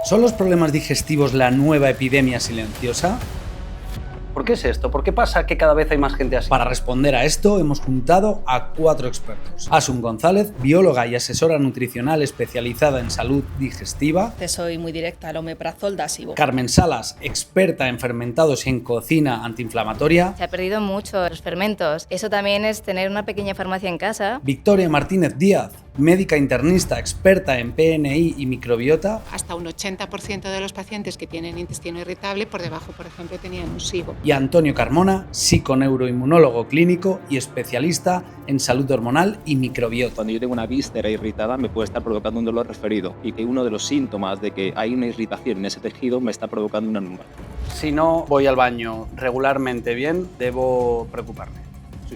¿Son los problemas digestivos la nueva epidemia silenciosa? ¿Por qué es esto? ¿Por qué pasa que cada vez hay más gente así? Para responder a esto hemos juntado a 4 expertos. Asun González, bióloga y asesora nutricional especializada en salud digestiva. Soy muy directa al omeprazol dasivo. Carmen Salas, experta en fermentados y en cocina antiinflamatoria. Se ha perdido mucho los fermentos. Eso también es tener una pequeña farmacia en casa. Victoria Martínez Díaz, médica internista experta en PNI y microbiota. Hasta un 80% de los pacientes que tienen intestino irritable, por debajo, por ejemplo, tenían un SIBO. Y Antonio Carmona, psiconeuroinmunólogo clínico y especialista en salud hormonal y microbiota. Cuando yo tengo una víscera irritada me puede estar provocando un dolor referido y que uno de los síntomas de que hay una irritación en ese tejido me está provocando una lumbar. Si no voy al baño regularmente bien, debo preocuparme.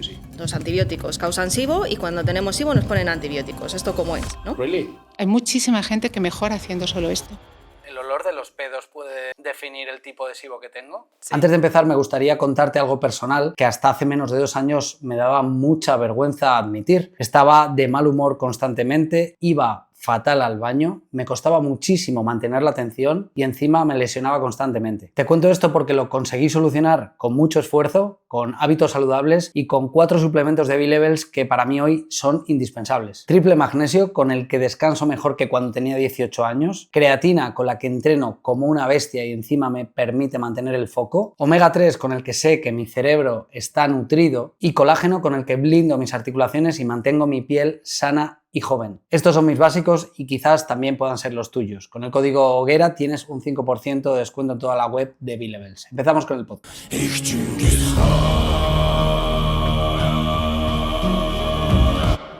Sí. Los antibióticos causan SIBO y cuando tenemos SIBO nos ponen antibióticos. ¿Esto cómo es, no? ¿Really? Hay muchísima gente que mejora haciendo solo esto. ¿El olor de los pedos puede definir el tipo de SIBO que tengo? Sí. Antes de empezar me gustaría contarte algo personal que hasta hace menos de 2 años me daba mucha vergüenza admitir. Estaba de mal humor constantemente, iba fatal al baño, me costaba muchísimo mantener la atención y encima me lesionaba constantemente. Te cuento esto porque lo conseguí solucionar con mucho esfuerzo, con hábitos saludables y con 4 suplementos de B-Levels que para mí hoy son indispensables. Triple magnesio, con el que descanso mejor que cuando tenía 18 años. Creatina, con la que entreno como una bestia y encima me permite mantener el foco. Omega 3, con el que sé que mi cerebro está nutrido. Y colágeno, con el que blindo mis articulaciones y mantengo mi piel sana y joven. Estos son mis básicos y quizás también puedan ser los tuyos. Con el código Hoguera tienes un 5% de descuento en toda la web de B-Levels. Empezamos con el podcast.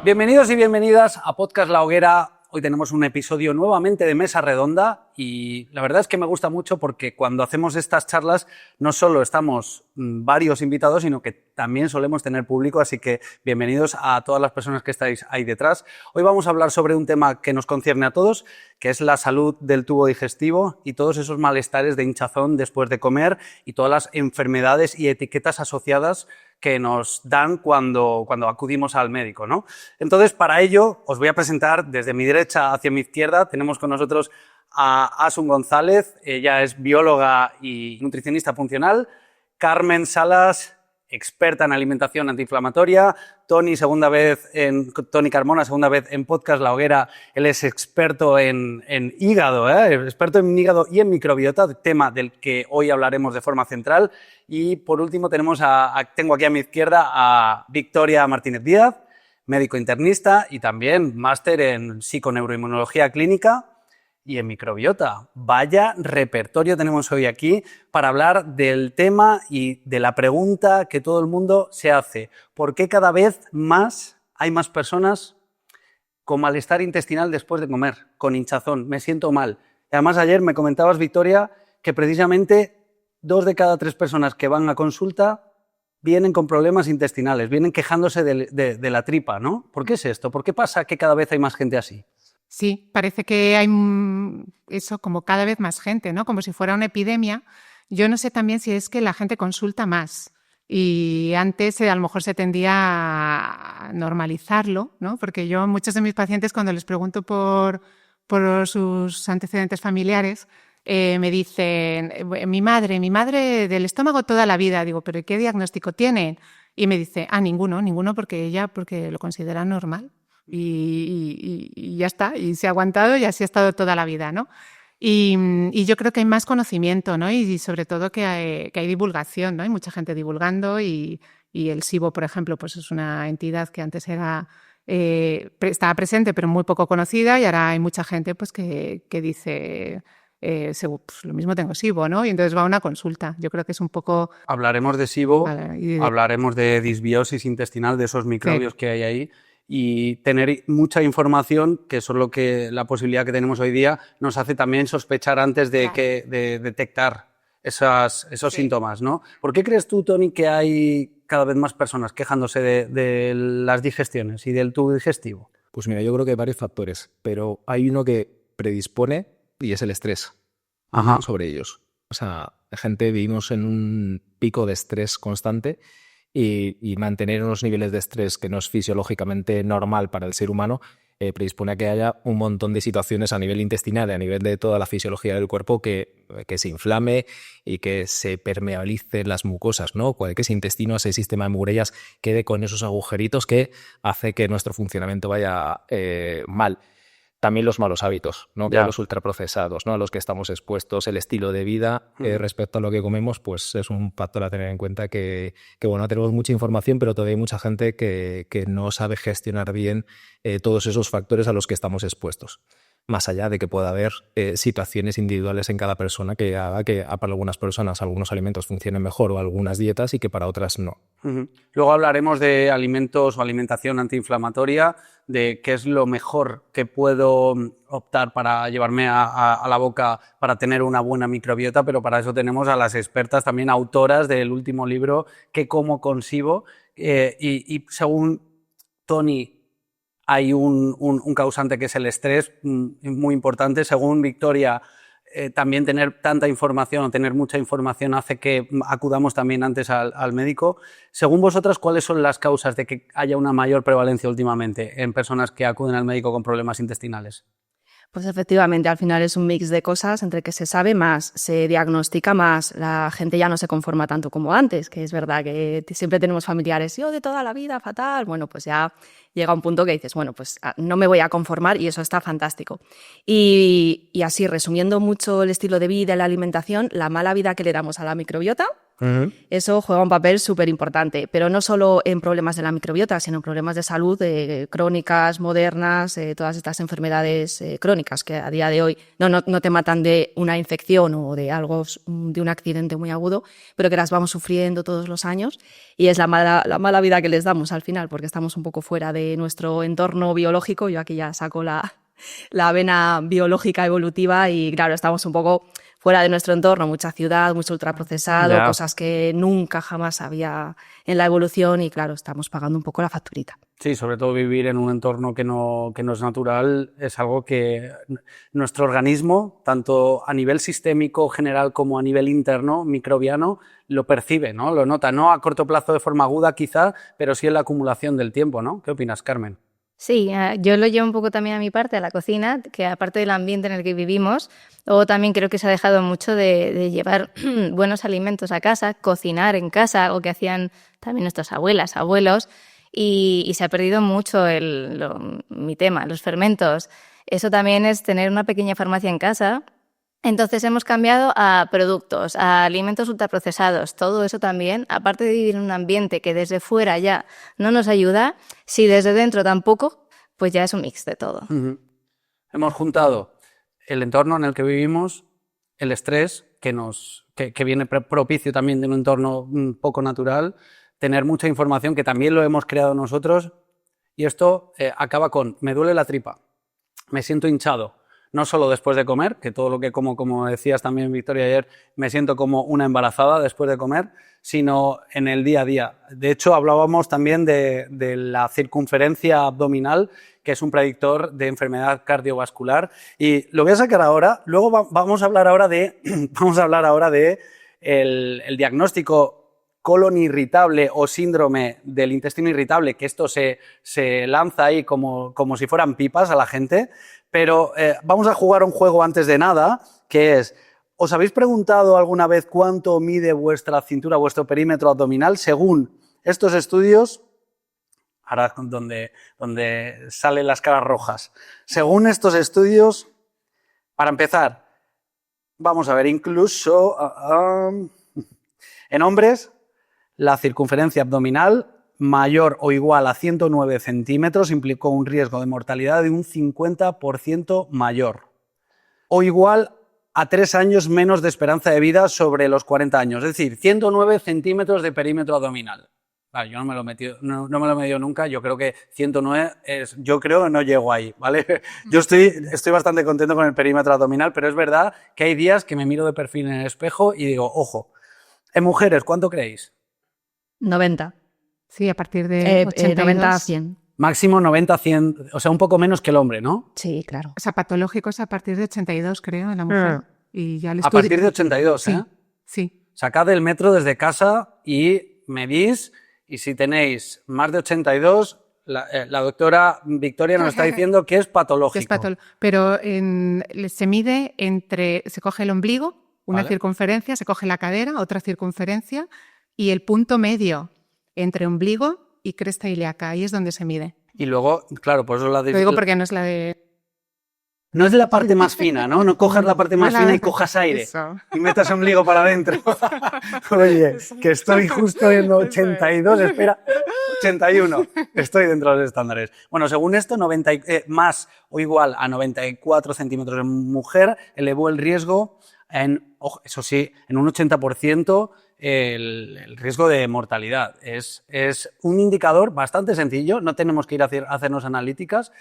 Bienvenidos y bienvenidas a Podcast La Hoguera. Hoy tenemos un episodio nuevamente de Mesa Redonda y la verdad es que me gusta mucho porque cuando hacemos estas charlas no solo estamos varios invitados, sino que también solemos tener público, así que bienvenidos a todas las personas que estáis ahí detrás. Hoy vamos a hablar sobre un tema que nos concierne a todos, que es la salud del tubo digestivo y todos esos malestares de hinchazón después de comer y todas las enfermedades y etiquetas asociadas que nos dan cuando acudimos al médico, ¿no? Entonces, para ello, os voy a presentar desde mi derecha hacia mi izquierda. Tenemos con nosotros a Asun González, ella es bióloga y nutricionista funcional. Carmen Salas, experta en alimentación antiinflamatoria. Tony Carmona, segunda vez en Podcast La Hoguera. Él es experto en hígado, experto en hígado y en microbiota, tema del que hoy hablaremos de forma central. Y por último tengo aquí a mi izquierda a Victoria Martínez Díaz, médico internista y también máster en psiconeuroinmunología clínica y en microbiota. Vaya repertorio tenemos hoy aquí para hablar del tema y de la pregunta que todo el mundo se hace. ¿Por qué cada vez hay más personas con malestar intestinal después de comer, con hinchazón? Me siento mal. Y además ayer me comentabas, Victoria, que precisamente 2 de cada 3 personas que van a consulta vienen con problemas intestinales, vienen quejándose de la tripa, ¿no? ¿Por qué es esto? ¿Por qué pasa que cada vez hay más gente así? Sí, parece que hay eso como cada vez más gente, ¿no? Como si fuera una epidemia. Yo no sé también si es que la gente consulta más y antes a lo mejor se tendía a normalizarlo, ¿no? Porque yo, muchos de mis pacientes, cuando les pregunto por sus antecedentes familiares, me dicen, mi madre del estómago toda la vida. Digo, ¿pero qué diagnóstico tienen? Y me dice, ninguno porque lo considera normal. Y ya está, y se ha aguantado y así ha estado toda la vida, ¿no? Y yo creo que hay más conocimiento, ¿no? Y sobre todo que hay divulgación, ¿no? Hay mucha gente divulgando y el SIBO, por ejemplo, pues es una entidad que antes estaba presente pero muy poco conocida y ahora hay mucha gente pues que dice, pues lo mismo tengo SIBO, ¿no? Y entonces va a una consulta. Yo creo que es un poco... Hablaremos de SIBO, hablaremos de disbiosis intestinal, de esos microbios que hay ahí. Y tener mucha información, que eso es lo que la posibilidad que tenemos hoy día, nos hace también sospechar antes de detectar esos síntomas, ¿no? ¿Por qué crees tú, Tony, que hay cada vez más personas quejándose de las digestiones y del tubo digestivo? Pues mira, yo creo que hay varios factores, pero hay uno que predispone y es el estrés sobre ellos. O sea, vivimos en un pico de estrés constante y mantener unos niveles de estrés que no es fisiológicamente normal para el ser humano predispone a que haya un montón de situaciones a nivel intestinal y a nivel de toda la fisiología del cuerpo que se inflame y que se permeabilicen las mucosas, ¿no? Que ese intestino, ese sistema de murallas quede con esos agujeritos que hace que nuestro funcionamiento vaya mal. También los malos hábitos, ¿no? Los ultraprocesados, ¿no? A los que estamos expuestos, el estilo de vida respecto a lo que comemos, pues es un factor a tener en cuenta que bueno, tenemos mucha información, pero todavía hay mucha gente que no sabe gestionar bien todos esos factores a los que estamos expuestos. Más allá de que pueda haber situaciones individuales en cada persona que haga que para algunas personas algunos alimentos funcionen mejor o algunas dietas y que para otras no. Luego hablaremos de alimentos o alimentación antiinflamatoria, de qué es lo mejor que puedo optar para llevarme a la boca para tener una buena microbiota, pero para eso tenemos a las expertas, también autoras del último libro, ¿Qué como consigo? Y según Toni, hay un causante que es el estrés, muy importante. Según Victoria, también tener tanta información o tener mucha información hace que acudamos también antes al médico. Según vosotras, ¿cuáles son las causas de que haya una mayor prevalencia últimamente en personas que acuden al médico con problemas intestinales? Pues efectivamente, al final es un mix de cosas entre que se sabe más, se diagnostica más, la gente ya no se conforma tanto como antes, que es verdad que siempre tenemos familiares, yo de toda la vida, fatal, bueno, pues ya llega un punto que dices, bueno, pues no me voy a conformar y eso está fantástico. Y así, resumiendo mucho el estilo de vida y la alimentación, la mala vida que le damos a la microbiota, eso juega un papel súper importante, pero no solo en problemas de la microbiota, sino en problemas de salud crónicas, modernas, todas estas enfermedades crónicas que a día de hoy no te matan de una infección o de algo, de un accidente muy agudo, pero que las vamos sufriendo todos los años y es la mala vida que les damos al final, porque estamos un poco fuera de nuestro entorno biológico. Yo aquí ya saco la vena biológica evolutiva y claro, estamos un poco fuera de nuestro entorno, mucha ciudad, mucho ultraprocesado, cosas que nunca jamás había en la evolución y claro, estamos pagando un poco la facturita. Sí, sobre todo vivir en un entorno que no es natural es algo que nuestro organismo, tanto a nivel sistémico general como a nivel interno, microbiano, lo percibe, ¿no? Lo nota, no a corto plazo de forma aguda quizá, pero sí en la acumulación del tiempo, ¿no? ¿Qué opinas, Carmen? Sí, yo lo llevo un poco también a mi parte, a la cocina, que aparte del ambiente en el que vivimos, luego también creo que se ha dejado mucho de llevar buenos alimentos a casa, cocinar en casa, algo que hacían también nuestras abuelas, abuelos, y se ha perdido mucho mi tema, los fermentos. Eso también es tener una pequeña farmacia en casa. Entonces hemos cambiado a productos, a alimentos ultraprocesados, todo eso también, aparte de vivir en un ambiente que desde fuera ya no nos ayuda, si desde dentro tampoco, pues ya es un mix de todo. Hemos juntado el entorno en el que vivimos, el estrés, que viene propicio también de un entorno poco natural, tener mucha información que también lo hemos creado nosotros y esto acaba con me duele la tripa, me siento hinchado. No solo después de comer, que todo lo que como decías también, Victoria, ayer, me siento como una embarazada después de comer, sino en el día a día. De hecho, hablábamos también de la circunferencia abdominal, que es un predictor de enfermedad cardiovascular. Y lo voy a sacar ahora. Luego vamos a hablar ahora de el diagnóstico colon irritable o síndrome del intestino irritable, que esto se lanza ahí como si fueran pipas a la gente. Pero vamos a jugar un juego antes de nada, que es, ¿os habéis preguntado alguna vez cuánto mide vuestra cintura, vuestro perímetro abdominal? Según estos estudios, ahora donde salen las caras rojas, según estos estudios, para empezar, vamos a ver, incluso en hombres, la circunferencia abdominal mayor o igual a 109 centímetros implicó un riesgo de mortalidad de un 50% mayor, o igual a 3 años menos de esperanza de vida sobre los 40 años, es decir, 109 centímetros de perímetro abdominal. Vale, yo no me lo he medido nunca, yo creo que 109 yo creo que no llego ahí, ¿vale? Yo estoy bastante contento con el perímetro abdominal, pero es verdad que hay días que me miro de perfil en el espejo y digo, ojo, en mujeres, ¿cuánto creéis? 90. Sí, a partir de 90 a 100. Máximo 90 a 100, o sea, un poco menos que el hombre, ¿no? Sí, claro. O sea, patológico es a partir de 82, creo, en la mujer. Y ya a partir de 82, ¿eh? Sí. Sacad el metro desde casa y medís, y si tenéis más de 82, La doctora Victoria nos está diciendo que es patológico. Pero se mide se coge el ombligo, una circunferencia, se coge la cadera, otra circunferencia, y el punto medio entre ombligo y cresta ilíaca, ahí es donde se mide. Y luego, claro, por eso Lo digo porque no es la de... No es la parte más fina, ¿no? No cojas la parte más fina y cojas aire. Eso. Y metas ombligo para adentro. Oye, que estoy justo en 82, espera, 81. Estoy dentro de los estándares. Bueno, según esto, más o igual a 94 centímetros en mujer elevó el riesgo eso sí, en un 80% el riesgo de mortalidad. Es un indicador bastante sencillo, no tenemos que ir a hacernos analíticas.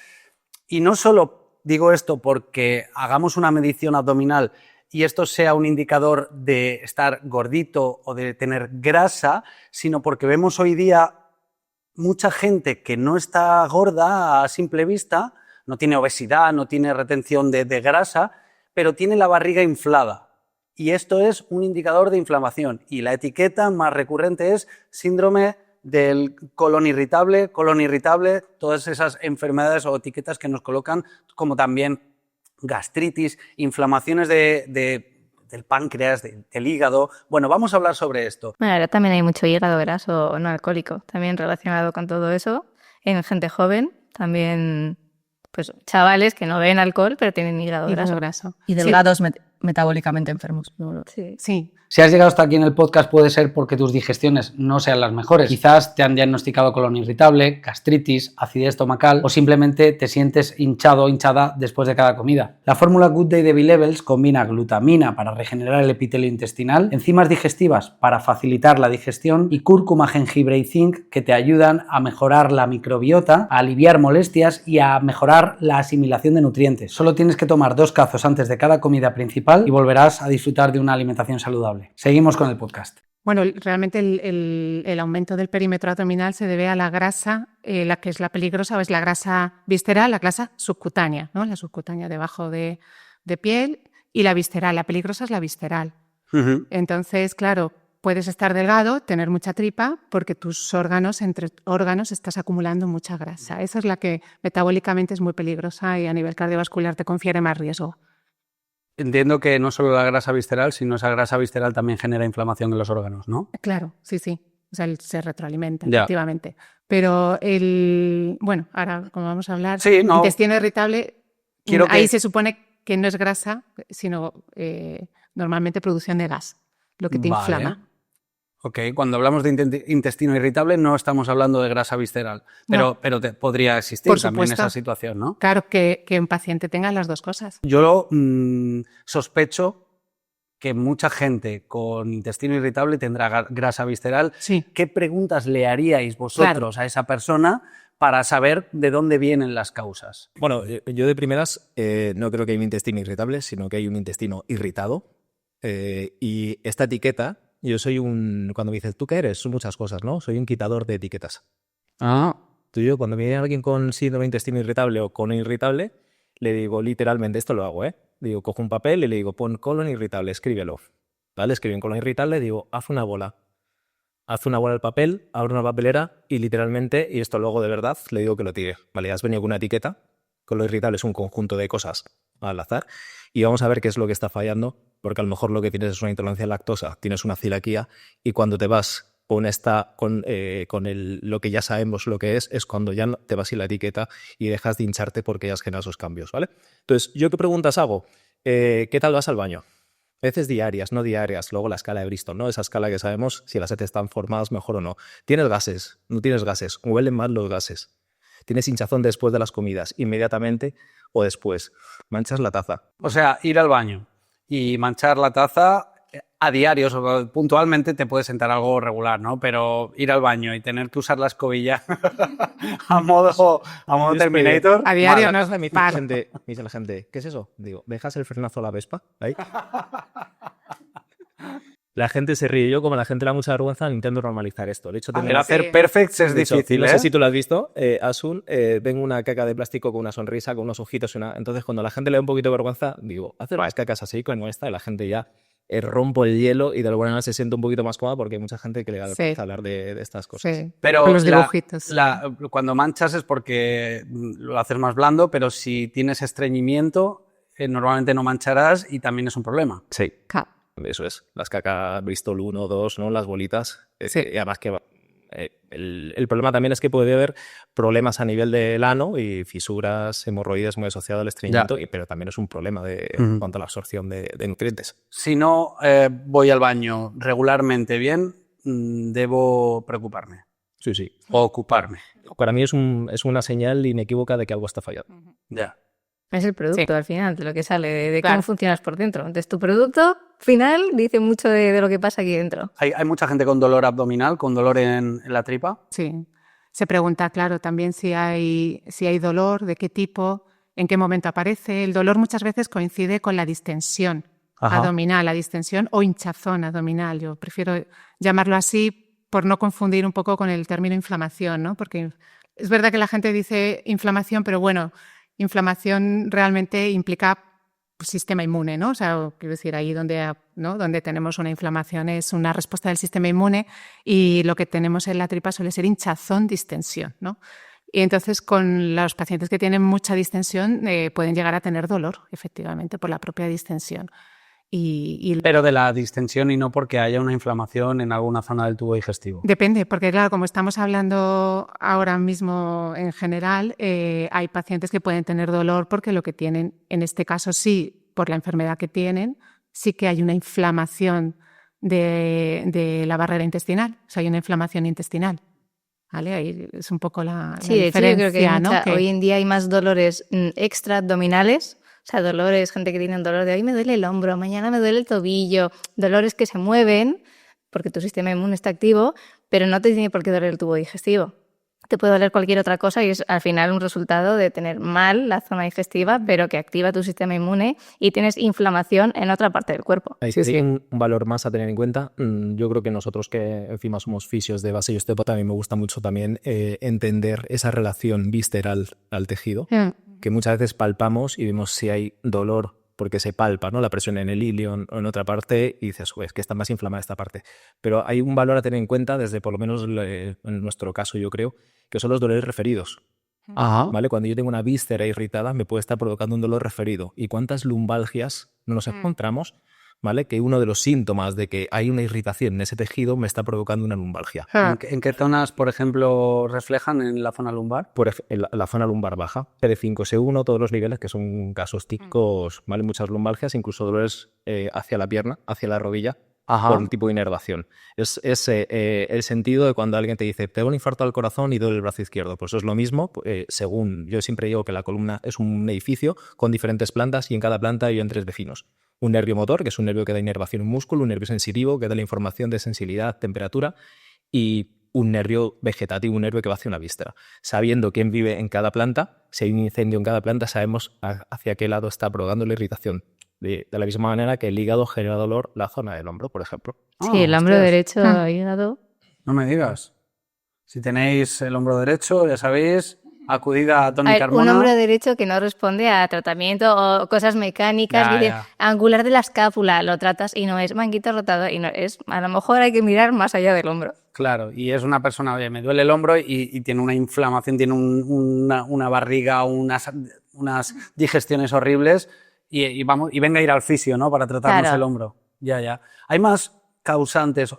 Y no solo digo esto porque hagamos una medición abdominal y esto sea un indicador de estar gordito o de tener grasa, sino porque vemos hoy día mucha gente que no está gorda a simple vista, no tiene obesidad, no tiene retención de grasa, pero tiene la barriga inflada. Y esto es un indicador de inflamación. Y la etiqueta más recurrente es síndrome del colon irritable, todas esas enfermedades o etiquetas que nos colocan, como también gastritis, inflamaciones del páncreas, del hígado. Bueno, vamos a hablar sobre esto. Bueno, ahora también hay mucho hígado graso no alcohólico, también relacionado con todo eso, en gente joven, también pues chavales que no beben alcohol pero tienen hígado graso. Y delgados metabólicamente enfermos. Sí. Si has llegado hasta aquí en el podcast puede ser porque tus digestiones no sean las mejores. Quizás te han diagnosticado colon irritable, gastritis, acidez estomacal o simplemente te sientes hinchado o hinchada después de cada comida. La fórmula Good Day de B-Levels combina glutamina para regenerar el epitelio intestinal, enzimas digestivas para facilitar la digestión y cúrcuma, jengibre y zinc que te ayudan a mejorar la microbiota, a aliviar molestias y a mejorar la asimilación de nutrientes. Solo tienes que tomar 2 cazos antes de cada comida principal y volverás a disfrutar de una alimentación saludable. Seguimos con el podcast. Bueno, realmente el aumento del perímetro abdominal se debe a la grasa, la que es la peligrosa, o es la grasa visceral, la grasa subcutánea, ¿no? La subcutánea debajo de piel, y la visceral. La peligrosa es la visceral. Uh-huh. Entonces, claro, puedes estar delgado, tener mucha tripa, porque tus órganos, entre órganos, estás acumulando mucha grasa. Esa es la que metabólicamente es muy peligrosa y a nivel cardiovascular te confiere más riesgo. Entiendo que no solo la grasa visceral, sino esa grasa visceral también genera inflamación en los órganos, ¿no? Claro, sí. O sea, se retroalimenta, ya. Efectivamente. Pero bueno, ahora como vamos a hablar, sí, no. Intestino irritable, ahí se supone que no es grasa, sino normalmente producción de gas, lo que te inflama. Ok, cuando hablamos de intestino irritable no estamos hablando de grasa visceral, pero podría existir también esa situación, ¿no? Claro, que un paciente tenga las dos cosas. Yo sospecho que mucha gente con intestino irritable tendrá grasa visceral. Sí. ¿Qué preguntas le haríais vosotros a esa persona para saber de dónde vienen las causas? Bueno, yo de primeras no creo que hay un intestino irritable, sino que hay un intestino irritado. Y esta etiqueta... Yo soy cuando me dices, ¿tú qué eres? Son muchas cosas, ¿no? Soy un quitador de etiquetas. Cuando me viene alguien con síndrome de intestino irritable o colon irritable, le digo literalmente, esto lo hago, Digo, cojo un papel y le digo, pon colon irritable, escríbelo. ¿Vale? Escribo en colon irritable, digo, haz una bola. Haz una bola al papel, abro una papelera y literalmente, y esto luego de verdad, le digo que lo tire. Vale, has venido con una etiqueta. Colon irritable es un conjunto de cosas al azar. Y vamos a ver qué es lo que está fallando, porque a lo mejor lo que tienes es una intolerancia a lactosa, tienes una celiaquía, y cuando te vas con lo que ya sabemos lo que es cuando ya te vas sin la etiqueta y dejas de hincharte porque ya has generado esos cambios, ¿vale? Entonces, ¿yo qué preguntas hago? ¿Qué tal vas al baño? Veces diarias, no diarias. Luego la escala de Bristol, ¿no? Esa escala que sabemos si las heces están formadas mejor o no. ¿Tienes gases? ¿No tienes gases? ¿Huelen mal los gases? ¿Tienes hinchazón después de las comidas? Inmediatamente o después. ¿Manchas la taza? O sea, ir al baño y manchar la taza a diario, o puntualmente te puede sentar algo regular, ¿no? Pero ir al baño y tener que usar la escobilla a modo Terminator... A diario no es me dice la gente, ¿qué es eso? Digo, ¿dejas el frenazo a la Vespa? ¿Ahí? La gente se ríe. Yo, como la gente le da mucha vergüenza, intento normalizar esto. De hecho, hacer perfects es difícil, No sé si tú lo has visto, Asun, tengo una caca de plástico con una sonrisa, con unos ojitos. Entonces, cuando la gente le da un poquito de vergüenza, digo, hacer unas cacas así con esta y la gente ya rompo el hielo y de alguna manera se siente un poquito más cómoda porque hay mucha gente que le gusta hablar de estas cosas. Sí. Pero con los dibujitos. cuando manchas es porque lo haces más blando, pero si tienes estreñimiento, normalmente no mancharás y también es un problema. Sí, eso es. Las caca Bristol 1, 2, ¿no? Las bolitas. Sí. Y además que el problema también es que puede haber problemas a nivel del ano y fisuras, hemorroides muy asociadas al estreñimiento, pero también es un problema en cuanto a la absorción de nutrientes. Si no voy al baño regularmente bien, debo preocuparme. Sí, sí. O ocuparme. Para mí es una señal inequívoca de que algo está fallando. Ya. Es el producto al final, de lo que sale, de cómo funcionas por dentro. Entonces, tu producto final dice mucho de lo que pasa aquí dentro. Hay mucha gente con dolor abdominal, con dolor en la tripa. Sí. Se pregunta, claro, también si hay dolor, de qué tipo, en qué momento aparece. El dolor muchas veces coincide con la distensión abdominal, la distensión o hinchazón abdominal. Yo prefiero llamarlo así por no confundir un poco con el término inflamación, ¿no? Porque es verdad que la gente dice inflamación, pero bueno, inflamación realmente implica sistema inmune, ¿no? O sea, quiero decir, ahí donde tenemos una inflamación es una respuesta del sistema inmune y lo que tenemos en la tripa suele ser hinchazón, distensión, ¿no? Y entonces con los pacientes que tienen mucha distensión pueden llegar a tener dolor, efectivamente, por la propia distensión. Pero de la distensión y no porque haya una inflamación en alguna zona del tubo digestivo. Depende, porque claro, como estamos hablando ahora mismo en general, hay pacientes que pueden tener dolor porque lo que tienen, en este caso sí, por la enfermedad que tienen, sí que hay una inflamación de la barrera intestinal, o sea, hay una inflamación intestinal. ¿Vale? Ahí es un poco la diferencia, de hecho, yo creo que ¿no? hoy en día hay más dolores extraabdominales. O sea, dolores, gente que tiene un dolor de hoy me duele el hombro, mañana me duele el tobillo, dolores que se mueven porque tu sistema inmune está activo, pero no te tiene por qué doler el tubo digestivo. Te puede doler cualquier otra cosa y es al final un resultado de tener mal la zona digestiva, pero que activa tu sistema inmune y tienes inflamación en otra parte del cuerpo. Ahí sí, un valor más a tener en cuenta. Yo creo que nosotros que encima somos fisios de base y osteópata, a mí me gusta mucho también entender esa relación visceral al tejido, que muchas veces palpamos y vemos si hay dolor porque se palpa, ¿no? La presión en el ilio o en otra parte y dices, es que está más inflamada esta parte. Pero hay un valor a tener en cuenta desde, por lo menos en nuestro caso yo creo, que son los dolores referidos. ¿Vale? Cuando yo tengo una víscera irritada me puede estar provocando un dolor referido. ¿Y cuántas lumbalgias no nos encontramos? ¿Vale? Que uno de los síntomas de que hay una irritación en ese tejido me está provocando una lumbalgia. ¿En qué zonas, por ejemplo, reflejan en la zona lumbar? En la zona lumbar baja, T5, S1, todos los niveles que son casos típicos, ¿vale? Muchas lumbalgias, incluso dolores hacia la pierna, hacia la rodilla, por un tipo de inervación. Es el sentido de cuando alguien te dice, te da un infarto al corazón y duele el brazo izquierdo. Pues eso es lo mismo, según yo siempre digo que la columna es un edificio con diferentes plantas y en cada planta hay 3 vecinos. Un nervio motor, que es un nervio que da inervación en un músculo, un nervio sensitivo, que da la información de sensibilidad, temperatura, y un nervio vegetativo, un nervio que va hacia una víscera. Sabiendo quién vive en cada planta, si hay un incendio en cada planta, sabemos hacia qué lado está provocando la irritación. De la misma manera que el hígado genera dolor la zona del hombro, por ejemplo. Sí, el hombro derecho, hígado. No me digas. Si tenéis el hombro derecho, ya sabéis, acudid a Toni Carmona. Un hombro derecho que no responde a tratamiento o cosas mecánicas. Angular de la escápula, lo tratas y no es manguito rotado y no es. A lo mejor hay que mirar más allá del hombro. Claro, y es una persona, oye, me duele el hombro y tiene una inflamación, tiene una barriga, unas digestiones horribles y venga a ir al fisio, ¿no? Para tratarnos el hombro. Ya. Hay más causantes,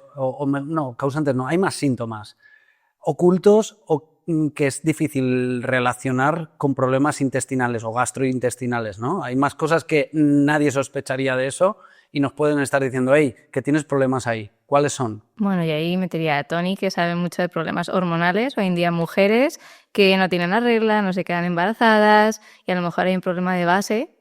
hay más síntomas ocultos o que es difícil relacionar con problemas intestinales o gastrointestinales, ¿no? Hay más cosas que nadie sospecharía de eso y nos pueden estar diciendo, hey, que tienes problemas ahí. ¿Cuáles son? Bueno, y ahí metería a Toni, que sabe mucho de problemas hormonales. Hoy en día mujeres que no tienen la regla, no se quedan embarazadas y a lo mejor hay un problema de base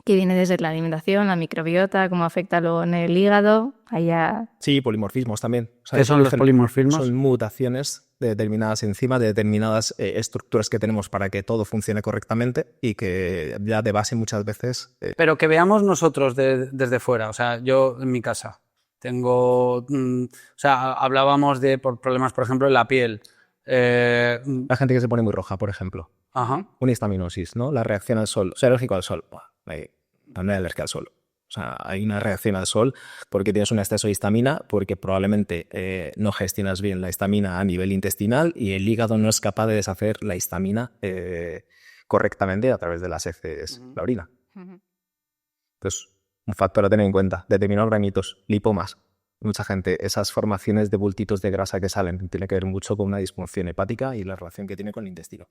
que viene desde la alimentación, la microbiota, cómo afecta luego en el hígado. Allá... Sí, polimorfismos también. O sea, ¿qué son los polimorfismos? Son mutaciones de determinadas enzimas, de determinadas estructuras que tenemos para que todo funcione correctamente y que ya de base muchas veces... Pero que veamos nosotros desde fuera, o sea, yo en mi casa tengo... hablábamos de problemas, por ejemplo, en la piel. La gente que se pone muy roja, por ejemplo. Una histaminosis, ¿no? La reacción al sol. Soy alérgico al sol. No hay alergia al sol. O sea, hay una reacción al sol porque tienes un exceso de histamina, porque probablemente no gestionas bien la histamina a nivel intestinal y el hígado no es capaz de deshacer la histamina correctamente a través de las heces, la orina. Entonces, un factor a tener en cuenta. Determinados granitos, lipomas. Mucha gente, esas formaciones de bultitos de grasa que salen, tiene que ver mucho con una disfunción hepática y la relación que tiene con el intestino.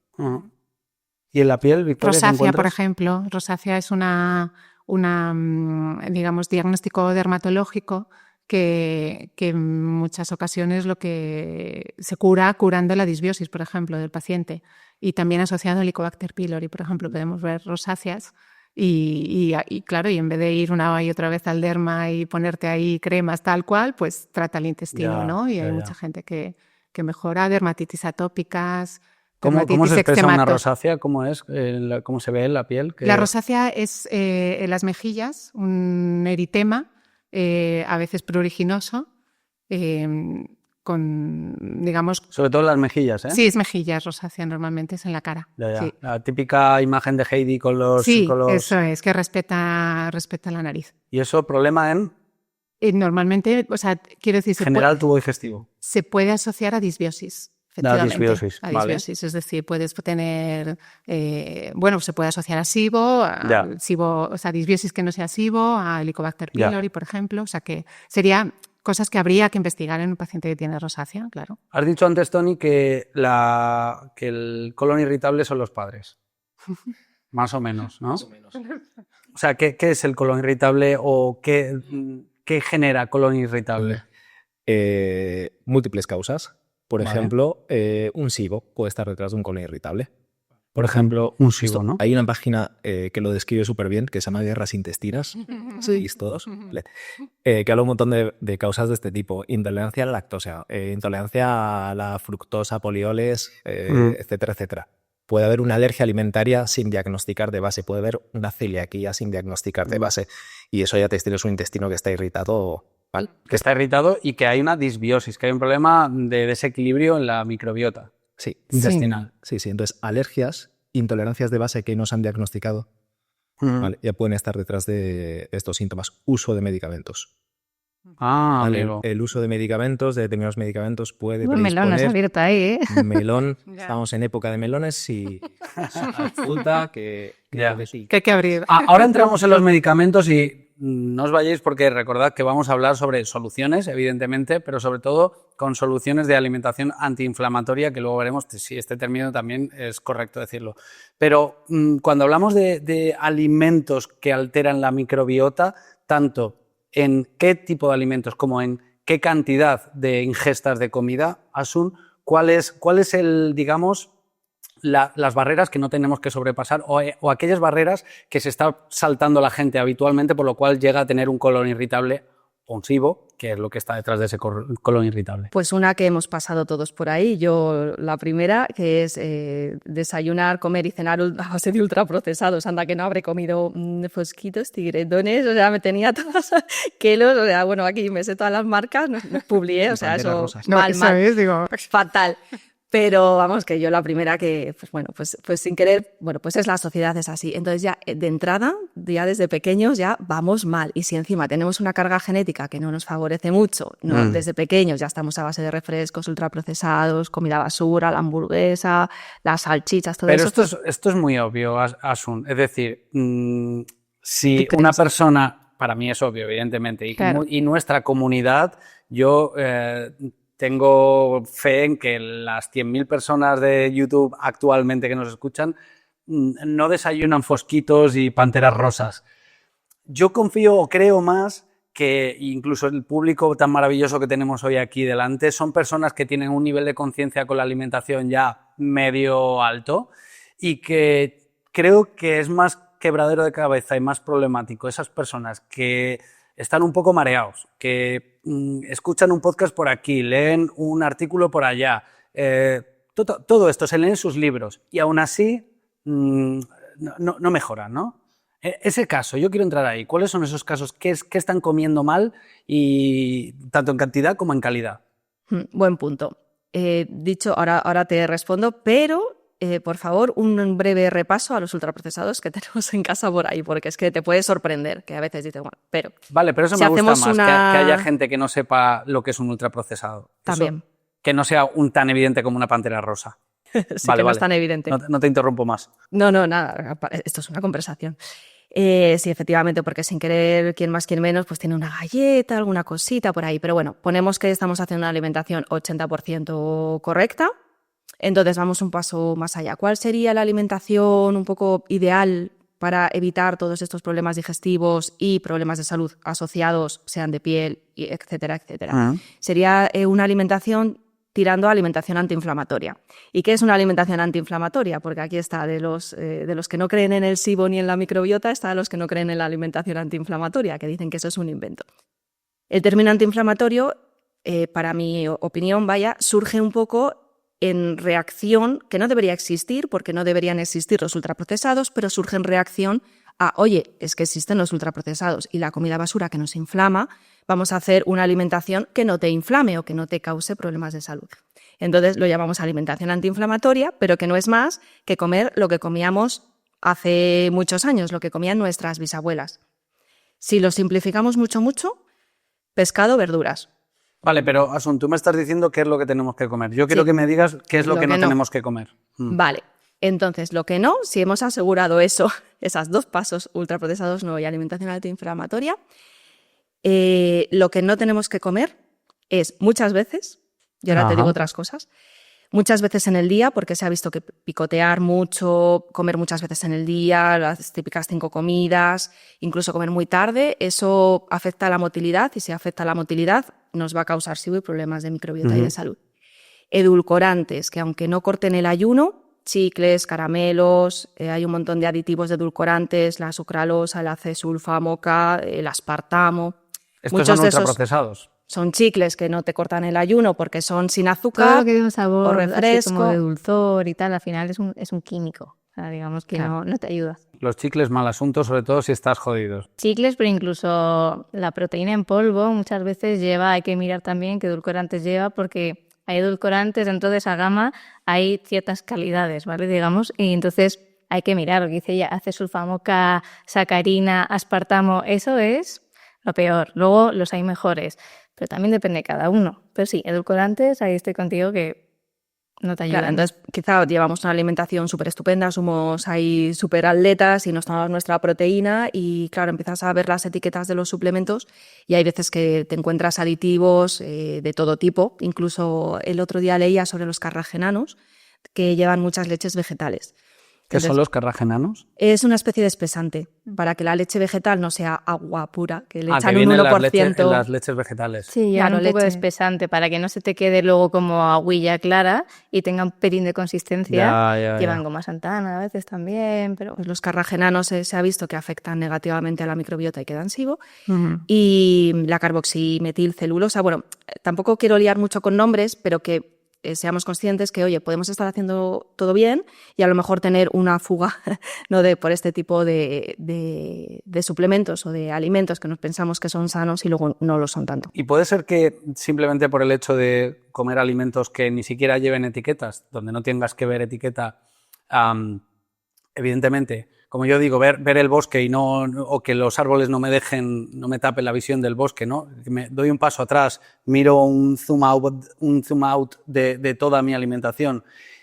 ¿Y en la piel, Victoria? Rosácea, por ejemplo. Rosácea es digamos, diagnóstico dermatológico que en muchas ocasiones lo que se cura curando la disbiosis, por ejemplo, del paciente. Y también asociado al Helicobacter pylori, por ejemplo, podemos ver rosáceas y claro, y en vez de ir una y otra vez al derma y ponerte ahí cremas tal cual, pues trata el intestino, ¿no? Y hay mucha gente que mejora, dermatitis atópicas. ¿Cómo se expresa una rosácea? ¿Cómo se ve en la piel? La rosácea es en las mejillas, un eritema, a veces pruriginoso, digamos... Sobre todo en las mejillas, ¿eh? Sí, es mejillas, rosácea normalmente es en la cara. Sí. La típica imagen de Heidi con los... Sí, eso es, que respeta la nariz. ¿Y eso problema en...? Normalmente, o sea, quiero decir... General tubo digestivo. Se puede asociar a disbiosis. La disbiosis, vale. Es decir, puedes tener, se puede asociar a SIBO, o sea, disbiosis que no sea SIBO, a Helicobacter pylori, por ejemplo, o sea que sería cosas que habría que investigar en un paciente que tiene rosácea, claro. Has dicho antes, Toni, que el colon irritable son los padres. Más o menos, ¿no? Más o menos. O sea, ¿qué es el colon irritable o qué genera colon irritable? Múltiples causas. Por ejemplo, un SIBO puede estar detrás de un colon irritable. Por ejemplo, un SIBO, ¿no? Hay una página que lo describe súper bien, que se llama Guerras Intestinas. Sí, todos. Que habla un montón de causas de este tipo. Intolerancia a la lactosa, intolerancia a la fructosa, polioles, etcétera, etcétera. Puede haber una alergia alimentaria sin diagnosticar de base. Puede haber una celiaquía sin diagnosticar de base. Y eso ya tienes un intestino que está irritado. ¿Vale? Que está irritado y que hay una disbiosis, que hay un problema de desequilibrio en la microbiota intestinal. Sí. Entonces, alergias, intolerancias de base que no se han diagnosticado, ¿vale? Ya pueden estar detrás de estos síntomas. Uso de medicamentos. ¿Vale? El uso de medicamentos, de determinados medicamentos, puede predisponer... melón has abierto ahí, ¿eh? Melón. Estamos en época de melones y fruta que hay que abrir. Ahora entramos en los medicamentos y no os vayáis porque recordad que vamos a hablar sobre soluciones, evidentemente, pero sobre todo con soluciones de alimentación antiinflamatoria, que luego veremos si este término también es correcto decirlo. Pero cuando hablamos de alimentos que alteran la microbiota, tanto en qué tipo de alimentos como en qué cantidad de ingestas de comida, Asun, ¿cuál es el, digamos, las barreras que no tenemos que sobrepasar o aquellas barreras que se está saltando la gente habitualmente, por lo cual llega a tener un colon irritable o un SIBO, que es lo que está detrás de ese colon irritable? Pues una que hemos pasado todos por ahí. Yo la primera, que es desayunar, comer y cenar a base de ultraprocesados. Anda que no habré comido fosquitos, tigretones, o sea, me tenía todas kilos, o sea, bueno, aquí me sé todas las marcas, no publié, o sea, eso mal, fatal. Pero vamos, que yo la primera que, pues sin querer, pues es la sociedad, es así. Entonces ya de entrada, ya desde pequeños ya vamos mal. Y si encima tenemos una carga genética que no nos favorece mucho, ¿no? Desde pequeños ya estamos a base de refrescos, ultraprocesados, comida basura, la hamburguesa, las salchichas, todo eso. Pero esto es muy obvio, Asun. Es decir, si una persona, para mí es obvio, evidentemente, y nuestra comunidad, yo... tengo fe en que las 100.000 personas de YouTube actualmente que nos escuchan no desayunan fosquitos y panteras rosas. Yo confío o creo más que incluso el público tan maravilloso que tenemos hoy aquí delante son personas que tienen un nivel de conciencia con la alimentación ya medio alto y que creo que es más quebradero de cabeza y más problemático esas personas que están un poco mareados, que escuchan un podcast por aquí, leen un artículo por allá, todo esto, se leen sus libros y aún así no mejoran, ¿no? Ese caso, yo quiero entrar ahí. ¿Cuáles son esos casos? ¿Qué están comiendo mal y tanto en cantidad como en calidad? Buen punto. Dicho, ahora te respondo, pero por favor, un breve repaso a los ultraprocesados que tenemos en casa por ahí, porque es que te puede sorprender, que a veces dices, bueno, pero... Vale, pero eso si me gusta más, una... que haya gente que no sepa lo que es un ultraprocesado. También. Eso, que no sea tan evidente como una pantera rosa. Sí, vale, que no es tan evidente. No te interrumpo más. No, nada, esto es una conversación. Sí, efectivamente, porque sin querer, quien más, quien menos, pues tiene una galleta, alguna cosita por ahí. Pero bueno, ponemos que estamos haciendo una alimentación 80% correcta. Entonces vamos un paso más allá. ¿Cuál sería la alimentación un poco ideal para evitar todos estos problemas digestivos y problemas de salud asociados, sean de piel, etcétera, etcétera? Sería una alimentación tirando a alimentación antiinflamatoria. ¿Y qué es una alimentación antiinflamatoria? Porque aquí está, de los que no creen en el SIBO ni en la microbiota, está de los que no creen en la alimentación antiinflamatoria, que dicen que eso es un invento. El término antiinflamatorio, para mi opinión, surge un poco en reacción, que no debería existir, porque no deberían existir los ultraprocesados, pero surge en reacción a, oye, es que existen los ultraprocesados y la comida basura que nos inflama, vamos a hacer una alimentación que no te inflame o que no te cause problemas de salud. Entonces lo llamamos alimentación antiinflamatoria, pero que no es más que comer lo que comíamos hace muchos años, lo que comían nuestras bisabuelas. Si lo simplificamos mucho, pescado, verduras. Vale, pero Asun, tú me estás diciendo qué es lo que tenemos que comer. Yo quiero que me digas qué es lo que no tenemos que comer. Vale, entonces lo que no, si hemos asegurado eso, esos dos pasos, ultraprocesados no y alimentación antiinflamatoria, lo que no tenemos que comer es muchas veces, y ahora te digo otras cosas, muchas veces en el día, porque se ha visto que picotear mucho, comer muchas veces en el día, las típicas 5 comidas, incluso comer muy tarde, eso afecta a la motilidad y si afecta a la motilidad nos va a causar SIBO y problemas de microbiota y de salud. Edulcorantes, que aunque no corten el ayuno, chicles, caramelos, hay un montón de aditivos de edulcorantes, la sucralosa, el acesulfamoca, el aspartamo. Estos son ultraprocesados. Son chicles que no te cortan el ayuno porque son sin azúcar. Todo lo que tiene un sabor o refresco, así como de dulzor y tal, al final es un químico. O sea, digamos que no te ayuda. Los chicles, mal asunto, sobre todo si estás jodido. Chicles, pero incluso la proteína en polvo muchas veces hay que mirar también qué edulcorantes lleva, porque hay edulcorantes dentro de esa gama, hay ciertas calidades, ¿vale? Digamos, y entonces hay que mirar lo que dice ella, acesulfamoca, sacarina, aspartamo, eso es lo peor. Luego los hay mejores, pero también depende de cada uno. Pero sí, edulcorantes, ahí estoy contigo que no te ayudan. Claro, entonces quizá llevamos una alimentación súper estupenda, somos ahí súper atletas y nos tomamos nuestra proteína y claro, empiezas a ver las etiquetas de los suplementos y hay veces que te encuentras aditivos de todo tipo. Incluso el otro día leía sobre los carragenanos que llevan muchas leches vegetales. ¿Qué son los carragenanos? Es una especie de espesante para que la leche vegetal no sea agua pura, que le echan que un 1%. En las leches vegetales. Sí, llevan un poco de espesante para que no se te quede luego como agüilla clara y tenga un pelín de consistencia. Llevan goma santana a veces también, pero... Pues los carragenanos se ha visto que afectan negativamente a la microbiota y quedan SIBO. Y la carboximetilcelulosa, bueno, tampoco quiero liar mucho con nombres, pero que seamos conscientes que, oye, podemos estar haciendo todo bien y a lo mejor tener una fuga ¿no? por este tipo de suplementos o de alimentos que nos pensamos que son sanos y luego no lo son tanto. Y puede ser que simplemente por el hecho de comer alimentos que ni siquiera lleven etiquetas, donde no tengas que ver etiqueta, evidentemente, como yo digo, ver el bosque y o que los árboles no me tapen la visión del bosque, ¿no? Me doy un paso atrás, miro un zoom out de toda mi alimentación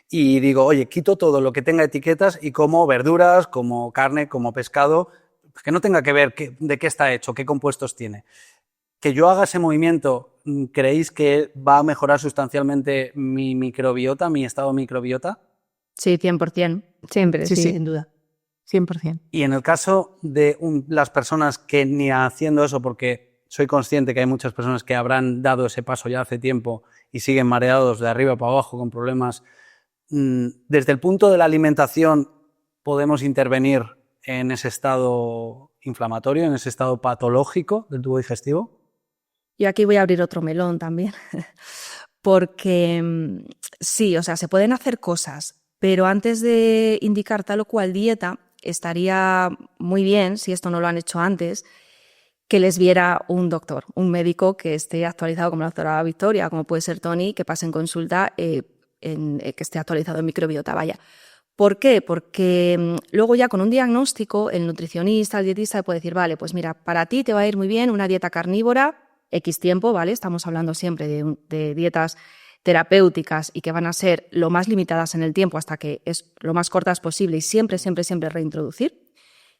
y digo, oye, quito todo lo que tenga etiquetas y como verduras, como carne, como pescado, que no tenga que ver de qué está hecho, qué compuestos tiene. Que yo haga ese movimiento, ¿creéis que va a mejorar sustancialmente mi microbiota, mi estado microbiota? Sí, 100%. Siempre, sí, sin sin duda. 100%. Y en el caso de las personas que ni haciendo eso, porque soy consciente que hay muchas personas que habrán dado ese paso ya hace tiempo y siguen mareados de arriba para abajo con problemas, desde el punto de la alimentación podemos intervenir en ese estado inflamatorio, en ese estado patológico del tubo digestivo. Yo aquí voy a abrir otro melón también, porque sí, o sea, se pueden hacer cosas, pero antes de indicar tal o cual dieta, estaría muy bien, si esto no lo han hecho antes, que les viera un doctor, un médico que esté actualizado, como la doctora Victoria, como puede ser Tony, que pase en consulta, que esté actualizado en microbiota, vaya. ¿Por qué? Porque luego ya con un diagnóstico el nutricionista, el dietista puede decir, vale, pues mira, para ti te va a ir muy bien una dieta carnívora, X tiempo, ¿vale? Estamos hablando siempre de dietas terapéuticas y que van a ser lo más limitadas en el tiempo hasta que es lo más cortas posible y siempre reintroducir,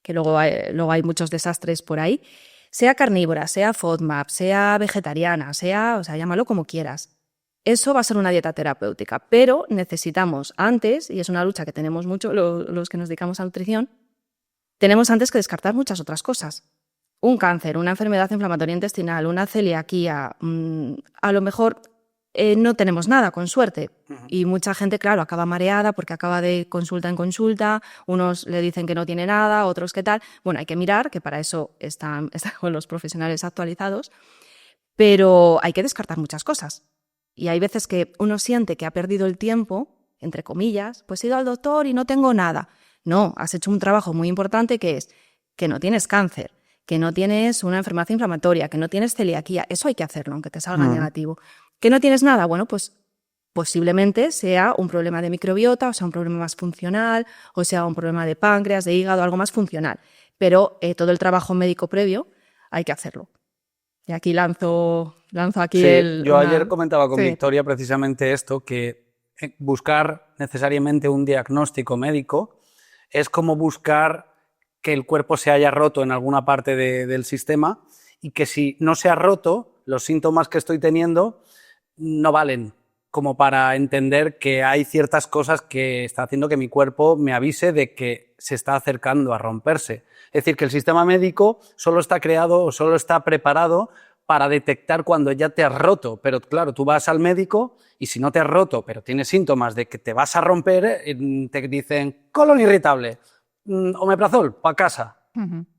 que luego hay muchos desastres por ahí, sea carnívora, sea FODMAP, sea vegetariana, o sea, llámalo como quieras. Eso va a ser una dieta terapéutica, pero necesitamos antes, y es una lucha que tenemos mucho los que nos dedicamos a nutrición, tenemos antes que descartar muchas otras cosas. Un cáncer, una enfermedad inflamatoria intestinal, una celiaquía, a lo mejor no tenemos nada, con suerte. Y mucha gente, claro, acaba mareada porque acaba de consulta en consulta, unos le dicen que no tiene nada, otros que tal. Bueno, hay que mirar, que para eso están con los profesionales actualizados, pero hay que descartar muchas cosas. Y hay veces que uno siente que ha perdido el tiempo, entre comillas, pues he ido al doctor y no tengo nada. No, has hecho un trabajo muy importante que es que no tienes cáncer, que no tienes una enfermedad inflamatoria, que no tienes celiaquía. Eso hay que hacerlo, aunque te salga negativo. ¿Que no tienes nada? Bueno, pues posiblemente sea un problema de microbiota, o sea, un problema más funcional, o sea, un problema de páncreas, de hígado, algo más funcional. Pero todo el trabajo médico previo hay que hacerlo. Y aquí lanzo aquí Yo ayer comentaba con Victoria precisamente esto, que buscar necesariamente un diagnóstico médico es como buscar que el cuerpo se haya roto en alguna parte del sistema y que si no se ha roto, los síntomas que estoy teniendo no valen como para entender que hay ciertas cosas que está haciendo que mi cuerpo me avise de que se está acercando a romperse. Es decir, que el sistema médico solo está creado o solo está preparado para detectar cuando ya te has roto. Pero claro, tú vas al médico y si no te has roto, pero tienes síntomas de que te vas a romper, te dicen colon irritable, omeprazol, para casa.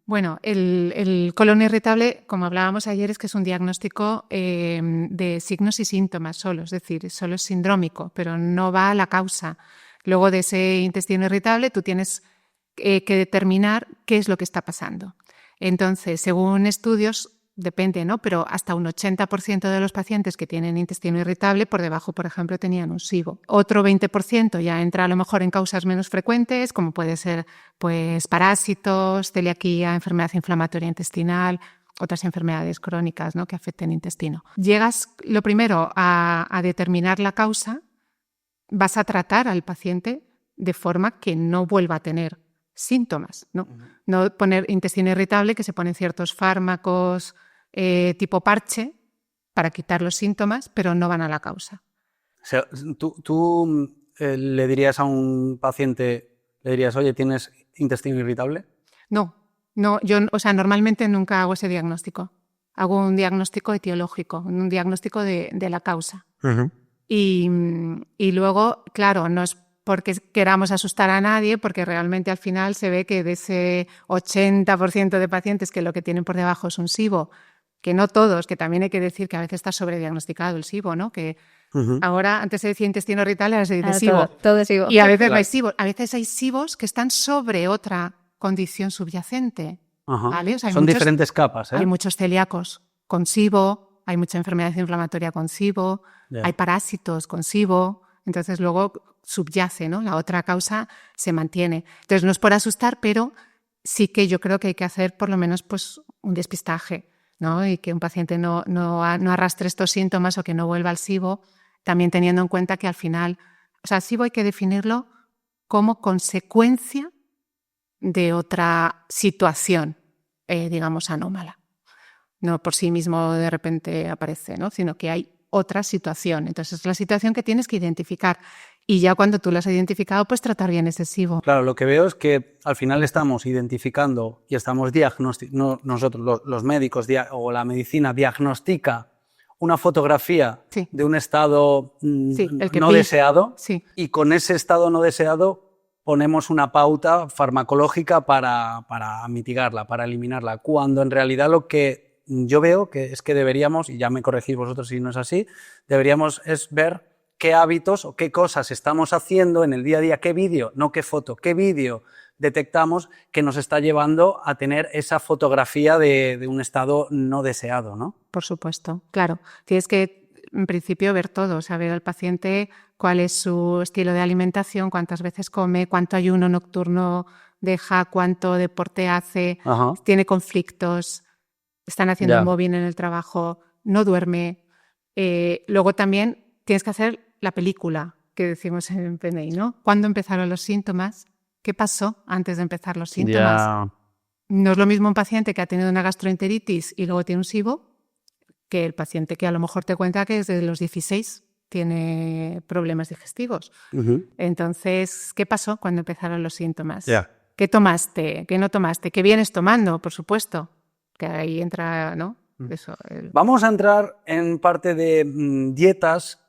Bueno, el colon irritable, como hablábamos ayer, es que es un diagnóstico de signos y síntomas solo, es decir, solo es sindrómico, pero no va a la causa. Luego de ese intestino irritable tú tienes que determinar qué es lo que está pasando. Entonces, según estudios, depende, ¿no? Pero hasta un 80% de los pacientes que tienen intestino irritable, por debajo, por ejemplo, tenían un SIBO. Otro 20% ya entra a lo mejor en causas menos frecuentes, como puede ser pues, parásitos, celiaquía, enfermedad inflamatoria intestinal, otras enfermedades crónicas, ¿no? Que afecten el intestino. Llegas, lo primero, a determinar la causa, vas a tratar al paciente de forma que no vuelva a tener síntomas, ¿no? No poner intestino irritable, que se ponen ciertos fármacos tipo parche para quitar los síntomas, pero no van a la causa. O sea, ¿tú le dirías a un paciente, le dirías, oye, ¿tienes intestino irritable? No, yo, o sea, normalmente nunca hago ese diagnóstico. Hago un diagnóstico etiológico, un diagnóstico de la causa. Y luego, claro, no es porque queramos asustar a nadie, porque realmente al final se ve que de ese 80% de pacientes que lo que tienen por debajo es un SIBO, que no todos, que también hay que decir que a veces está sobrediagnosticado el SIBO, ¿no? Que ahora, antes se decía intestino irritable, ahora se dice SIBO. Todo es SIBO. Y a veces no hay SIBO. A veces hay SIBOs que están sobre otra condición subyacente. ¿Vale? O sea, son diferentes capas, ¿eh? Hay muchos celíacos con SIBO, hay mucha enfermedad inflamatoria con SIBO, hay parásitos con SIBO. Entonces luego subyace, ¿no? La otra causa se mantiene. Entonces no es por asustar, pero sí que yo creo que hay que hacer por lo menos pues, un despistaje, ¿no? Y que un paciente no arrastre estos síntomas o que no vuelva al SIBO, también teniendo en cuenta que al final, o sea, SIBO hay que definirlo como consecuencia de otra situación, digamos, anómala. No por sí mismo de repente aparece, ¿no? Sino que hay otra situación. Entonces es la situación que tienes que identificar. Y ya cuando tú lo has identificado, pues tratar bien ese SIBO. Claro, lo que veo es que al final estamos identificando y estamos diagnosticando, nosotros los médicos o la medicina diagnostica una fotografía de un estado no deseado y con ese estado no deseado ponemos una pauta farmacológica para mitigarla, para eliminarla, cuando en realidad lo que yo veo que es que deberíamos, y ya me corregís vosotros si no es así, deberíamos es ver qué hábitos o qué cosas estamos haciendo en el día a día, qué vídeo, no qué foto, qué vídeo detectamos que nos está llevando a tener esa fotografía de un estado no deseado, ¿no? Por supuesto, claro. Tienes que en principio ver todo, saber al paciente cuál es su estilo de alimentación, cuántas veces come, cuánto ayuno nocturno deja, cuánto deporte hace, tiene conflictos, están haciendo el móvil en el trabajo, no duerme. Luego también tienes que hacer la película que decimos en PNI, ¿no? ¿Cuándo empezaron los síntomas? ¿Qué pasó antes de empezar los síntomas? No es lo mismo un paciente que ha tenido una gastroenteritis y luego tiene un SIBO que el paciente que a lo mejor te cuenta que desde los 16 tiene problemas digestivos. Entonces, ¿qué pasó cuando empezaron los síntomas? ¿Qué tomaste? ¿Qué no tomaste? ¿Qué vienes tomando? Por supuesto. Que ahí entra, ¿no? Eso, Vamos a entrar en parte de dietas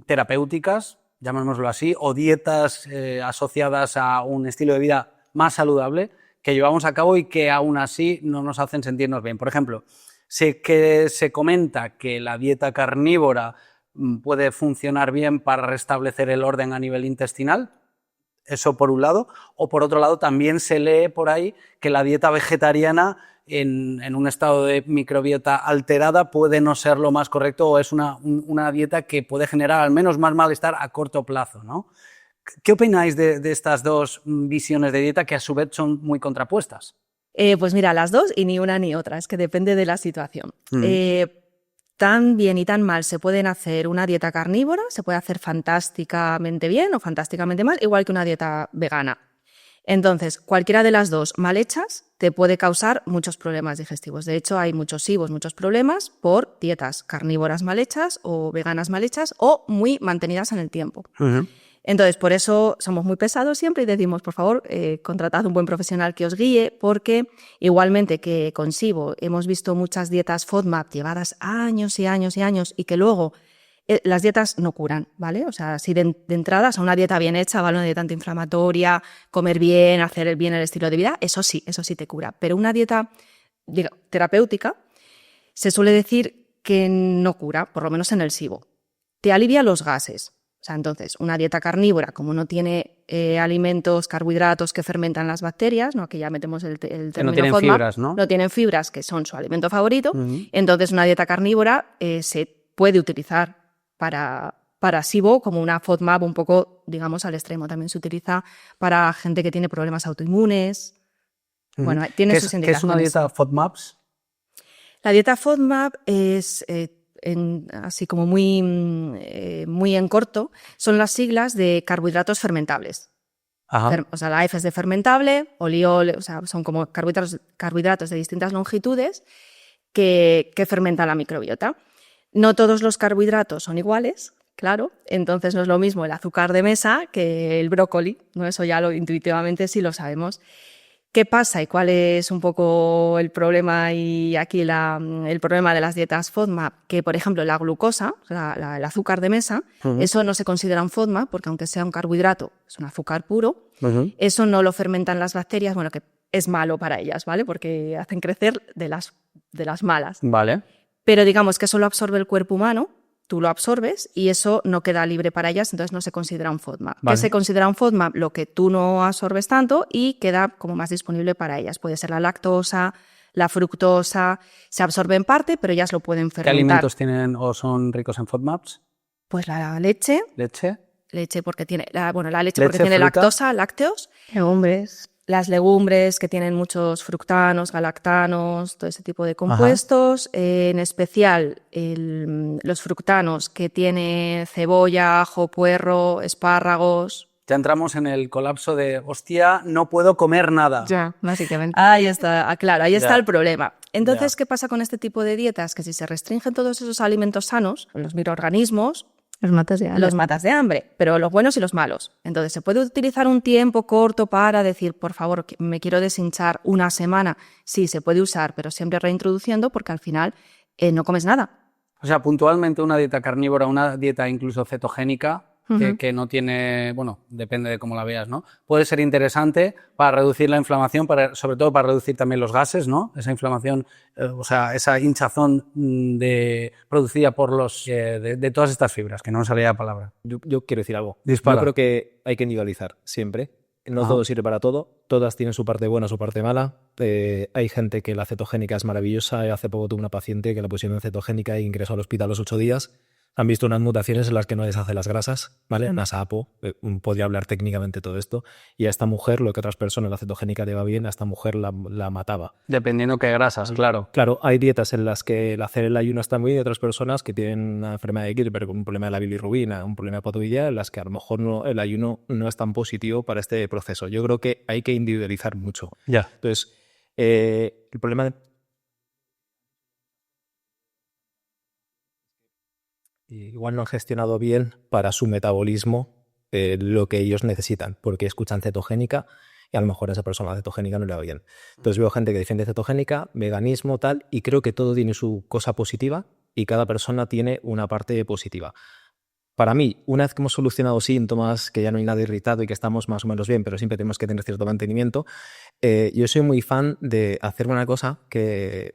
terapéuticas, llamémoslo así, o dietas asociadas a un estilo de vida más saludable que llevamos a cabo y que aún así no nos hacen sentirnos bien. Por ejemplo, sé que se comenta que la dieta carnívora puede funcionar bien para restablecer el orden a nivel intestinal, eso por un lado, o por otro lado también se lee por ahí que la dieta vegetariana en un estado de microbiota alterada puede no ser lo más correcto o es una dieta que puede generar al menos más malestar a corto plazo, ¿no? ¿Qué opináis de estas dos visiones de dieta que a su vez son muy contrapuestas? Pues mira, las dos y ni una ni otra, es que depende de la situación. Tan bien y tan mal se pueden hacer una dieta carnívora, se puede hacer fantásticamente bien o fantásticamente mal, igual que una dieta vegana. Entonces, cualquiera de las dos mal hechas te puede causar muchos problemas digestivos. De hecho, hay muchos SIBOs, muchos problemas por dietas carnívoras mal hechas o veganas mal hechas o muy mantenidas en el tiempo. Entonces, por eso somos muy pesados siempre y decimos, por favor, contratad un buen profesional que os guíe, porque igualmente que con SIBO hemos visto muchas dietas FODMAP llevadas años y años y años y que luego las dietas no curan, ¿vale? O sea, si de entrada, una dieta bien hecha, ¿vale? Una dieta antiinflamatoria, comer bien, hacer bien el estilo de vida, eso sí te cura. Pero una dieta terapéutica se suele decir que no cura, por lo menos en el SIBO. Te alivia los gases. O sea, entonces, una dieta carnívora, como no tiene alimentos, carbohidratos que fermentan las bacterias, ¿no? Aquí ya metemos el término que no tienen FODMAP, fibras, ¿no? No tienen fibras, que son su alimento favorito. Entonces, una dieta carnívora se puede utilizar para SIBO como una FODMAP un poco, digamos, al extremo. También se utiliza para gente que tiene problemas autoinmunes. Bueno, tiene sus indicaciones. ¿Qué es una dieta FODMAPs? La dieta FODMAP es, así como muy en corto, son las siglas de carbohidratos fermentables. O sea, la F es de fermentable, oliol, o sea, son como carbohidratos de distintas longitudes que fermentan la microbiota. No todos los carbohidratos son iguales, claro, entonces no es lo mismo el azúcar de mesa que el brócoli, ¿no? Eso ya intuitivamente sí lo sabemos. ¿Qué pasa y cuál es un poco el problema y aquí el problema de las dietas FODMAP? Que, por ejemplo, la glucosa, el azúcar de mesa, eso no se considera un FODMAP porque aunque sea un carbohidrato, es un azúcar puro, eso no lo fermentan las bacterias, bueno, que es malo para ellas, ¿vale? Porque hacen crecer de las malas. Vale. Pero digamos que eso lo absorbe el cuerpo humano, tú lo absorbes y eso no queda libre para ellas, entonces no se considera un FODMAP. Vale. ¿Qué se considera un FODMAP? Lo que tú no absorbes tanto y queda como más disponible para ellas. Puede ser la lactosa, la fructosa, se absorbe en parte, pero ellas lo pueden fermentar. ¿Qué alimentos tienen o son ricos en FODMAPs? Pues la leche. ¿Leche? Leche porque tiene, la leche porque tiene fruta, lactosa, lácteos. Legumbres. Las legumbres que tienen muchos fructanos, galactanos, todo ese tipo de compuestos. En especial los fructanos que tienen cebolla, ajo, puerro, espárragos. Ya entramos en el colapso de, hostia, no puedo comer nada. Ya. Básicamente. Ahí está, claro, ahí está Ya. el problema. Entonces, Ya. ¿qué pasa con este tipo de dietas? Que si se restringen todos esos alimentos sanos, los microorganismos, Los matas de hambre. los matas de hambre, pero los buenos y los malos. Entonces, ¿se puede utilizar un tiempo corto para decir, por favor, me quiero deshinchar una semana? Sí, se puede usar, pero siempre reintroduciendo porque al final no comes nada. O sea, puntualmente una dieta carnívora, una dieta incluso cetogénica, que no tiene, bueno, depende de cómo la veas, ¿no? Puede ser interesante para reducir la inflamación, sobre todo para reducir también los gases, ¿no? Esa inflamación, o sea, esa hinchazón producida por de todas estas fibras, que no me salía la palabra. Yo quiero decir algo. Dispara. Yo creo que hay que individualizar siempre. No todo sirve para todo. Todas tienen su parte buena, su parte mala. Hay gente que la cetogénica es maravillosa. Hace poco tuve una paciente que la pusieron en cetogénica e ingresó al hospital los 8 días. han visto unas mutaciones en las que no deshace las grasas, ¿vale? NASAPO, podría hablar técnicamente todo esto, y a esta mujer, lo que a otras personas la cetogénica le va bien, a esta mujer la mataba. Dependiendo qué grasas, claro. Claro, hay dietas en las que el hacer el ayuno está muy bien, y otras personas que tienen una enfermedad de Gilbert, con un problema de la bilirrubina, un problema de hepatobiliar, en las que a lo mejor el ayuno no es tan positivo para este proceso. Yo creo que hay que individualizar mucho. Ya. Entonces, el problema igual no han gestionado bien para su metabolismo lo que ellos necesitan, porque escuchan cetogénica y a lo mejor a esa persona la cetogénica no le va bien. Entonces veo gente que defiende cetogénica, veganismo, tal, y creo que todo tiene su cosa positiva y cada persona tiene una parte positiva. Para mí, una vez que hemos solucionado síntomas, que ya no hay nada irritado y que estamos más o menos bien, pero siempre tenemos que tener cierto mantenimiento, yo soy muy fan de hacer una cosa que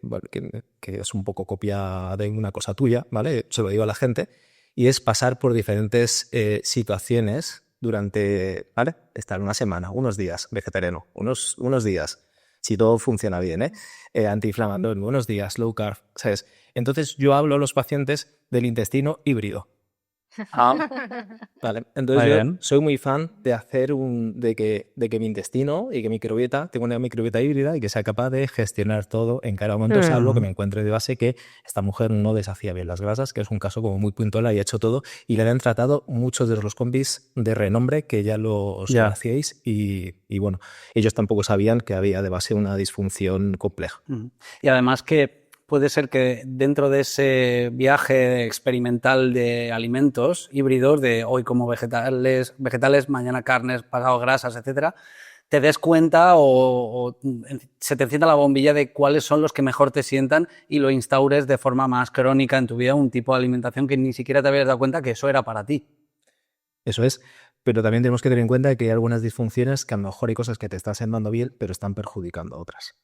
es un poco copia de una cosa tuya, ¿vale? Se lo digo a la gente, y es pasar por diferentes situaciones durante, ¿vale? Estar una semana, unos días vegetariano, unos días, si todo funciona bien, antiinflamatorio, unos días, low carb, ¿sabes? Entonces yo hablo a los pacientes del intestino híbrido. Vale. Entonces yo soy muy fan de hacer de que mi intestino y que mi microbiota tenga una microbiota híbrida y que sea capaz de gestionar todo en cada momento, salvo que me encuentre de base que esta mujer no deshacía bien las grasas, que es un caso como muy puntual y ha hecho todo, y le han tratado muchos de los compis de renombre que ya los conocíais y bueno, ellos tampoco sabían que había de base una disfunción compleja. Y además que puede ser que dentro de ese viaje experimental de alimentos híbridos, de hoy como vegetales, mañana carnes, pasado grasas, etcétera, te des cuenta o se te encienda la bombilla de cuáles son los que mejor te sientan y lo instaures de forma más crónica en tu vida, un tipo de alimentación que ni siquiera te habías dado cuenta que eso era para ti. Eso es, pero también tenemos que tener en cuenta que hay algunas disfunciones que a lo mejor hay cosas que te están sentando bien, pero están perjudicando a otras.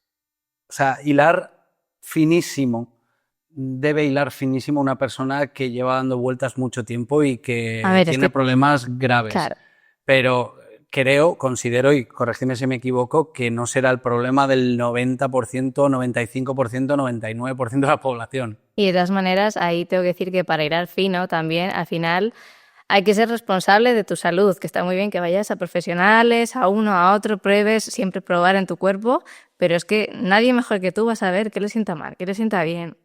O sea, debe hilar finísimo una persona que lleva dando vueltas mucho tiempo y que tiene problemas graves. Claro. Pero considero, y corregidme si me equivoco, que no será el problema del 90%, 95%, 99% de la población. Y de todas maneras, ahí tengo que decir que para hilar fino también, al final hay que ser responsable de tu salud, que está muy bien que vayas a profesionales, a uno, a otro, pruebes, siempre probar en tu cuerpo, pero es que nadie mejor que tú va a saber qué le sienta mal, qué le sienta bien,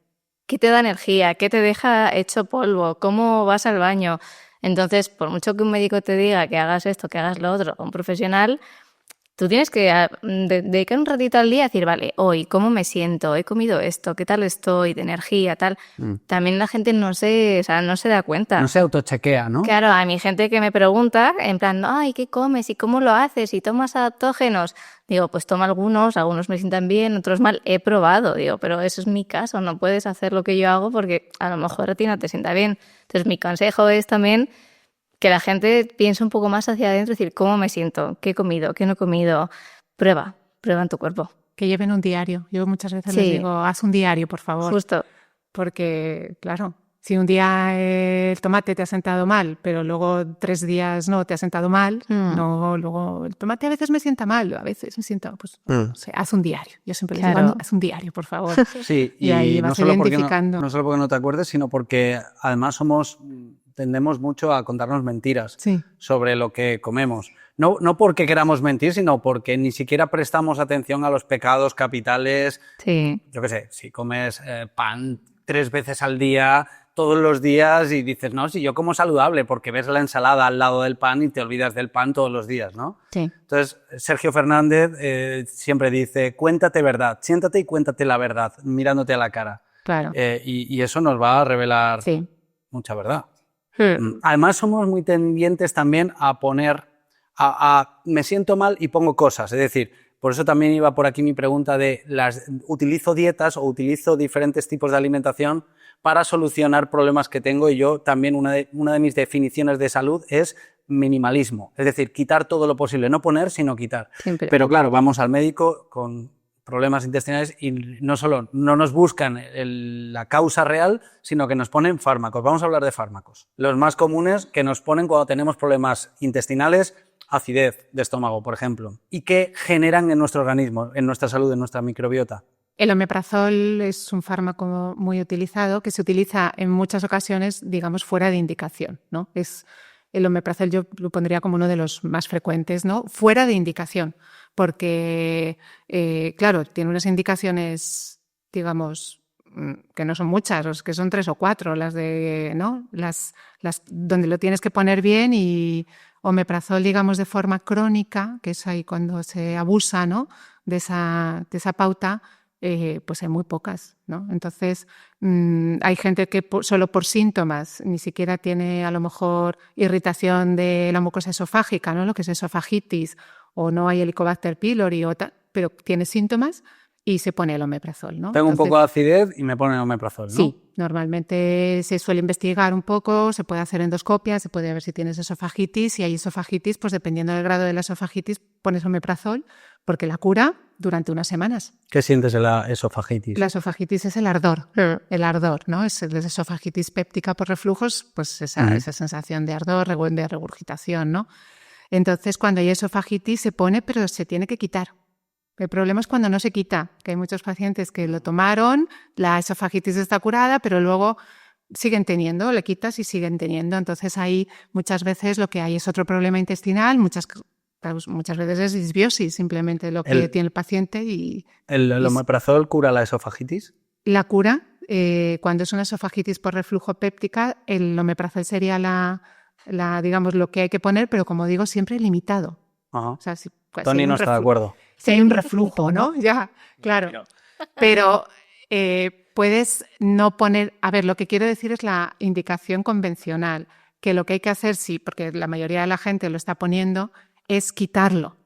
qué te da energía, qué te deja hecho polvo, cómo vas al baño. Entonces, por mucho que un médico te diga que hagas esto, que hagas lo otro, un profesional, tú tienes que dedicar un ratito al día a decir, vale, hoy, ¿cómo me siento? ¿He comido esto? ¿Qué tal estoy? De energía, tal. También la gente no se da cuenta. No se autochequea, ¿no? Claro, a mí gente que me pregunta, en plan, ay, ¿qué comes? ¿Y cómo lo haces? ¿Y tomas adaptógenos? Digo, pues toma algunos me sientan bien, otros mal. He probado, digo, pero eso es mi caso, no puedes hacer lo que yo hago porque a lo mejor a ti no te sienta bien. Entonces, mi consejo es también que la gente piense un poco más hacia adentro, decir, ¿cómo me siento? ¿Qué he comido? ¿Qué no he comido? Prueba en tu cuerpo. Que lleven un diario. Yo muchas veces les digo, haz un diario, por favor. Justo. Porque, claro, si un día el tomate te ha sentado mal, pero luego 3 días no te ha sentado mal, no, luego el tomate a veces me sienta mal, a veces me siento, pues, no sé, haz un diario. Yo siempre les digo, haz un diario, por favor. Sí, y ahí vas identificando. No solo porque no te acuerdes, sino porque además tendemos mucho a contarnos mentiras sobre lo que comemos. No porque queramos mentir, sino porque ni siquiera prestamos atención a los pecados capitales. Sí. Yo qué sé, si comes pan 3 veces al día, todos los días, y dices, no, si yo como saludable, porque ves la ensalada al lado del pan y te olvidas del pan todos los días, ¿no? Sí. Entonces, Sergio Fernández siempre dice, cuéntate verdad, siéntate y cuéntate la verdad, mirándote a la cara. Claro. Y eso nos va a revelar mucha verdad. Además, somos muy tendientes también a poner, me siento mal y pongo cosas, es decir, por eso también iba por aquí mi pregunta de, utilizo dietas o utilizo diferentes tipos de alimentación para solucionar problemas que tengo, y yo también una de mis definiciones de salud es minimalismo, es decir, quitar todo lo posible, no poner, sino quitar. Siempre. Pero claro, vamos al médico con problemas intestinales y no solo no nos buscan la causa real, sino que nos ponen fármacos. Vamos a hablar de fármacos. Los más comunes que nos ponen cuando tenemos problemas intestinales, acidez de estómago, por ejemplo, y que generan en nuestro organismo, en nuestra salud, en nuestra microbiota. El omeprazol es un fármaco muy utilizado que se utiliza en muchas ocasiones, digamos, fuera de indicación, ¿no? El omeprazol yo lo pondría como uno de los más frecuentes, ¿no? Fuera de indicación, porque, claro, tiene unas indicaciones, digamos, que no son muchas, que son 3 o 4, las de, ¿no? Las donde lo tienes que poner bien, y omeprazol, digamos, de forma crónica, que es ahí cuando se abusa, ¿no? de esa pauta, pues hay muy pocas, ¿no? Entonces, hay gente que solo por síntomas ni siquiera tiene a lo mejor irritación de la mucosa esofágica, ¿no? Lo que es esofagitis, o no hay Helicobacter pylori, pero tiene síntomas y se pone el omeprazol, ¿no? Tengo un poco de acidez y me pone el omeprazol, ¿no? Sí, normalmente se suele investigar un poco, se puede hacer endoscopia, se puede ver si tienes esofagitis. Si hay esofagitis, pues dependiendo del grado de la esofagitis, pones omeprazol, porque la cura durante unas semanas. ¿Qué sientes en la esofagitis? La esofagitis es el ardor, ¿no? Es la esofagitis péptica por reflujos, pues esa sensación de ardor, de regurgitación, ¿no? Entonces, cuando hay esofagitis se pone, pero se tiene que quitar. El problema es cuando no se quita, que hay muchos pacientes que lo tomaron, la esofagitis está curada, pero luego siguen teniendo, le quitas y siguen teniendo. Entonces ahí muchas veces lo que hay es otro problema intestinal, muchas veces es disbiosis, simplemente lo que tiene el paciente. ¿El omeprazol cura la esofagitis? La cura, cuando es una esofagitis por reflujo péptica, el omeprazol sería digamos, lo que hay que poner, pero como digo, siempre limitado. Ajá. O sea, Tony no está de acuerdo. Si hay un reflujo, ¿no? Ya, claro. Pero puedes no poner... A ver, lo que quiero decir es la indicación convencional, que lo que hay que hacer, sí, porque la mayoría de la gente lo está poniendo, es quitarlo.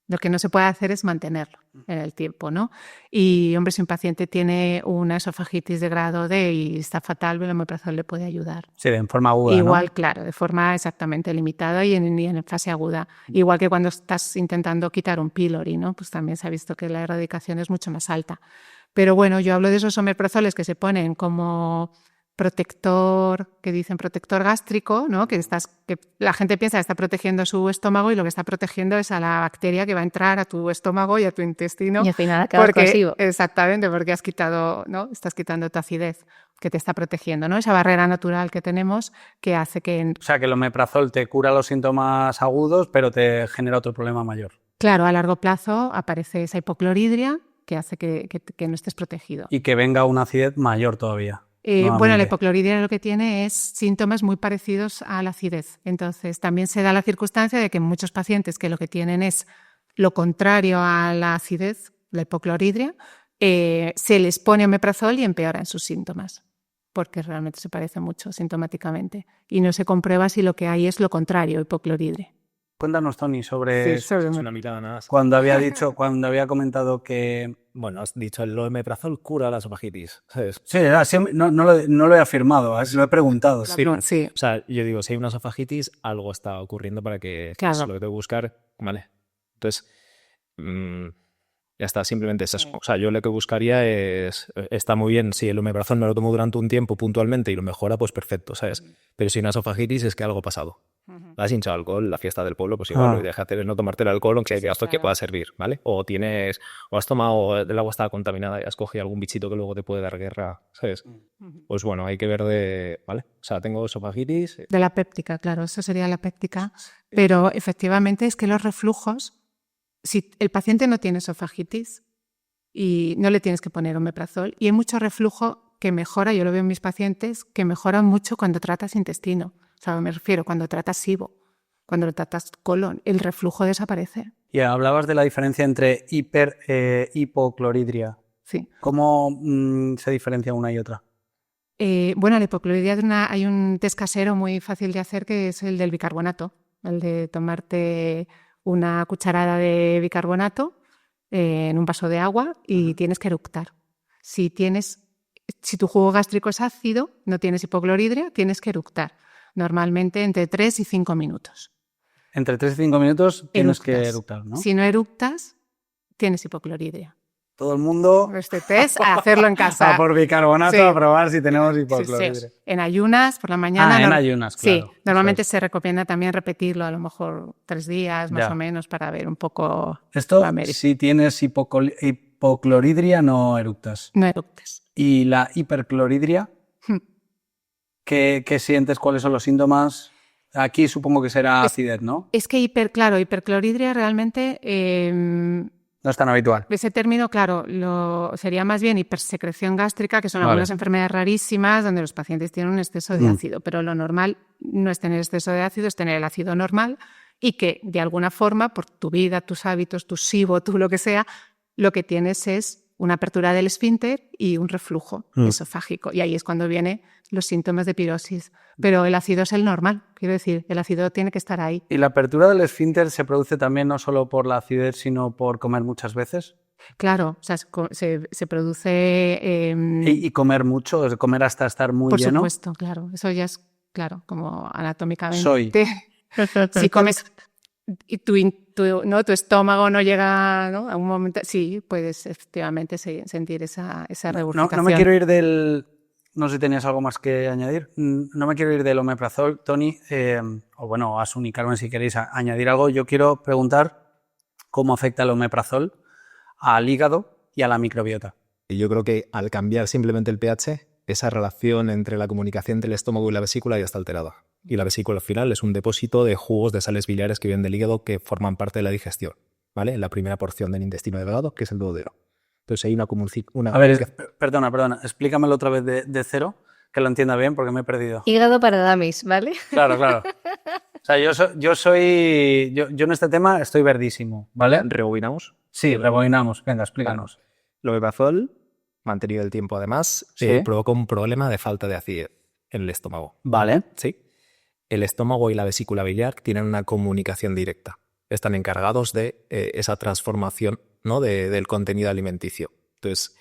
Lo que no se puede hacer es mantenerlo en el tiempo, ¿no? Y, hombre, si un paciente tiene una esofagitis de grado D y está fatal, el omeprazol le puede ayudar. Sí, en forma aguda, igual, ¿no? Claro, de forma exactamente limitada y en fase aguda. Igual que cuando estás intentando quitar un pylori, ¿no? Pues también se ha visto que la erradicación es mucho más alta. Pero bueno, yo hablo de esos omeprazoles que se ponen como protector, que dicen protector gástrico, ¿no? Que la gente piensa que está protegiendo su estómago y lo que está protegiendo es a la bacteria que va a entrar a tu estómago y a tu intestino. Y al final acaba corrosivo. Exactamente, porque has quitado, ¿no? Estás quitando tu acidez, que te está protegiendo, ¿no? Esa barrera natural que tenemos que hace que... O sea, que el omeprazol te cura los síntomas agudos, pero te genera otro problema mayor. Claro, a largo plazo aparece esa hipocloridria que hace que no estés protegido. Y que venga una acidez mayor todavía. Bueno, la hipocloridria lo que tiene es síntomas muy parecidos a la acidez. Entonces, también se da la circunstancia de que muchos pacientes que lo que tienen es lo contrario a la acidez, la hipocloridria, se les pone omeprazol y empeoran sus síntomas, porque realmente se parece mucho sintomáticamente. Y no se comprueba si lo que hay es lo contrario, hipocloridria. Cuéntanos, Tony, sobre es una mirada nada más. Cuando había comentado que... Bueno, has dicho el omeprazol cura la esofagitis, ¿sabes? Sí, no lo he afirmado, lo he preguntado. Sí. O sea, yo digo, si hay una esofagitis, algo está ocurriendo para que claro. lo que tengo que buscar, ¿vale? Entonces, ya está, simplemente es eso. O sea, yo lo que buscaría es, está muy bien, si el omeprazol me lo tomo durante un tiempo puntualmente y lo mejora, pues perfecto, ¿sabes? Pero si una esofagitis es que algo ha pasado. Has hinchado alcohol, la fiesta del pueblo, pues igual lo que deja hacer es no tomarte el alcohol, aunque hay gastos que pueda servir, ¿vale? O has tomado, el agua estaba contaminada y has cogido algún bichito que luego te puede dar guerra, ¿sabes? Pues bueno, hay que ver ¿vale? O sea, tengo esofagitis. De la péptica, claro, eso sería la péptica. Pero efectivamente es que los reflujos, si el paciente no tiene esofagitis y no le tienes que poner omeprazol, y hay mucho reflujo que mejora, yo lo veo en mis pacientes, que mejoran mucho cuando tratas intestino. O sea, me refiero cuando tratas SIBO, cuando tratas colon, el reflujo desaparece. Y hablabas de la diferencia entre hipocloridria. Sí. ¿Cómo se diferencia una y otra? Bueno, la hipocloridria hay un test casero muy fácil de hacer que es el del bicarbonato, el de tomarte una cucharada de bicarbonato en un vaso de agua y tienes que eructar. Si tu jugo gástrico es ácido, no tienes hipocloridria, tienes que eructar. Normalmente entre 3 y 5 minutos. Entre 3 y 5 minutos tienes que eructar, ¿no? Si no eructas, tienes hipocloridria. Todo el mundo... Este test, a hacerlo en casa. A por bicarbonato, sí. A probar si tenemos hipocloridria. Sí. En ayunas, por la mañana. En ayunas, claro. Sí, normalmente se recomienda también repetirlo, a lo mejor 3 días más o menos, para ver un poco... Esto, si tienes hipocloridria no eructas. No eructes. ¿Y la hipercloridria? ¿Qué sientes? ¿Cuáles son los síntomas? Aquí supongo que será acidez, ¿no? Es que hipercloridria realmente... no es tan habitual. Ese término, claro, sería más bien hipersecreción gástrica, que son algunas enfermedades rarísimas donde los pacientes tienen un exceso de ácido, pero lo normal no es tener exceso de ácido, es tener el ácido normal y que de alguna forma, por tu vida, tus hábitos, tu SIBO, tú lo que sea, lo que tienes es una apertura del esfínter y un reflujo esofágico. Y ahí es cuando vienen los síntomas de pirosis. Pero el ácido es el normal, quiero decir, el ácido tiene que estar ahí. ¿Y la apertura del esfínter se produce también no solo por la acidez, sino por comer muchas veces? Claro, o sea, se produce... ¿Y comer mucho? ¿Es comer hasta estar muy por lleno? Por supuesto, claro. Eso ya es, claro, como anatómicamente. Si comes y tu estómago no llega, ¿no? a un momento, sí, puedes efectivamente sentir esa regurgitación. No me quiero ir del... No sé si tenías algo más que añadir. No me quiero ir del omeprazol, Toni, o bueno, Asun y Carmen, si queréis añadir algo. Yo quiero preguntar cómo afecta el omeprazol al hígado y a la microbiota. Y yo creo que al cambiar simplemente el pH, esa relación entre la comunicación entre el estómago y la vesícula ya está alterada. Y la vesícula al final es un depósito de jugos de sales biliares que vienen del hígado que forman parte de la digestión, ¿vale? En la primera porción del intestino delgado, que es el duodeno. Entonces hay una... A ver, perdona, explícamelo otra vez de cero, que lo entienda bien porque me he perdido. Hígado para damis, ¿vale? Claro. O sea, yo en este tema estoy verdísimo, ¿vale? ¿Rebobinamos? Sí, rebobinamos. Venga, explícanos. El omeprazol, mantenido el tiempo además, provoca un problema de falta de acidez en el estómago. Vale. Sí. El estómago y la vesícula biliar tienen una comunicación directa. Están encargados de esa transformación, ¿no? del contenido alimenticio. Entonces,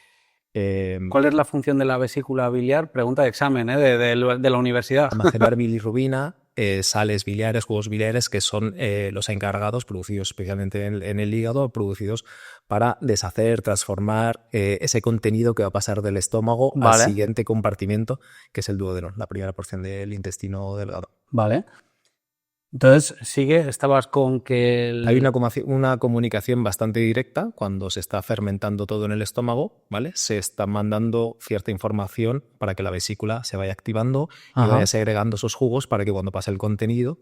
¿cuál es la función de la vesícula biliar? Pregunta de examen, de la universidad. Almacenar bilirrubina, sales biliares, jugos biliares, que son los encargados, producidos especialmente en el hígado, producidos para deshacer, transformar ese contenido que va a pasar del estómago al siguiente compartimento, que es el duodeno, la primera porción del intestino delgado. Vale. Entonces, estabas con que... Hay una comunicación bastante directa cuando se está fermentando todo en el estómago, ¿vale? Se está mandando cierta información para que la vesícula se vaya activando y vaya segregando esos jugos para que cuando pase el contenido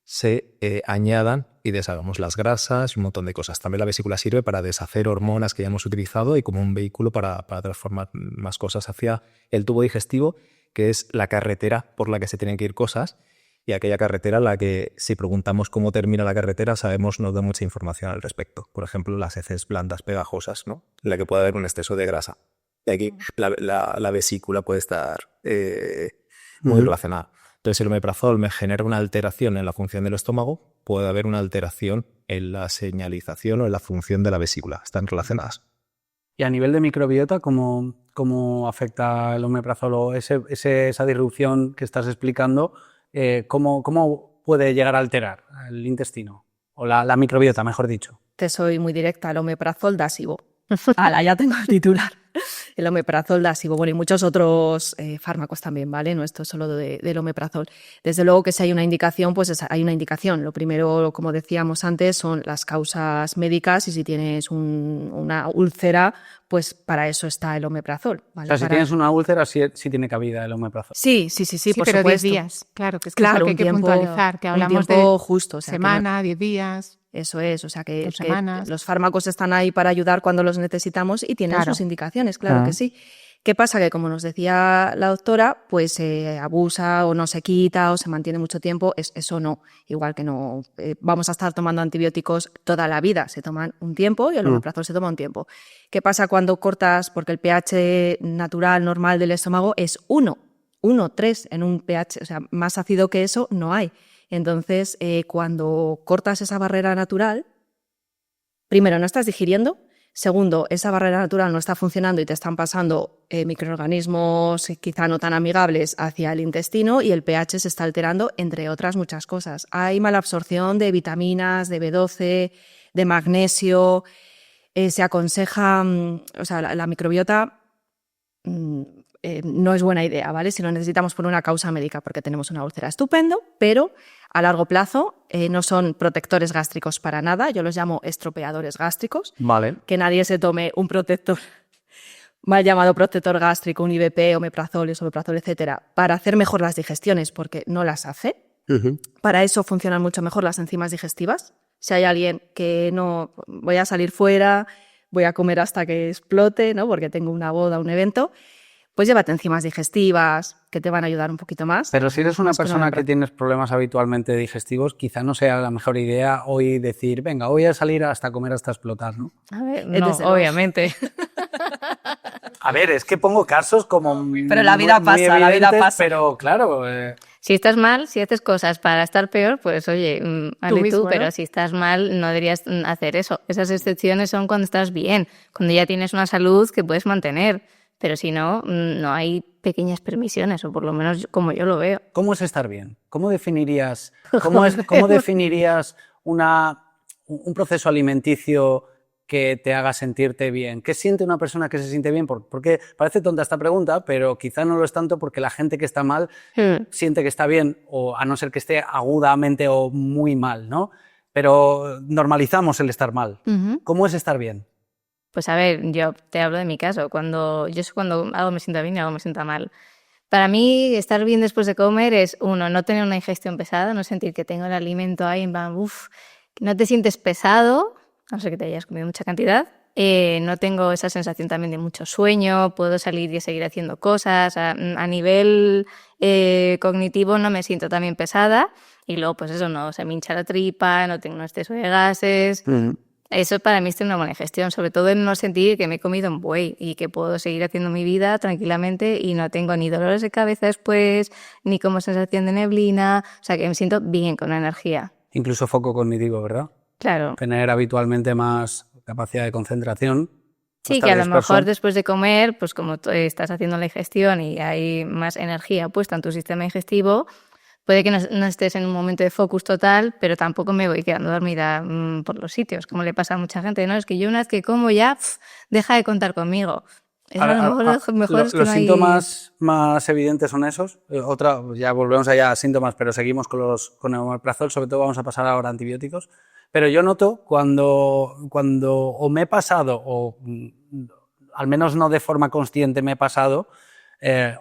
se añadan y deshagamos las grasas y un montón de cosas. También la vesícula sirve para deshacer hormonas que ya hemos utilizado y como un vehículo para transformar más cosas hacia el tubo digestivo, que es la carretera por la que se tienen que ir cosas. Y aquella carretera, la que si preguntamos cómo termina la carretera, sabemos, nos da mucha información al respecto. Por ejemplo, las heces blandas pegajosas, ¿no? En la que puede haber un exceso de grasa. Y aquí la vesícula puede estar muy relacionada. Entonces, el omeprazol me genera una alteración en la función del estómago, puede haber una alteración en la señalización o en la función de la vesícula. Están relacionadas. Y a nivel de microbiota, ¿cómo afecta el omeprazol o esa disrupción que estás explicando? ¿Cómo puede llegar a alterar el intestino? O la microbiota, mejor dicho. Te soy muy directa, el omeprazol da SIBO. ¡Hala, ya tengo el titular! El omeprazol da SIBO, bueno, y muchos otros fármacos también, ¿vale? No esto es solo del omeprazol. Desde luego que si hay una indicación, pues hay una indicación. Lo primero, como decíamos antes, son las causas médicas y si tienes una úlcera, pues para eso está el omeprazol, ¿vale? O sea, si tienes una úlcera, sí tiene cabida el omeprazol. Sí, por pero supuesto. 10 días, claro, que es claro, lo que hay que puntualizar, que hablamos de justo, o sea, semana, 10 días. Eso es, o sea que los fármacos están ahí para ayudar cuando los necesitamos y tienen sus indicaciones, claro que sí. ¿Qué pasa? Que como nos decía la doctora, pues se abusa o no se quita o se mantiene mucho tiempo, eso no, igual que no vamos a estar tomando antibióticos toda la vida, se toman un tiempo y el omeprazol se toma un tiempo. ¿Qué pasa cuando cortas? Porque el pH natural, normal del estómago es 1, 3 en un pH, o sea, más ácido que eso no hay. Entonces, cuando cortas esa barrera natural, primero, no estás digiriendo. Segundo, esa barrera natural no está funcionando y te están pasando microorganismos quizá no tan amigables hacia el intestino y el pH se está alterando, entre otras muchas cosas. Hay mala absorción de vitaminas, de B12, de magnesio. Se aconseja, o sea, la microbiota no es buena idea, ¿vale? Si lo necesitamos por una causa médica porque tenemos una úlcera, estupendo, pero a largo plazo no son protectores gástricos para nada, yo los llamo estropeadores gástricos. Vale. Que nadie se tome un protector mal llamado protector gástrico, un IBP, omeprazol, esomeprazol, etcétera, para hacer mejor las digestiones, porque no las hace. Para eso funcionan mucho mejor las enzimas digestivas. Si hay alguien que no, voy a salir fuera, voy a comer hasta que explote, ¿no? Porque tengo una boda, un evento, pues llévate enzimas digestivas que te van a ayudar un poquito más. Pero si eres una persona que tienes problemas habitualmente digestivos, quizá no sea la mejor idea hoy decir, venga, voy a salir hasta comer hasta explotar, ¿no? A ver, no, obviamente. A ver, es que pongo casos como pero la vida pasa, la vida pasa. Pero claro... Si estás mal, si haces cosas para estar peor, pues oye, hazle tú, pero si estás mal no deberías hacer eso. Esas excepciones son cuando estás bien, cuando ya tienes una salud que puedes mantener. Pero si no, no hay pequeñas permisiones, o por lo menos como yo lo veo. ¿Cómo es estar bien? ¿Cómo definirías un proceso alimenticio que te haga sentirte bien? ¿Qué siente una persona que se siente bien? Porque parece tonta esta pregunta, pero quizá no lo es tanto porque la gente que está mal siente que está bien, o a no ser que esté agudamente o muy mal, ¿no? Pero normalizamos el estar mal. ¿Cómo es estar bien? Pues a ver, yo te hablo de mi caso. Yo sé cuando algo me sienta bien y algo me sienta mal. Para mí, estar bien después de comer es, uno, no tener una ingestión pesada, no sentir que tengo el alimento ahí en plan, no te sientes pesado, a no ser que te hayas comido mucha cantidad. No tengo esa sensación también de mucho sueño, puedo salir y seguir haciendo cosas. A nivel cognitivo no me siento también pesada. Y luego, pues eso, no se me hincha la tripa, no tengo un exceso de gases... Eso para mí es una buena gestión, sobre todo en no sentir que me he comido un buey y que puedo seguir haciendo mi vida tranquilamente y no tengo ni dolores de cabeza después, ni como sensación de neblina, o sea que me siento bien, con energía. Incluso foco cognitivo, ¿verdad? Claro. Tener habitualmente más capacidad de concentración. Sí, que a lo mejor después de comer, pues como estás haciendo la digestión y hay más energía puesta en tu sistema digestivo, puede que no estés en un momento de focus total, pero tampoco me voy quedando dormida por los sitios, como le pasa a mucha gente. No, es que yo una vez que como ya, deja de contar conmigo. Los síntomas más evidentes son esos. Ya volvemos allá a síntomas, pero seguimos con el omeprazol, sobre todo vamos a pasar ahora a antibióticos. Pero yo noto cuando o me he pasado, o al menos no de forma consciente me he pasado,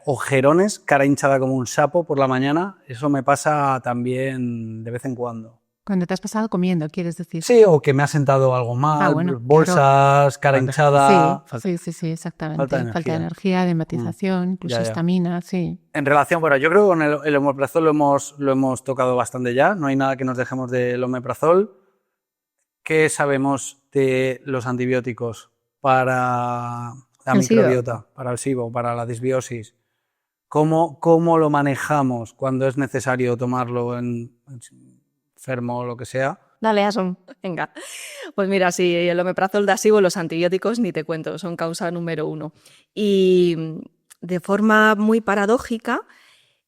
ojerones, cara hinchada como un sapo por la mañana, eso me pasa también de vez en cuando. Cuando te has pasado comiendo, ¿quieres decir? Sí, o que me ha sentado algo mal, bolsas, cara hinchada. Sí, exactamente. Falta de energía, de hematización, incluso estamina, sí. En relación, bueno, yo creo que con el omeprazol lo hemos tocado bastante ya, no hay nada que nos dejemos del omeprazol. ¿Qué sabemos de los antibióticos para la microbiota, para el SIBO, para la disbiosis? ¿Cómo lo manejamos cuando es necesario tomarlo enfermo o lo que sea? Dale, Asom, venga. Pues mira, sí, el omeprazol da SIBO, los antibióticos, ni te cuento, son causa número 1. Y de forma muy paradójica,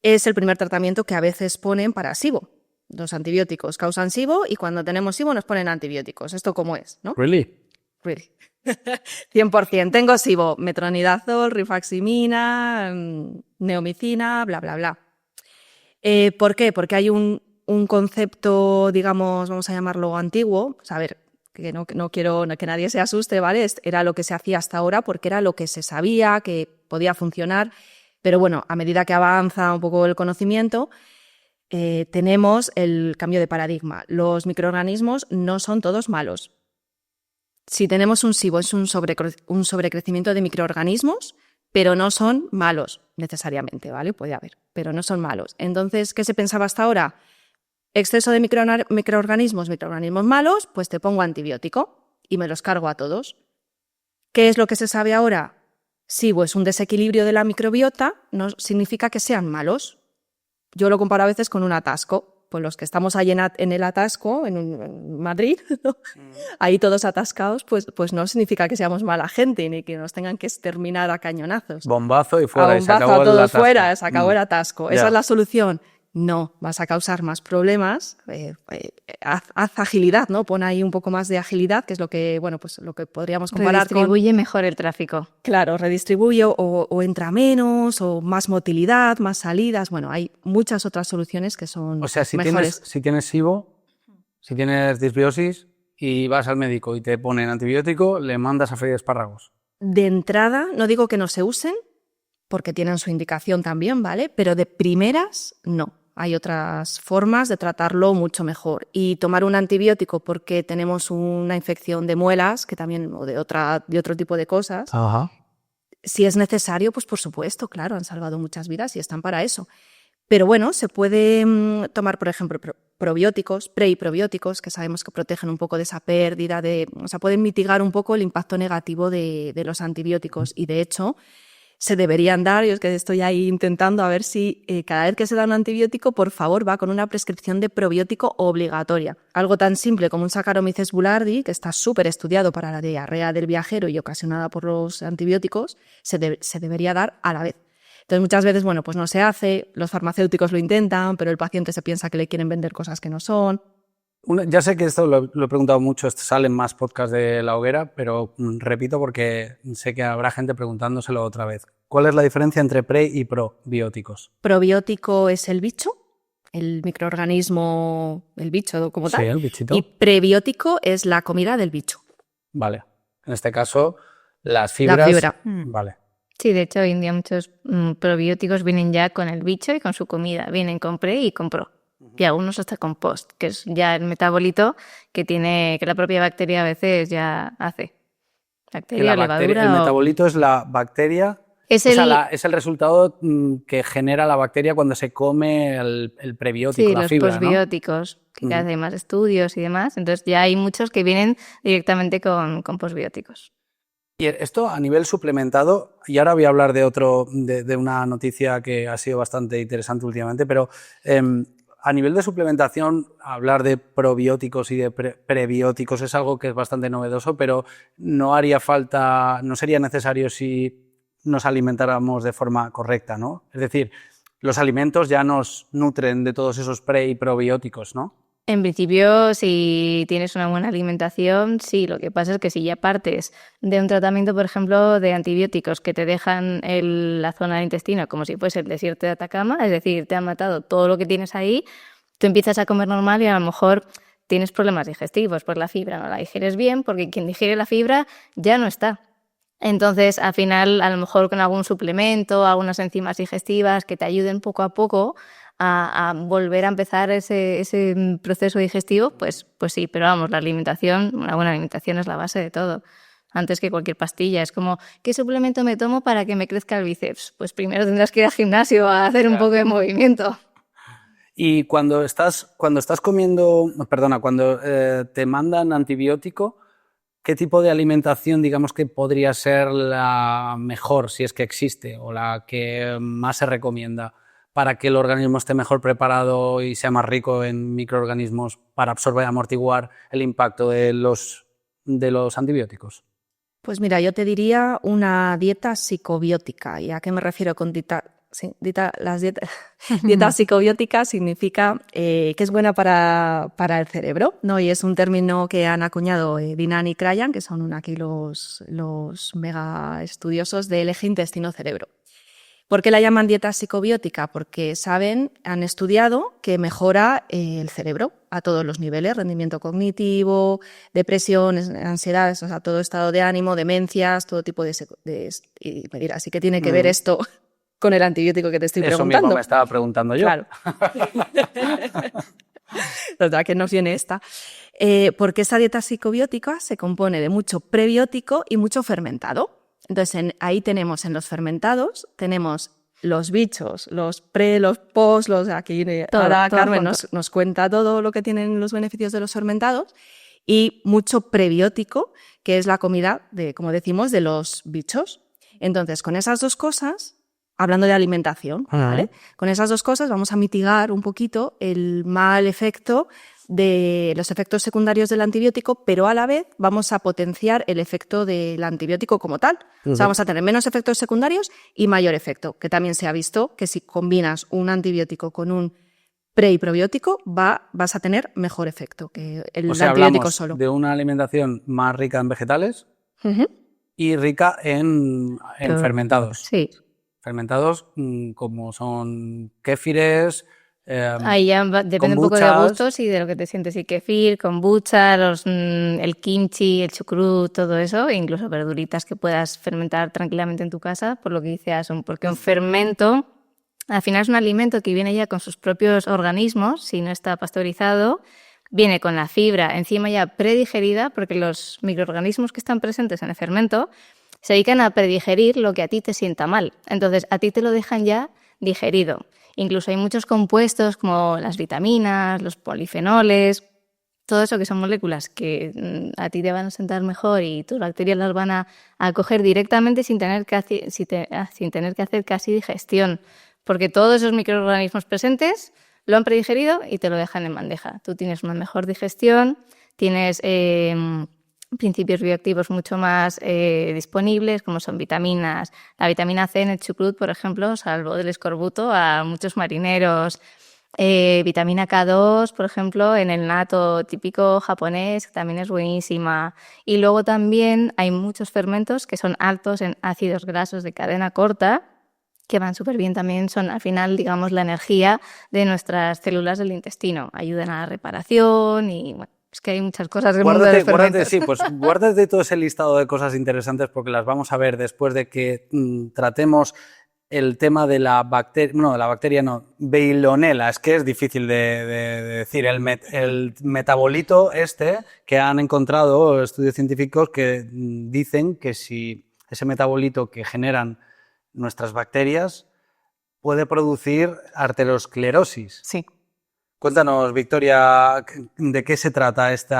es el primer tratamiento que a veces ponen para SIBO. Los antibióticos causan SIBO y cuando tenemos SIBO nos ponen antibióticos. ¿Esto cómo es? ¿No? Really. 100%. Tengo SIBO, metronidazol, rifaximina, neomicina, bla, bla, bla. ¿Por qué? Porque hay un concepto, digamos, vamos a llamarlo antiguo. A ver, que no quiero que nadie se asuste, ¿vale? Era lo que se hacía hasta ahora porque era lo que se sabía que podía funcionar. Pero bueno, a medida que avanza un poco el conocimiento, tenemos el cambio de paradigma. Los microorganismos no son todos malos. Si tenemos un SIBO es un sobrecrecimiento de microorganismos, pero no son malos necesariamente, ¿vale? Puede haber, pero no son malos. Entonces, ¿qué se pensaba hasta ahora? Exceso de microorganismos malos, pues te pongo antibiótico y me los cargo a todos. ¿Qué es lo que se sabe ahora? SIBO es un desequilibrio de la microbiota, no significa que sean malos. Yo lo comparo a veces con un atasco. Pues los que estamos ahí en el atasco, en Madrid, ¿no? Ahí todos atascados, pues no significa que seamos mala gente ni que nos tengan que exterminar a cañonazos. Bombazo y fuera. A bombazo, a todos fuera, se acabó el atasco. ¿Esa es la solución? No, vas a causar más problemas. Haz agilidad, ¿no? Pon ahí un poco más de agilidad, que es lo que, bueno, pues lo que podríamos comparar Redistribuye mejor el tráfico. Claro, redistribuye o entra menos, o más motilidad, más salidas. Bueno, hay muchas otras soluciones que son mejores. Si tienes SIBO, si tienes disbiosis y vas al médico y te ponen antibiótico, le mandas a freír espárragos. De entrada, no digo que no se usen, porque tienen su indicación también, ¿vale? Pero de primeras, no. Hay otras formas de tratarlo mucho mejor. Y tomar un antibiótico porque tenemos una infección de muelas, que también, o de otro tipo de cosas, Ajá. Si es necesario, pues por supuesto, claro, han salvado muchas vidas y están para eso. Pero bueno, se puede tomar, por ejemplo, probióticos, pre y probióticos, que sabemos que protegen un poco de esa pérdida, o sea, pueden mitigar un poco el impacto negativo de los antibióticos. Y de hecho, se deberían dar, yo es que estoy ahí intentando a ver si cada vez que se da un antibiótico, por favor, va con una prescripción de probiótico obligatoria. Algo tan simple como un Saccharomyces boulardii, que está súper estudiado para la diarrea del viajero y ocasionada por los antibióticos, se debería dar a la vez. Entonces, muchas veces, bueno, pues no se hace, los farmacéuticos lo intentan, pero el paciente se piensa que le quieren vender cosas que no son. Ya sé que esto lo he preguntado mucho, salen más podcasts de La Hoguera, pero repito porque sé que habrá gente preguntándoselo otra vez. ¿Cuál es la diferencia entre pre y probióticos? Probiótico es el bicho, el microorganismo, el bicho como tal. Sí, el bichito. Y prebiótico es la comida del bicho. Vale. En este caso, las fibras. La fibra. Vale. Sí, de hecho, hoy en día muchos probióticos vienen ya con el bicho y con su comida. Vienen con pre y con pro. Y algunos hasta con post, que es ya el metabolito que la propia bacteria a veces ya hace. Bacteria, levadura. El metabolito es la bacteria. Es el resultado que genera la bacteria cuando se come el prebiótico, la fibra, los postbióticos, ¿no? Que cada vez hay más estudios y demás. Entonces ya hay muchos que vienen directamente con postbióticos. Y esto a nivel suplementado, y ahora voy a hablar de una noticia que ha sido bastante interesante últimamente, pero a nivel de suplementación, hablar de probióticos y de prebióticos es algo que es bastante novedoso, pero no sería necesario si nos alimentáramos de forma correcta, ¿no? Es decir, los alimentos ya nos nutren de todos esos pre y probióticos, ¿no? En principio, si tienes una buena alimentación, sí. Lo que pasa es que si ya partes de un tratamiento, por ejemplo, de antibióticos que te dejan la zona del intestino como si fuese el desierto de Atacama, es decir, te han matado todo lo que tienes ahí, tú empiezas a comer normal y a lo mejor tienes problemas digestivos, pues la fibra no la digieres bien, porque quien digiere la fibra ya no está. Entonces, al final, a lo mejor con algún suplemento, algunas enzimas digestivas que te ayuden poco a poco a volver a empezar ese proceso digestivo, pues sí, pero vamos, una buena alimentación es la base de todo. Antes que cualquier pastilla, es como, ¿qué suplemento me tomo para que me crezca el bíceps? Pues primero tendrás que ir al gimnasio a hacer un poco de movimiento. Y cuando te mandan antibiótico, ¿qué tipo de alimentación, digamos, que podría ser la mejor, si es que existe, o la que más se recomienda para que el organismo esté mejor preparado y sea más rico en microorganismos para absorber y amortiguar el impacto de los antibióticos? Pues mira, yo te diría una dieta psicobiótica. ¿Y a qué me refiero con dieta? Sí, dieta psicobiótica significa que es buena para el cerebro, ¿no? Y es un término que han acuñado Dinan y Krayan, que son aquí los mega estudiosos del eje intestino-cerebro. ¿Por qué la llaman dieta psicobiótica? Porque han estudiado que mejora el cerebro a todos los niveles, rendimiento cognitivo, depresión, ansiedades, o sea, todo estado de ánimo, demencias, todo tipo de y me dirás, ¿sí que tiene que ver esto con el antibiótico que te estoy preguntando? Eso mismo me estaba preguntando yo. Claro. ¿Verdad que nos viene esta? Porque esa dieta psicobiótica se compone de mucho prebiótico y mucho fermentado. Entonces, ahí tenemos en los fermentados, tenemos los bichos, los pre, los post, aquí ahora Carmen nos cuenta todo lo que tienen los beneficios de los fermentados, y mucho prebiótico, que es la comida, como decimos, de los bichos. Entonces, con esas dos cosas, hablando de alimentación, ¿vale? Con esas dos cosas vamos a mitigar un poquito el mal efecto de los efectos secundarios del antibiótico, pero a la vez vamos a potenciar el efecto del antibiótico como tal. O sea, vamos a tener menos efectos secundarios y mayor efecto, que también se ha visto que si combinas un antibiótico con un pre y probiótico, vas a tener mejor efecto que el o sea, antibiótico solo. De una alimentación más rica en vegetales y rica en fermentados. Sí. Fermentados como son kéfires. Ahí ya depende un poco de gustos y de lo que te sientes. Y kefir, kombucha, el kimchi, el chucrut, todo eso, e incluso verduritas que puedas fermentar tranquilamente en tu casa, por lo que dice Asun. Porque un fermento, al final es un alimento que viene ya con sus propios organismos, si no está pasteurizado, viene con la fibra encima ya predigerida, porque los microorganismos que están presentes en el fermento se dedican a predigerir lo que a ti te sienta mal. Entonces, a ti te lo dejan ya digerido. Incluso hay muchos compuestos como las vitaminas, los polifenoles, todo eso que son moléculas que a ti te van a sentar mejor y tus bacterias las van a coger directamente sin tener que hacer casi digestión. Porque todos esos microorganismos presentes lo han predigerido y te lo dejan en bandeja. Tú tienes una mejor digestión, tienes principios bioactivos mucho más disponibles, como son vitaminas. La vitamina C en el chucrut, por ejemplo, salvó del escorbuto a muchos marineros. Vitamina K2, por ejemplo, en el natto típico japonés, que también es buenísima. Y luego también hay muchos fermentos que son altos en ácidos grasos de cadena corta, que van súper bien también, son al final, digamos, la energía de nuestras células del intestino. Ayudan a la reparación y, bueno, es que hay muchas cosas del mundo de los fermentos. Sí, pues guárdate todo ese listado de cosas interesantes porque las vamos a ver después de que tratemos el tema de la bacteria, Veillonella, es que es difícil de decir, el metabolito que han encontrado estudios científicos que dicen que si ese metabolito que generan nuestras bacterias puede producir arteriosclerosis. Sí. Cuéntanos, Victoria, ¿de qué se trata este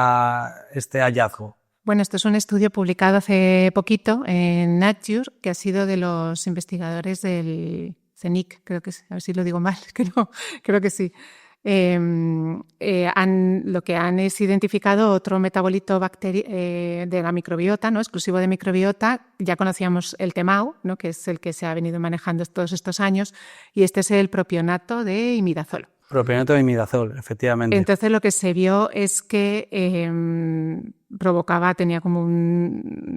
hallazgo? Bueno, esto es un estudio publicado hace poquito en Nature, que ha sido de los investigadores del CENIC, creo que es, a ver si lo digo mal, creo que sí. Lo que han es identificado otro metabolito de la microbiota, ¿no? Exclusivo de microbiota. Ya conocíamos el TMAO, ¿no? Que es el que se ha venido manejando todos estos años, y este es el propionato de imidazol. Propionato de imidazol, efectivamente. Entonces lo que se vio es que tenía como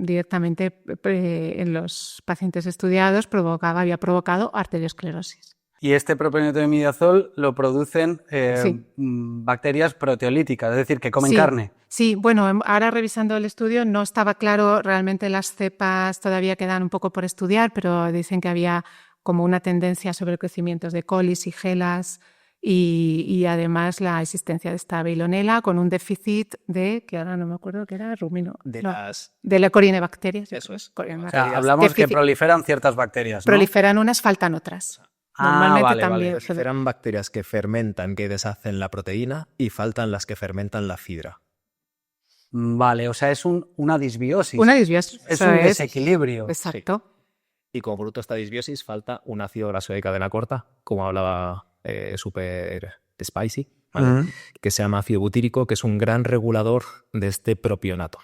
directamente en los pacientes estudiados, había provocado arteriosclerosis. Y este propionato de imidazol lo producen sí. bacterias proteolíticas, es decir, que comen carne. Sí, bueno, ahora revisando el estudio no estaba claro, realmente las cepas todavía quedan un poco por estudiar, pero dicen que había como una tendencia sobre crecimientos de colis y gelas, y además la existencia de esta Veillonella con un déficit que ahora no me acuerdo qué era, de la corinebacterias. Eso es. O sea, hablamos que proliferan ciertas bacterias, ¿no? Proliferan unas, faltan otras. Normalmente también. Proliferan bacterias que fermentan, que deshacen la proteína, y faltan las que fermentan la fibra. Vale, o sea, es una disbiosis. Una disbiosis. Es un desequilibrio. Exacto. Sí. Y como producto de esta disbiosis falta un ácido graso de cadena corta, como hablaba super spicy, ¿vale? Que se llama ácido butírico, que es un gran regulador de este propionato.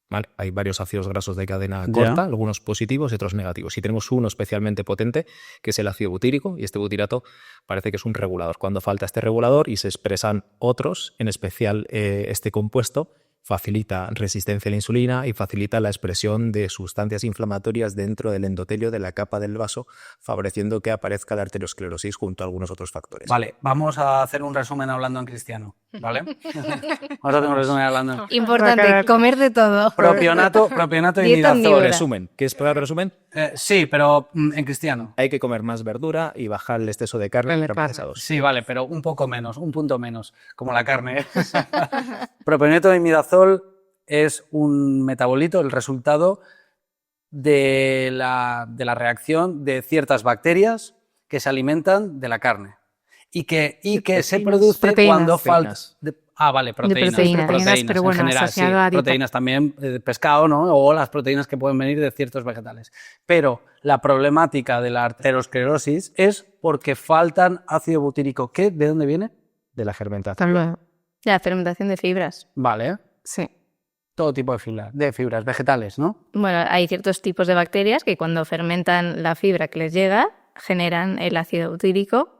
¿Vale? Hay varios ácidos grasos de cadena corta, algunos positivos y otros negativos. Y tenemos uno especialmente potente, que es el ácido butírico, y este butirato parece que es un regulador. Cuando falta este regulador y se expresan otros, en especial este compuesto, facilita resistencia a la insulina y facilita la expresión de sustancias inflamatorias dentro del endotelio de la capa del vaso, favoreciendo que aparezca la arteriosclerosis junto a algunos otros factores. Vale, vamos a hacer un resumen hablando en cristiano, ¿vale? Vamos a hacer un resumen hablando en... Importante, comer de todo. Propionato y imidazol. Resumen. ¿Quieres probar el resumen? Sí, pero en cristiano. Hay que comer más verdura y bajar el exceso de carne procesados. Sí, vale, pero un poco menos, un punto menos, como la carne. Propionato de imidazol es un metabolito, el resultado de la reacción de ciertas bacterias que se alimentan de la carne y que se produce proteínas, cuando falta... proteínas, pero bueno, en general, sí, proteínas también de pescado, ¿no? O las proteínas que pueden venir de ciertos vegetales. Pero la problemática de la arteriosclerosis es porque faltan ácido butírico. ¿De dónde viene? De la fermentación. También. La fermentación de fibras. Vale. Sí. Todo tipo de fibras vegetales, ¿no? Bueno, hay ciertos tipos de bacterias que cuando fermentan la fibra que les llega generan el ácido butírico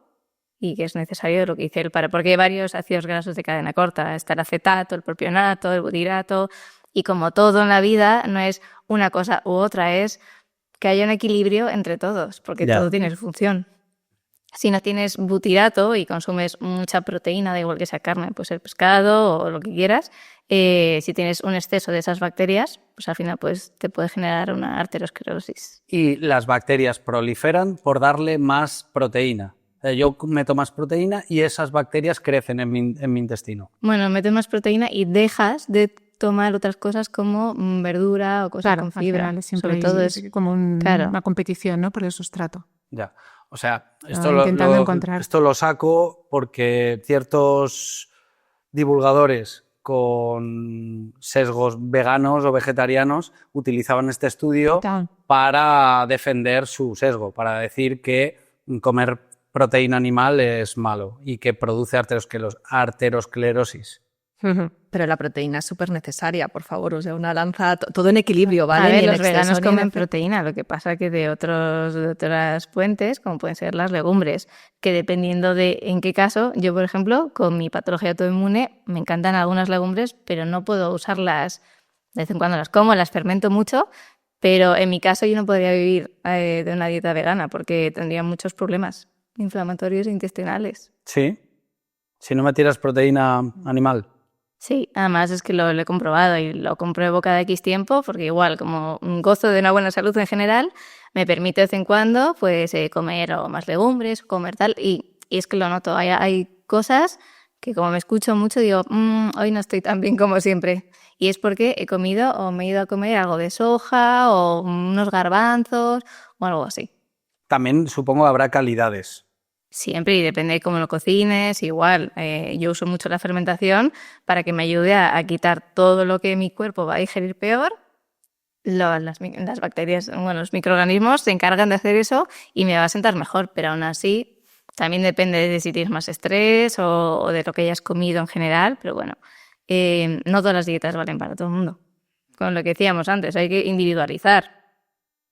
y que es necesario lo que dice él, porque hay varios ácidos grasos de cadena corta. Está el acetato, el propionato, el butirato, y como todo en la vida no es una cosa u otra, es que haya un equilibrio entre todos, porque todo tiene su función. Si no tienes butirato y consumes mucha proteína, da igual que sea carne, puede ser pescado o lo que quieras, si tienes un exceso de esas bacterias, pues al final pues, te puede generar una arteriosclerosis. Y las bacterias proliferan por darle más proteína. Yo meto más proteína y esas bacterias crecen en mi intestino. Bueno, metes más proteína y dejas de tomar otras cosas como verdura o cosas con fibra. Sobre todo es como una competición, ¿no? Por el sustrato. Ya. O sea, esto lo saco porque ciertos divulgadores con sesgos veganos o vegetarianos utilizaban este estudio para defender su sesgo, para decir que comer proteína animal es malo y que produce arteriosclerosis. Pero la proteína es súper necesaria, por favor, o sea, una lanza, todo en equilibrio, ¿vale? A ver, los veganos comen proteína, lo que pasa que de otras fuentes, como pueden ser las legumbres, que dependiendo de en qué caso, yo por ejemplo, con mi patología autoinmune, me encantan algunas legumbres, pero no puedo usarlas, de vez en cuando las como, las fermento mucho, pero en mi caso yo no podría vivir de una dieta vegana porque tendría muchos problemas inflamatorios e intestinales. Sí, si no metieras proteína animal. Sí, además es que lo he comprobado y lo compruebo cada X tiempo porque igual como gozo de una buena salud en general, me permite de vez en cuando pues comer o más legumbres, comer tal y es que lo noto. Hay cosas que como me escucho mucho digo, hoy no estoy tan bien como siempre y es porque he comido o me he ido a comer algo de soja o unos garbanzos o algo así. También supongo habrá calidades. Siempre, y depende de cómo lo cocines, igual. Yo uso mucho la fermentación para que me ayude a quitar todo lo que mi cuerpo va a digerir peor. Las bacterias, bueno, los microorganismos se encargan de hacer eso y me va a sentar mejor, pero aún así también depende de si tienes más estrés o de lo que hayas comido en general, pero bueno, no todas las dietas valen para todo el mundo. Con lo que decíamos antes, hay que individualizar.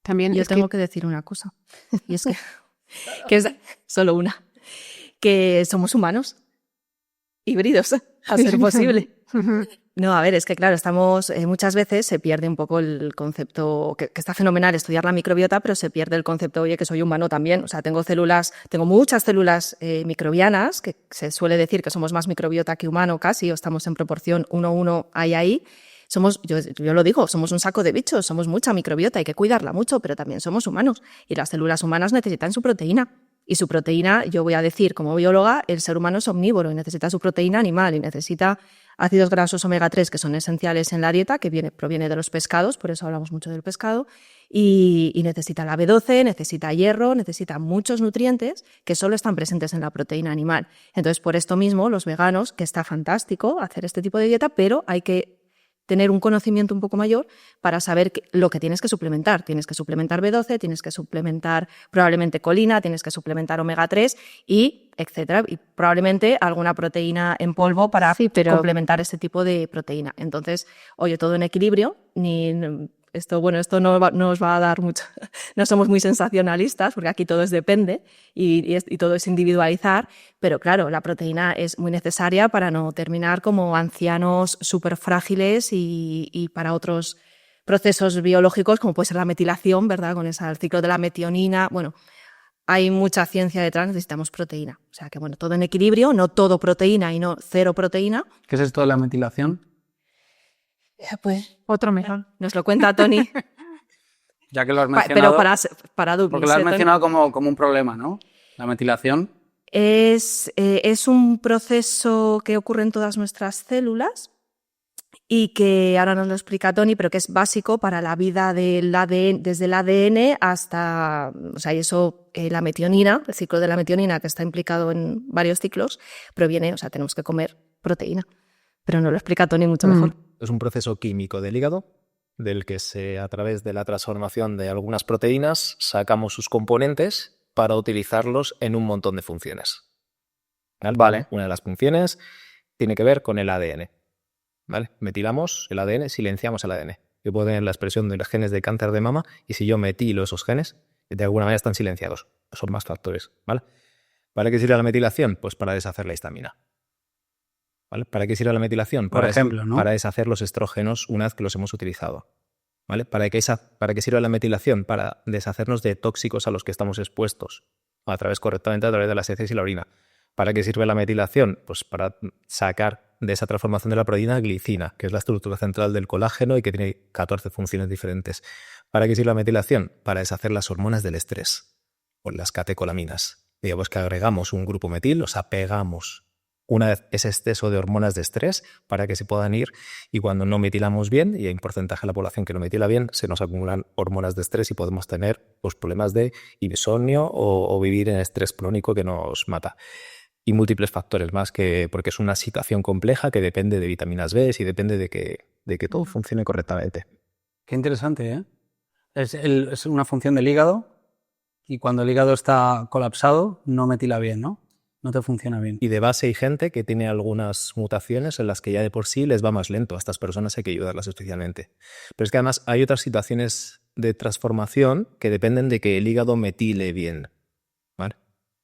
También yo tengo que decir una cosa, y es que es solo una, que somos humanos, híbridos, a ser posible. No, a ver, es que claro, estamos, muchas veces se pierde un poco el concepto, que está fenomenal estudiar la microbiota, pero se pierde el concepto, oye, que soy humano también, o sea, tengo muchas células microbianas, que se suele decir que somos más microbiota que humano casi, o estamos en proporción 1:1 ahí. Yo lo digo, somos un saco de bichos, somos mucha microbiota, hay que cuidarla mucho, pero también somos humanos y las células humanas necesitan su proteína. Y su proteína, yo voy a decir como bióloga, el ser humano es omnívoro y necesita su proteína animal y necesita ácidos grasos omega 3 que son esenciales en la dieta, que proviene de los pescados, por eso hablamos mucho del pescado, y necesita la B12, necesita hierro, necesita muchos nutrientes que solo están presentes en la proteína animal. Entonces, por esto mismo, los veganos, que está fantástico hacer este tipo de dieta, pero hay que tener un conocimiento un poco mayor para saber lo que tienes que suplementar. Tienes que suplementar B12, tienes que suplementar probablemente colina, tienes que suplementar omega 3 y etcétera. Y probablemente alguna proteína en polvo para complementar este tipo de proteína. Entonces, oye, todo en equilibrio. Esto no os va a dar mucho. No somos muy sensacionalistas porque aquí todo depende y todo es individualizar, pero claro, la proteína es muy necesaria para no terminar como ancianos súper frágiles y para otros procesos biológicos como puede ser la metilación, ¿verdad? Con el ciclo de la metionina. Bueno, hay mucha ciencia detrás, necesitamos proteína. O sea que bueno, todo en equilibrio, no todo proteína y no cero proteína. ¿Qué es esto de la metilación? Pues otro mejor. Nos lo cuenta Tony. Ya que lo has mencionado. Pero para porque lo has mencionado como un problema, ¿no? La metilación. Es un proceso que ocurre en todas nuestras células y que ahora nos lo explica Tony, pero que es básico para la vida del ADN, desde el ADN hasta, o sea, y eso, la metionina, el ciclo de la metionina que está implicado en varios ciclos, proviene, o sea, tenemos que comer proteína. Pero nos lo explica Tony mucho mejor. Es un proceso químico del hígado, del que a través de la transformación de algunas proteínas sacamos sus componentes para utilizarlos en un montón de funciones. ¿Vale? Una de las funciones tiene que ver con el ADN. ¿Vale? Metilamos el ADN, silenciamos el ADN. Yo puedo tener la expresión de los genes de cáncer de mama y si yo metilo esos genes, de alguna manera están silenciados. Son más factores. ¿Vale? ¿Para qué sirve la metilación? Pues para deshacer la histamina. ¿Vale? ¿Para qué sirve la metilación? Por ejemplo, ¿no? Para deshacer los estrógenos una vez que los hemos utilizado. ¿Vale? ¿Para qué sirve la metilación? Para deshacernos de tóxicos a los que estamos expuestos correctamente a través de las heces y la orina. ¿Para qué sirve la metilación? Pues para sacar de esa transformación de la proteína glicina, que es la estructura central del colágeno y que tiene 14 funciones diferentes. ¿Para qué sirve la metilación? Para deshacer las hormonas del estrés, o las catecolaminas. Digamos que agregamos un grupo metil, los apegamos una vez ese exceso de hormonas de estrés para que se puedan ir, y cuando no metilamos bien, y hay un porcentaje de la población que no metila bien, se nos acumulan hormonas de estrés y podemos tener pues, problemas de insomnio o vivir en estrés crónico que nos mata. Y múltiples factores más, porque es una situación compleja que depende de vitaminas B y depende de que todo funcione correctamente. Qué interesante, ¿eh? Es una función del hígado y cuando el hígado está colapsado no metila bien, ¿no? No te funciona bien. Y de base hay gente que tiene algunas mutaciones en las que ya de por sí les va más lento. A estas personas hay que ayudarlas especialmente. Pero es que además hay otras situaciones de transformación que dependen de que el hígado metile bien. ¿Vale?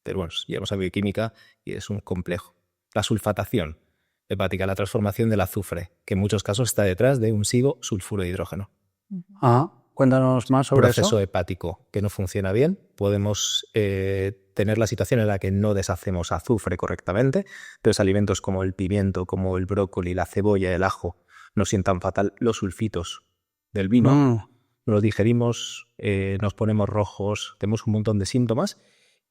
Pero bueno, llegamos a bioquímica y es un complejo. La sulfatación hepática, la transformación del azufre, que en muchos casos está detrás de un SIBO sulfuro de hidrógeno. Cuéntanos más sobre eso. Proceso hepático que no funciona bien. Podemos tener la situación en la que no deshacemos azufre correctamente. Entonces alimentos como el pimiento, como el brócoli, la cebolla, el ajo nos sientan fatal. Los sulfitos del vino nos los digerimos, nos ponemos rojos, tenemos un montón de síntomas.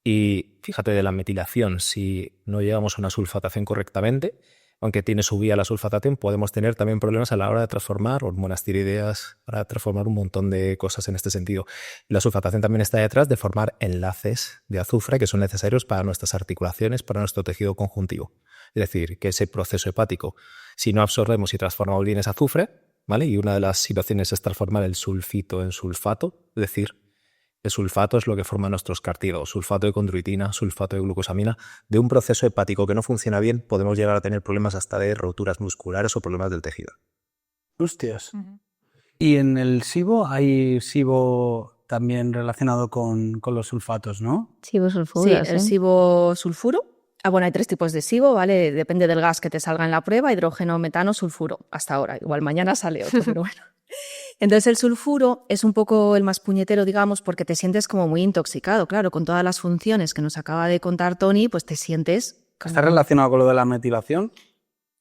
Y fíjate de la metilación, si no llegamos a una sulfatación correctamente, aunque tiene su vía la sulfatación, podemos tener también problemas a la hora de transformar hormonas tiroideas, para transformar un montón de cosas en este sentido. La sulfatación también está detrás de formar enlaces de azufre que son necesarios para nuestras articulaciones, para nuestro tejido conjuntivo. Es decir, que ese proceso hepático, si no absorbemos y transformamos bien ese azufre, ¿vale? Y una de las situaciones es transformar el sulfito en sulfato, es decir, el sulfato es lo que forma nuestros cartílagos, sulfato de condroitina, sulfato de glucosamina. De un proceso hepático que no funciona bien, podemos llegar a tener problemas hasta de roturas musculares o problemas del tejido. Hostias. Y en el SIBO hay SIBO también relacionado con los sulfatos, ¿no? SIBO sulfuro. Sí, el SIBO sulfuro. Bueno, hay 3 tipos de SIBO, ¿vale? Depende del gas que te salga en la prueba, hidrógeno, metano, sulfuro. Hasta ahora. Igual mañana sale otro, pero bueno. Entonces el sulfuro es un poco el más puñetero, digamos, porque te sientes como muy intoxicado. Claro, con todas las funciones que nos acaba de contar Toni, pues te sientes... ¿Está relacionado con lo de la metilación?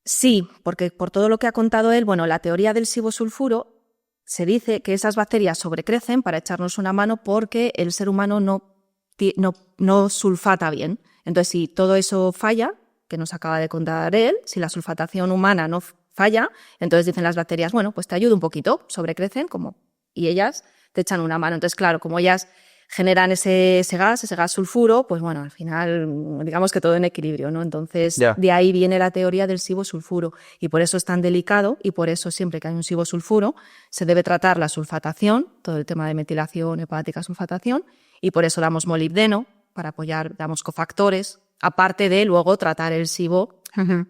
Sí, porque por todo lo que ha contado él, bueno, la teoría del SIBO sulfuro se dice que esas bacterias sobrecrecen para echarnos una mano porque el ser humano no sulfata bien. Entonces, si todo eso falla, que nos acaba de contar él, si la sulfatación humana no falla, entonces dicen las bacterias, bueno, pues te ayuda un poquito, sobrecrecen y ellas te echan una mano. Entonces, claro, como ellas generan ese gas sulfuro, pues bueno, al final digamos que todo en equilibrio, ¿no? Entonces, de ahí viene la teoría del SIBO sulfuro y por eso es tan delicado y por eso siempre que hay un SIBO sulfuro se debe tratar la sulfatación, todo el tema de metilación, hepática, sulfatación, y por eso damos molibdeno para apoyar, damos cofactores, aparte de luego tratar el SIBO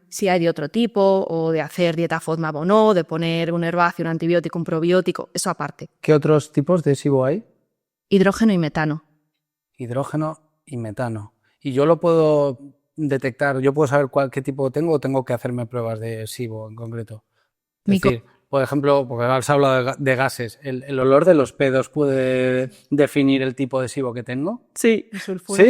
si hay de otro tipo, o de hacer dieta FODMAP o no, de poner un herbáceo, un antibiótico, un probiótico, eso aparte. ¿Qué otros tipos de SIBO hay? Hidrógeno y metano. Hidrógeno y metano. ¿Y yo lo puedo detectar? ¿Yo puedo saber qué tipo tengo o tengo que hacerme pruebas de SIBO en concreto? Es decir, por ejemplo, porque ahora se habla de gases, ¿el olor de los pedos puede definir el tipo de SIBO que tengo? Sí. El sulfuro,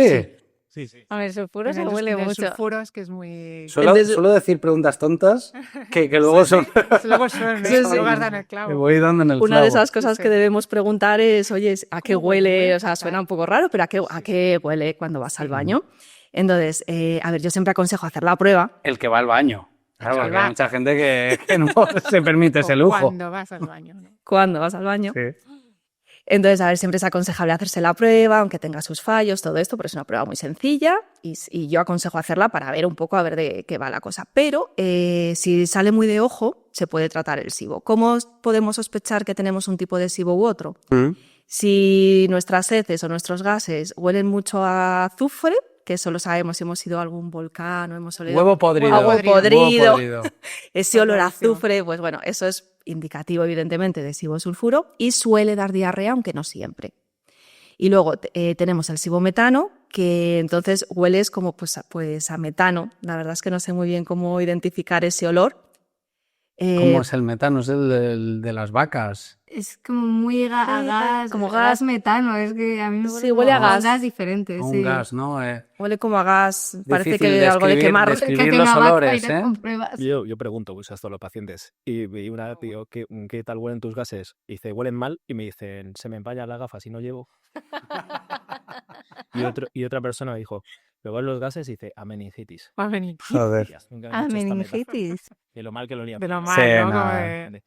Sí. A ver, el sulfuro se huele mucho. El sulfuro es que es muy... Suelo decir preguntas tontas que luego son... Luego dan el clavo. Me voy dando en el Una clavo. de esas cosas que debemos preguntar es, oye, ¿a qué huele? O sea, suena un poco raro, pero ¿a qué huele cuando vas al baño? Entonces, a ver, yo siempre aconsejo hacer la prueba. El que va al baño. Claro, porque hay mucha gente que no se permite ese lujo. Cuando vas al baño, ¿no? Cuando vas al baño. Sí. Entonces, a ver, siempre es aconsejable hacerse la prueba, aunque tenga sus fallos, todo esto, pero es una prueba muy sencilla y yo aconsejo hacerla para ver un poco a ver de qué va la cosa. Pero si sale muy de ojo, se puede tratar el SIBO. ¿Cómo podemos sospechar que tenemos un tipo de SIBO u otro? Si nuestras heces o nuestros gases huelen mucho a azufre, que eso lo sabemos si hemos ido a algún volcán o hemos olido Huevo podrido. Huevo podrido. Ese olor a azufre, pues bueno, eso es indicativo evidentemente de SIBO sulfuro y suele dar diarrea, aunque no siempre. Y luego tenemos el SIBO metano, que entonces hueles como pues a metano. La verdad es que no sé muy bien cómo identificar ese olor. ¿Cómo es el metano? ¿Es el de las vacas? Es como muy a gas, como gas metano, es que a mí me huele a gas. Diferente, Un sí. gas, ¿no? Huele como a gas, parece Difícil que algo de quemar. describir los olores, ¿eh? Yo pregunto pues, a todos los pacientes y una vez digo, ¿qué tal huelen tus gases? Y dice, huelen mal y me dicen, se me empañan las gafas y no llevo. y otra persona me dijo, luego los gases y dice, a meningitis. A meningitis. Joder. A meningitis. De lo mal que lo olía. De lo mal, Sí, ¿no? no. Como de-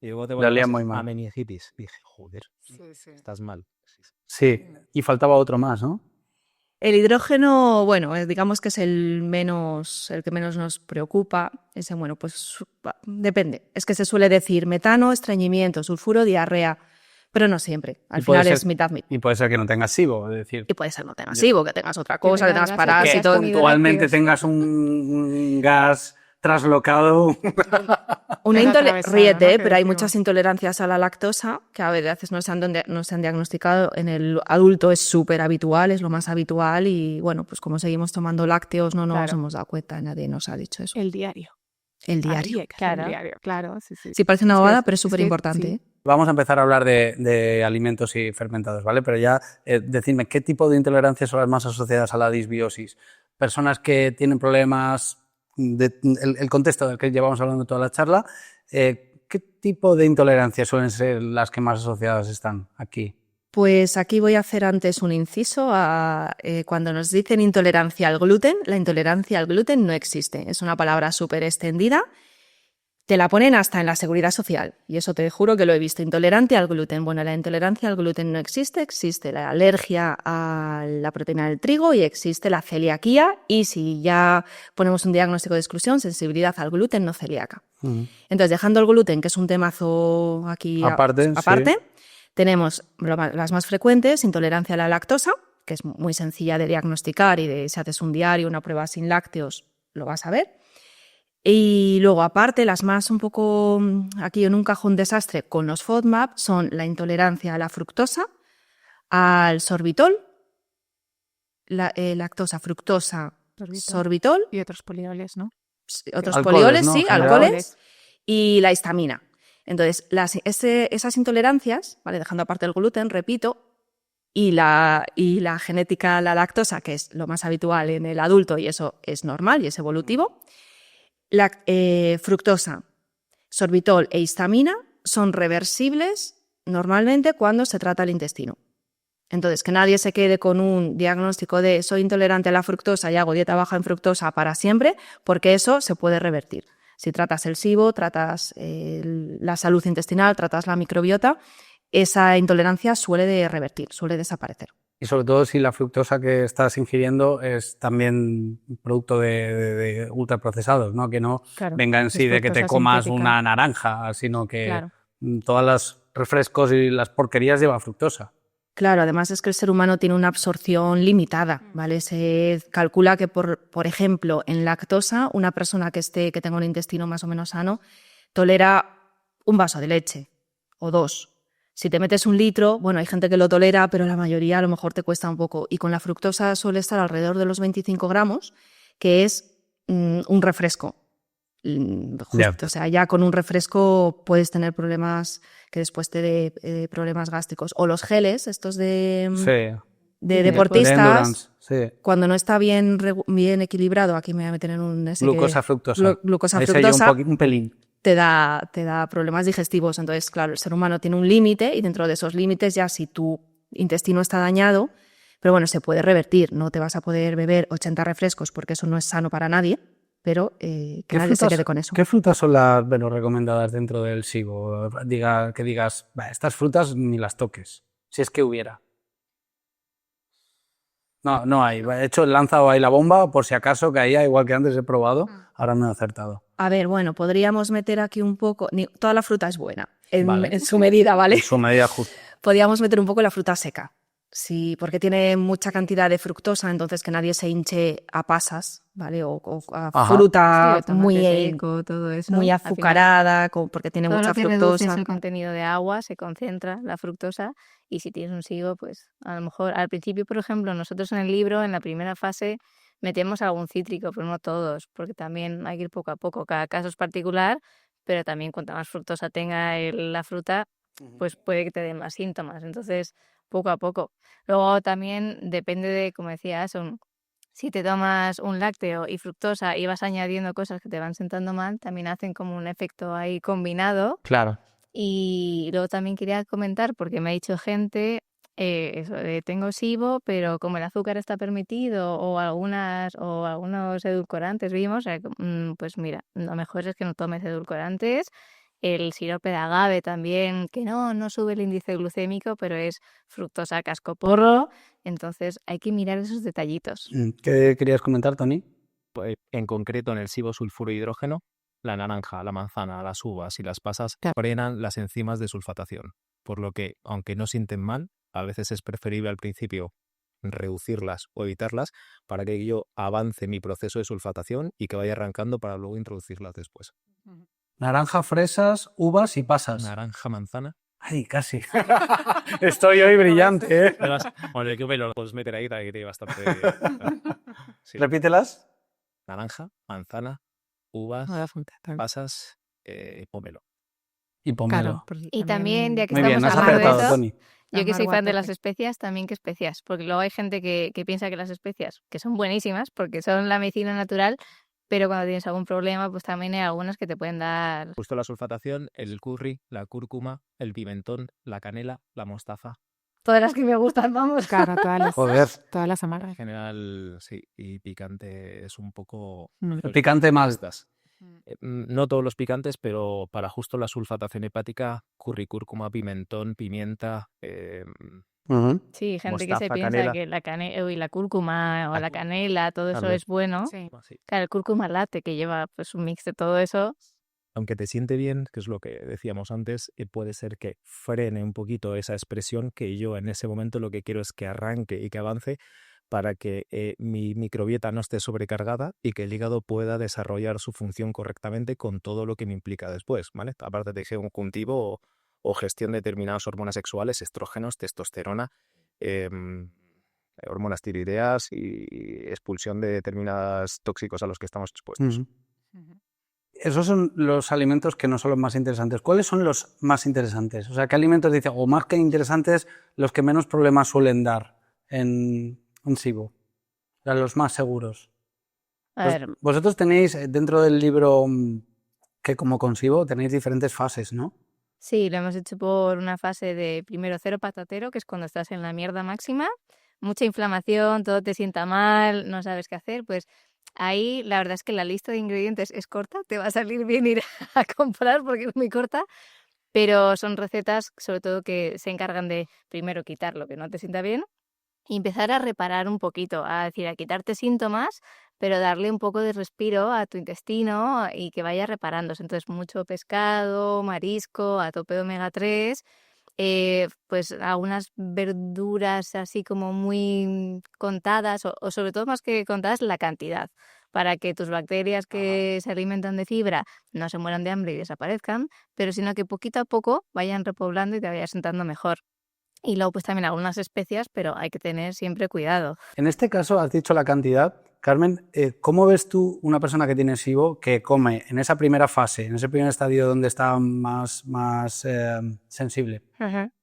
Y luego te Lo olía gases, muy mal. a meningitis. Dije, joder, Sí. estás mal. Sí, y faltaba otro más, ¿no? El hidrógeno, bueno, digamos que es el que menos nos preocupa. Ese, bueno, pues depende. Es que se suele decir metano, estreñimiento, sulfuro, diarrea, pero no siempre. Al final es mitad-mitad. Y puede ser que no tengas SIBO, es decir, Y puede ser no tengas SIBO, que tengas otra cosa, que tengas que que parásitos. puntualmente tengas un gas traslocado. Ríete, ¿no? pero hay decimos. muchas intolerancias a la lactosa que a veces no se han diagnosticado. En el adulto es súper habitual, es lo más habitual y bueno, pues como seguimos tomando lácteos no nos hemos dado cuenta, nadie nos ha dicho eso. El diario. El diario. Ahí hay que hacer el diario, claro. Sí, sí. Sí, parece una Es que bobada, es- pero es súper importante. sí. Vamos a empezar a hablar de alimentos y fermentados, ¿vale? Pero ya decidme, ¿qué tipo de intolerancias son las más asociadas a la disbiosis? Personas que tienen problemas, el contexto del que llevamos hablando toda la charla, ¿qué tipo de intolerancias suelen ser las que más asociadas están aquí? Pues aquí voy a hacer antes un inciso. Cuando nos dicen intolerancia al gluten, la intolerancia al gluten no existe. Es una palabra súper extendida. Te la ponen hasta en la seguridad social. Y eso te juro que lo he visto. Intolerante al gluten. Bueno, la intolerancia al gluten no existe. Existe la alergia a la proteína del trigo y existe la celiaquía. Y si ya ponemos un diagnóstico de exclusión, sensibilidad al gluten no celíaca. Entonces, dejando el gluten, que es un temazo aquí aparte, sí. tenemos las más frecuentes, intolerancia a la lactosa, que es muy sencilla de diagnosticar y si haces un diario, una prueba sin lácteos, lo vas a ver. Y luego, aparte, las más un poco aquí en un cajón desastre con los FODMAP son la intolerancia a la fructosa, al sorbitol, lactosa, fructosa, sorbitol, Y otros polioles, ¿no? otros Alcoholes, polioles, ¿no? sí, General. alcoholes, y la histamina. Entonces, esas intolerancias, ¿vale? Dejando aparte el gluten, repito, y la genética a la lactosa, que es lo más habitual en el adulto y eso es normal y es evolutivo, la fructosa, sorbitol e histamina son reversibles normalmente cuando se trata el intestino. Entonces, que nadie se quede con un diagnóstico de soy intolerante a la fructosa y hago dieta baja en fructosa para siempre, porque eso se puede revertir. Si tratas el SIBO, tratas la salud intestinal, tratas la microbiota, esa intolerancia suele revertir, suele desaparecer. Y sobre todo si la fructosa que estás ingiriendo es también producto de ultraprocesados, ¿no? Que no venga en sí de que te comas una naranja, sino que todos los refrescos y las porquerías llevan fructosa. Claro, además es que el ser humano tiene una absorción limitada, ¿vale? Se calcula que, por ejemplo, en lactosa, una persona que tenga un intestino más o menos sano tolera un vaso de leche o 2. Si te metes 1 litro, bueno, hay gente que lo tolera, pero la mayoría a lo mejor te cuesta un poco. Y con la fructosa suele estar alrededor de los 25 gramos, que es un refresco. Justo, o sea, ya con un refresco puedes tener problemas que después te dé problemas gástricos. O los geles, estos de deportistas, cuando no está bien equilibrado, aquí me voy a meter en un... Glucosa, fructosa. Glucosa, ahí fructosa. Un pelín. Te da problemas digestivos. Entonces, claro, el ser humano tiene un límite y dentro de esos límites ya si tu intestino está dañado, pero bueno, se puede revertir. No te vas a poder beber 80 refrescos porque eso no es sano para nadie, pero que nadie se quede con eso. ¿Qué frutas son las menos recomendadas dentro del SIBO? Que digas, estas frutas ni las toques, si es que hubiera. No hay. He hecho el lanzado ahí la bomba, por si acaso caía, igual que antes he probado, ahora no he acertado. A ver, bueno, podríamos meter aquí un poco... Toda la fruta es buena, en su medida, ¿vale? En su medida justa. Podríamos meter un poco la fruta seca. porque tiene mucha cantidad de fructosa, entonces que nadie se hinche a pasas, ¿vale? O a fruta sí, muy seco, todo eso. muy azucarada, porque tiene todo mucha lo que fructosa. reduces el contenido de agua se concentra la fructosa, y si tienes un SIBO, pues a lo mejor al principio, por ejemplo, nosotros en el libro, en la primera fase, metemos algún cítrico, pero no todos, porque también hay que ir poco a poco. Cada caso es particular, pero también cuanta más fructosa tenga la fruta, pues puede que te den más síntomas. Entonces, poco a poco. Luego también depende de, como decía Asun, si te tomas un lácteo y fructosa y vas añadiendo cosas que te van sentando mal, también hacen como un efecto ahí combinado. Claro. Y luego también quería comentar, porque me ha dicho gente, tengo SIBO, pero como el azúcar está permitido o algunos edulcorantes vimos, pues mira, lo mejor es que no tomes edulcorantes. El sirope de agave también, que no sube el índice glucémico, pero es fructosa cascoporro. Entonces hay que mirar esos detallitos. ¿Qué querías comentar, Tony? Pues, en concreto, en el SIBO sulfuro hidrógeno, la naranja, la manzana, las uvas y las pasas frenan las enzimas de sulfatación, por lo que, aunque no sienten mal, a veces es preferible al principio reducirlas o evitarlas para que yo avance mi proceso de sulfatación y que vaya arrancando para luego introducirlas después. Naranja, fresas, uvas y pasas. Naranja, manzana. Ay, casi. Estoy hoy brillante, ¿eh? Bueno, el que me lo puedes meter ahí, que tiene bastante... Sí. Repítelas. Naranja, manzana, uvas, pasas, pomelo. Y pomelo. Claro, Y también, ya que Muy estamos bien, has hablando de acertado, eso, Tony. yo que soy fan de las Amargo a tope. especias, también que especias, porque luego hay gente que piensa que las especias, que son buenísimas, porque son la medicina natural, pero cuando tienes algún problema, pues también hay algunas que te pueden dar... Justo la sulfatación, el curry, la cúrcuma, el pimentón, la canela, la mostaza. Todas las que me gustan, vamos. Claro, Joder. todas las amargas. En general, sí, y picante es un poco... El picante más. Estas. No todos los picantes, pero para justo la sulfatación hepática, curry, cúrcuma, pimentón, pimienta... Sí, gente que mostaza, se piensa canela. que la cúrcuma o la canela, todo eso También. es bueno. Sí. Sí. Claro, el cúrcuma latte, que lleva pues un mix de todo eso. Aunque te siente bien, que es lo que decíamos antes, puede ser que frene un poquito esa expresión, que yo en ese momento lo que quiero es que arranque y que avance para que mi microbiota no esté sobrecargada y que el hígado pueda desarrollar su función correctamente con todo lo que me implica después, ¿vale? Aparte de tejido conjuntivo o gestión de determinadas hormonas sexuales, estrógenos, testosterona, hormonas tiroideas y expulsión de determinados tóxicos a los que estamos expuestos. Esos son los alimentos que no son los más interesantes. ¿Cuáles son los más interesantes? O sea, ¿qué alimentos dice? O más que interesantes, los que menos problemas suelen dar en un SIBO. O sea, los más seguros. A ver, Vosotros tenéis dentro del libro que como con SIBO tenéis diferentes fases, ¿no? sí, lo hemos hecho por una fase de primero cero patatero, que es cuando estás en la mierda máxima, mucha inflamación, todo te sienta mal, no sabes qué hacer, pues ahí la verdad es que la lista de ingredientes es corta, te va a salir bien ir a comprar porque es muy corta, pero son recetas sobre todo que se encargan de primero quitar lo que no te sienta bien y empezar a reparar un poquito, a decir, a quitarte síntomas, pero darle un poco de respiro a tu intestino y que vaya reparándose. Entonces, mucho pescado, marisco, a tope de omega 3, pues algunas verduras así como muy contadas, o sobre todo más que contadas, la cantidad, para que tus bacterias que se alimentan de fibra no se mueran de hambre y desaparezcan, pero sino que poquito a poco vayan repoblando y te vayas sentando mejor. Y luego pues también algunas especias, pero hay que tener siempre cuidado. En este caso, has dicho la cantidad. Carmen, ¿cómo ves tú una persona que tiene SIBO que come en esa primera fase, en ese primer estadio donde está más sensible?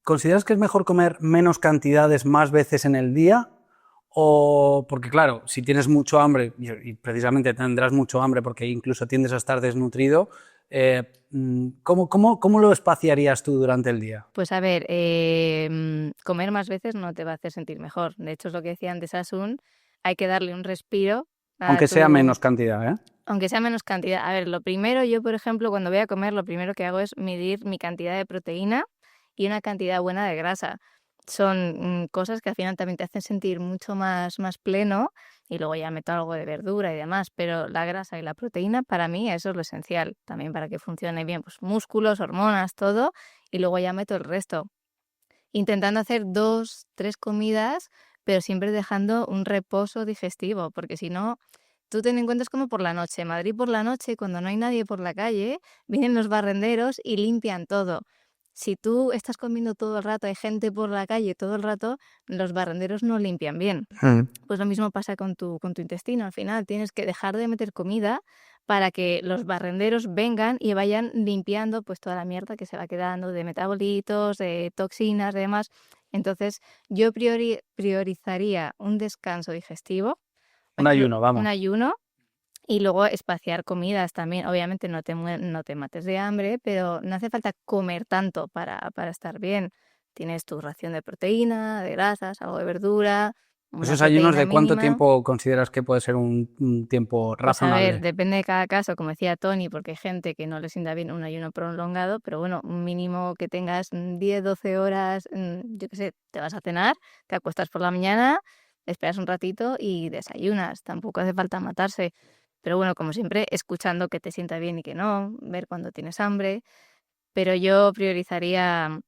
¿Consideras que es mejor comer menos cantidades más veces en el día? O porque claro, si tienes mucho hambre, y precisamente tendrás mucho hambre porque incluso tiendes a estar desnutrido, ¿cómo lo espaciarías tú durante el día? Pues a ver, comer más veces no te va a hacer sentir mejor. De hecho, es lo que decía antes Asun, hay que darle un respiro. Aunque sea menos cantidad, ¿eh? Aunque sea menos cantidad. A ver, lo primero, yo por ejemplo, cuando voy a comer, lo primero que hago es medir mi cantidad de proteína y una cantidad buena de grasa. Son cosas que al final también te hacen sentir mucho más pleno, y luego ya meto algo de verdura y demás, pero la grasa y la proteína para mí eso es lo esencial, también para que funcione bien, pues músculos, hormonas, todo, y luego ya meto el resto. intentando hacer 2, 3 comidas, pero siempre dejando un reposo digestivo, porque si no, tú ten en cuenta es como por la noche. Madrid por la noche, cuando no hay nadie por la calle, vienen los barrenderos y limpian todo. Si tú estás comiendo todo el rato, hay gente por la calle todo el rato, los barrenderos no limpian bien. Pues lo mismo pasa con tu intestino. Al final tienes que dejar de meter comida para que los barrenderos vengan y vayan limpiando pues toda la mierda que se va quedando de metabolitos, de toxinas, de demás. Entonces yo priorizaría un descanso digestivo. Un ayuno, vamos. Un ayuno. Y luego espaciar comidas también. Obviamente no te mates de hambre, pero no hace falta comer tanto para estar bien. Tienes tu ración de proteína, de grasas, algo de verdura. ¿Esos ayunos de cuánto tiempo consideras que puede ser un tiempo razonable? Pues a ver, depende de cada caso, como decía Tony, porque hay gente que no le sienta bien un ayuno prolongado, pero bueno, un mínimo que tengas 10, 12 horas, yo qué sé, te vas a cenar, te acuestas por la mañana, esperas un ratito y desayunas. Tampoco hace falta matarse. Pero bueno, como siempre, escuchando que te sienta bien y que no, ver cuando tienes hambre. Pero yo priorizaría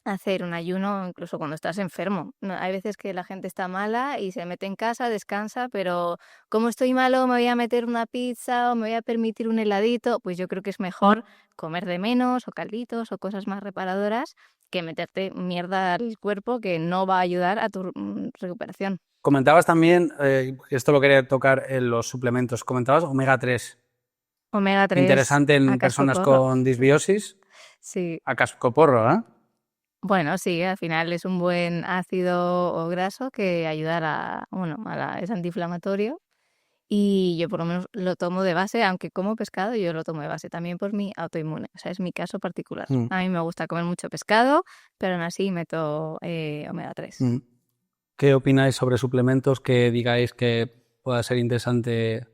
hacer un ayuno incluso cuando estás enfermo. Hay veces que la gente está mala y se mete en casa, descansa, pero como estoy malo me voy a meter una pizza o me voy a permitir un heladito, pues yo creo que es mejor comer de menos o calditos o cosas más reparadoras que meterte mierda al cuerpo que no va a ayudar a tu recuperación. Comentabas también, esto lo quería tocar en los suplementos, comentabas omega 3. Omega 3. Interesante en personas con disbiosis. Sí. A cascoporro, ¿eh? Bueno, sí, al final es un buen ácido o graso que ayuda es antiinflamatorio. Y yo por lo menos lo tomo de base, aunque como pescado, yo lo tomo de base también por mi autoinmune. O sea, es mi caso particular. A mí me gusta comer mucho pescado, pero aún así meto omega 3. ¿Qué opináis sobre suplementos que digáis que pueda ser interesante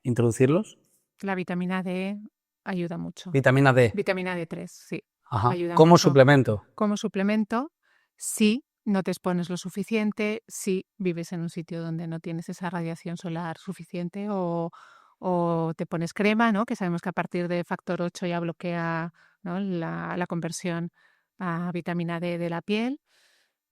introducirlos? La vitamina D ayuda mucho. Vitamina D. Vitamina D3, sí. Ajá. Ayuda ¿Como mucho. suplemento? Como suplemento, sí, no te expones lo suficiente, sí vives en un sitio donde no tienes esa radiación solar suficiente o te pones crema, ¿no? Que sabemos que a partir de factor 8 ya bloquea, ¿no? la conversión a vitamina D de la piel.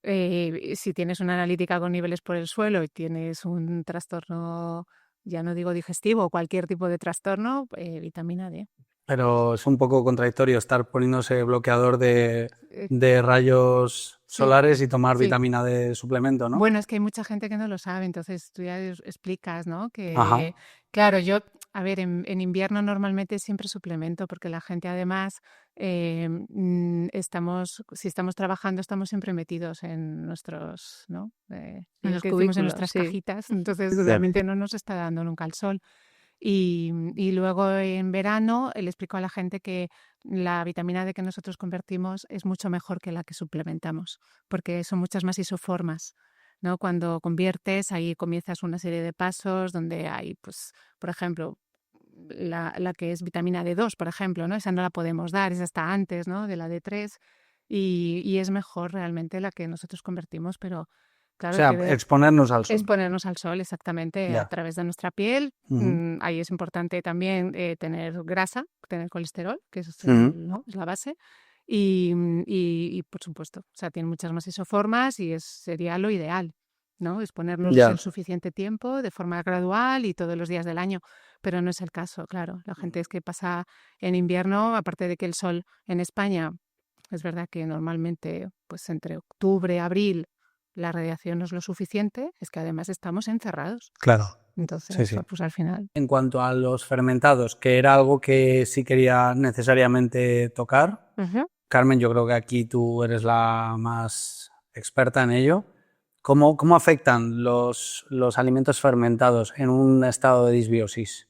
Si tienes una analítica con niveles por el suelo y tienes un trastorno, ya no digo digestivo, o cualquier tipo de trastorno, vitamina D. Pero es un poco contradictorio estar poniéndose bloqueador de rayos solares y tomar vitamina D suplemento, ¿no? Bueno, es que hay mucha gente que no lo sabe, entonces tú ya explicas, ¿no? Ajá. Claro, yo, a ver, en invierno normalmente siempre suplemento, porque la gente además, si estamos trabajando, estamos siempre metidos en nuestros, ¿no? En lo los que decimos en cubículos, nuestras sí. cajitas, entonces realmente no nos está dando nunca el sol. Y luego en verano le explico a la gente que la vitamina D que nosotros convertimos es mucho mejor que la que suplementamos, porque son muchas más isoformas, ¿no? Cuando conviertes, ahí comienzas una serie de pasos donde hay, pues, por ejemplo, la que es vitamina D2, por ejemplo, ¿no? Esa no la podemos dar, esa está antes, ¿no? De la D3 y es mejor realmente la que nosotros convertimos, pero claro, o sea, exponernos al sol. Exponernos al sol, exactamente, Ya. a través de nuestra piel. Ahí es importante también tener grasa, tener colesterol, que es, ¿no? Es la base. Y por supuesto, o sea, tiene muchas más isoformas y sería lo ideal, ¿no? Exponernos el suficiente tiempo de forma gradual y todos los días del año, pero no es el caso, claro. La gente es que pasa en invierno, aparte de que el sol en España, es verdad que normalmente, pues entre octubre, abril, la radiación no es lo suficiente, es que además estamos encerrados. Claro. Entonces, Sí. pues al final. En cuanto a los fermentados, que era algo que sí quería necesariamente tocar, Carmen, yo creo que aquí tú eres la más experta en ello. ¿Cómo afectan los alimentos fermentados en un estado de disbiosis?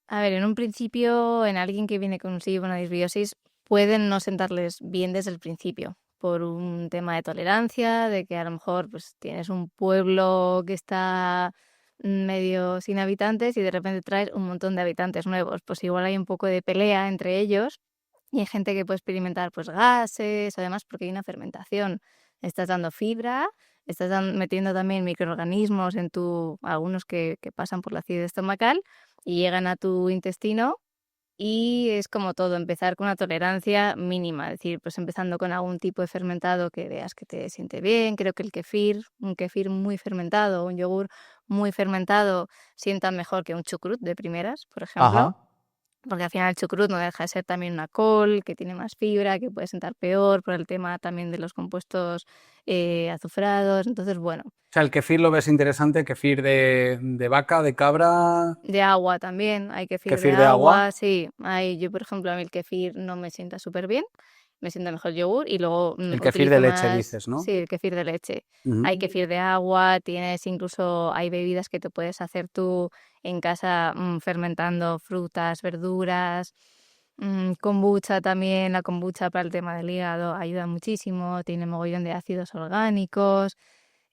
A ver, en un principio, en alguien que viene consigo una disbiosis, pueden no sentarles bien desde el principio, por un tema de tolerancia, de que a lo mejor pues tienes un pueblo que está medio sin habitantes y de repente traes un montón de habitantes nuevos. Pues igual hay un poco de pelea entre ellos y hay gente que puede experimentar pues gases, además porque hay una fermentación. Estás dando fibra, estás metiendo también microorganismos algunos que pasan por la acidez estomacal y llegan a tu intestino Y es como todo, empezar con una tolerancia mínima, es decir, pues empezando con algún tipo de fermentado que veas que te siente bien. Creo que el kefir, un kefir muy fermentado, un yogur muy fermentado, sienta mejor que un chucrut de primeras, por ejemplo. Ajá. Porque al final el chucrut no deja de ser también una col, que tiene más fibra, que puede sentar peor por el tema también de los compuestos azufrados. Entonces, bueno. O sea, el kefir lo ves interesante, kefir de vaca, de cabra. De agua también, hay kefir ¿Kefir de de agua, agua? sí. Yo, por ejemplo, a mí el kefir no me sienta súper bien, me sienta mejor yogur y luego El kefir utilizo de leche, más, dices, ¿no? sí, el kefir de leche. Ujú. Hay kefir de agua, hay bebidas que te puedes hacer tú en casa fermentando frutas, verduras, kombucha también. La kombucha para el tema del hígado ayuda muchísimo, tiene mogollón de ácidos orgánicos.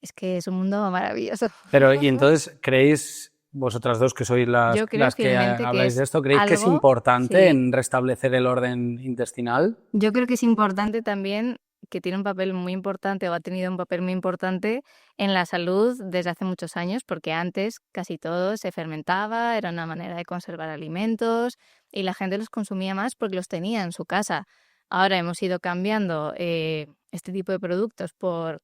Es que es un mundo maravilloso. Pero, y entonces, ¿creéis, vosotras dos que sois Yo creo las que fielmente que habláis de es esto, creéis que es algo, importante sí. en restablecer el orden intestinal? Yo creo que es importante también, que tiene un papel muy importante o ha tenido un papel muy importante en la salud desde hace muchos años, porque antes casi todo se fermentaba, era una manera de conservar alimentos y la gente los consumía más porque los tenía en su casa. Ahora hemos ido cambiando este tipo de productos por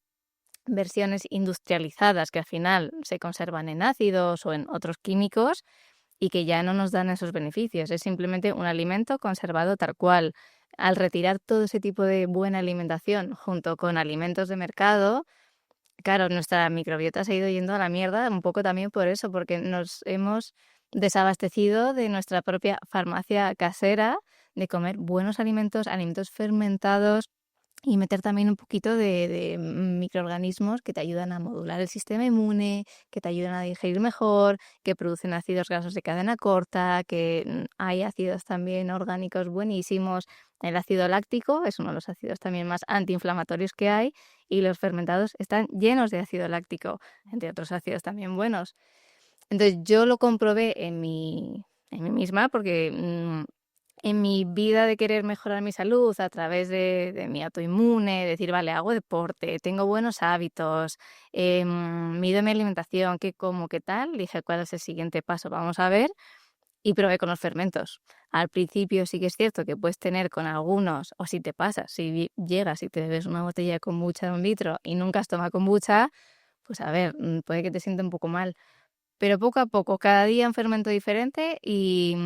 versiones industrializadas que al final se conservan en ácidos o en otros químicos y que ya no nos dan esos beneficios. Es simplemente un alimento conservado tal cual. Al retirar todo ese tipo de buena alimentación junto con alimentos de mercado, claro, nuestra microbiota se ha ido yendo a la mierda un poco también por eso, porque nos hemos desabastecido de nuestra propia farmacia casera, de comer buenos alimentos, alimentos fermentados, y meter también un poquito de microorganismos que te ayudan a modular el sistema inmune, que te ayudan a digerir mejor, que producen ácidos grasos de cadena corta, que hay ácidos también orgánicos buenísimos. El ácido láctico es uno de los ácidos también más antiinflamatorios que hay, y los fermentados están llenos de ácido láctico, entre otros ácidos también buenos. Entonces yo lo comprobé en mí misma porque en mi vida de querer mejorar mi salud a través de mi autoinmune, decir, vale, hago deporte, tengo buenos hábitos, mido mi alimentación, qué como, qué tal, dije, ¿cuál es el siguiente paso? Vamos a ver. Y probé con los fermentos. Al principio sí que es cierto que puedes tener con algunos, o si te pasas, si llegas y te bebes una botella de kombucha de 1 litro y nunca has tomado kombucha, pues a ver, puede que te sienta un poco mal. Pero poco a poco, cada día un fermento diferente y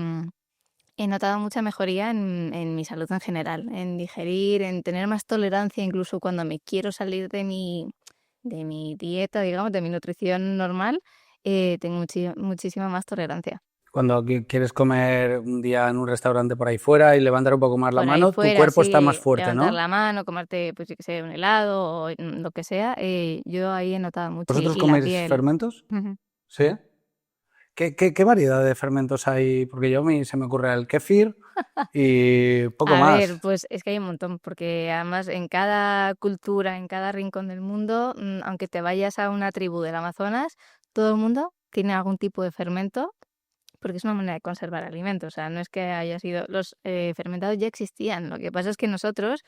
he notado mucha mejoría en mi salud en general, en digerir, en tener más tolerancia incluso cuando me quiero salir de mi dieta, digamos, de mi nutrición normal, tengo muchísima más tolerancia. Cuando quieres comer un día en un restaurante por ahí fuera y levantar un poco más la Por ahí mano, tu fuera, cuerpo está sí, más fuerte, levantar ¿no? la mano, comerte, pues yo que sé, un helado o lo que sea, yo ahí he notado mucho. ¿Vosotros Y la coméis piel. fermentos? Ujú. ¿Sí? ¿Qué variedad de fermentos hay? Porque a mí se me ocurre el kefir y poco A ver, más. pues es que hay un montón, porque además en cada cultura, en cada rincón del mundo, aunque te vayas a una tribu del Amazonas, todo el mundo tiene algún tipo de fermento, porque es una manera de conservar alimentos. O sea, no es que haya sido... Los fermentados ya existían, lo que pasa es que nosotros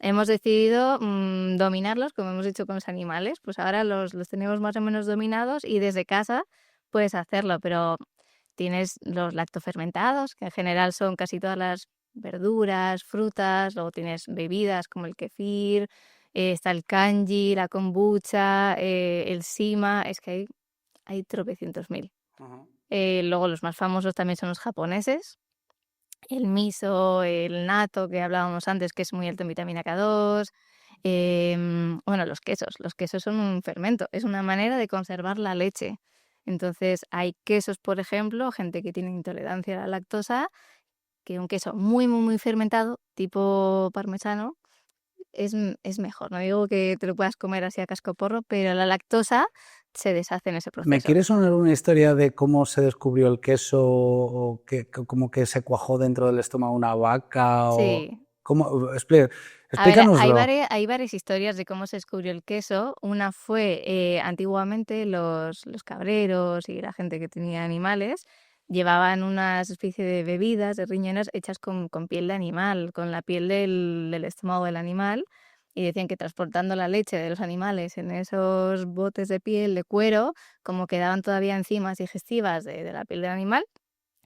hemos decidido dominarlos, como hemos dicho con los animales, pues ahora los tenemos más o menos dominados y desde casa puedes hacerlo, pero tienes los lactofermentados, que en general son casi todas las verduras, frutas, luego tienes bebidas como el kefir, está el kanji, la kombucha, el sima, es que hay tropecientos mil. Luego los más famosos también son los japoneses, el miso, el natto que hablábamos antes, que es muy alto en vitamina K2. Bueno, los quesos son un fermento, es una manera de conservar la leche. Entonces hay quesos, por ejemplo, gente que tiene intolerancia a la lactosa, que un queso muy, muy, muy fermentado, tipo parmesano, es mejor. No digo que te lo puedas comer así a cascoporro, pero la lactosa se deshace en ese proceso. ¿Me quieres sonar una historia de cómo se descubrió el queso o como que se cuajó dentro del estómago una vaca? Sí. Explícanoslo. A ver, hay varias historias de cómo se descubrió el queso. Una fue antiguamente los cabreros y la gente que tenía animales llevaban unas especie de bebidas, de riñones hechas con piel de animal, con la piel del estómago del animal, y decían que transportando la leche de los animales en esos botes de piel de cuero, como quedaban todavía enzimas digestivas de la piel del animal,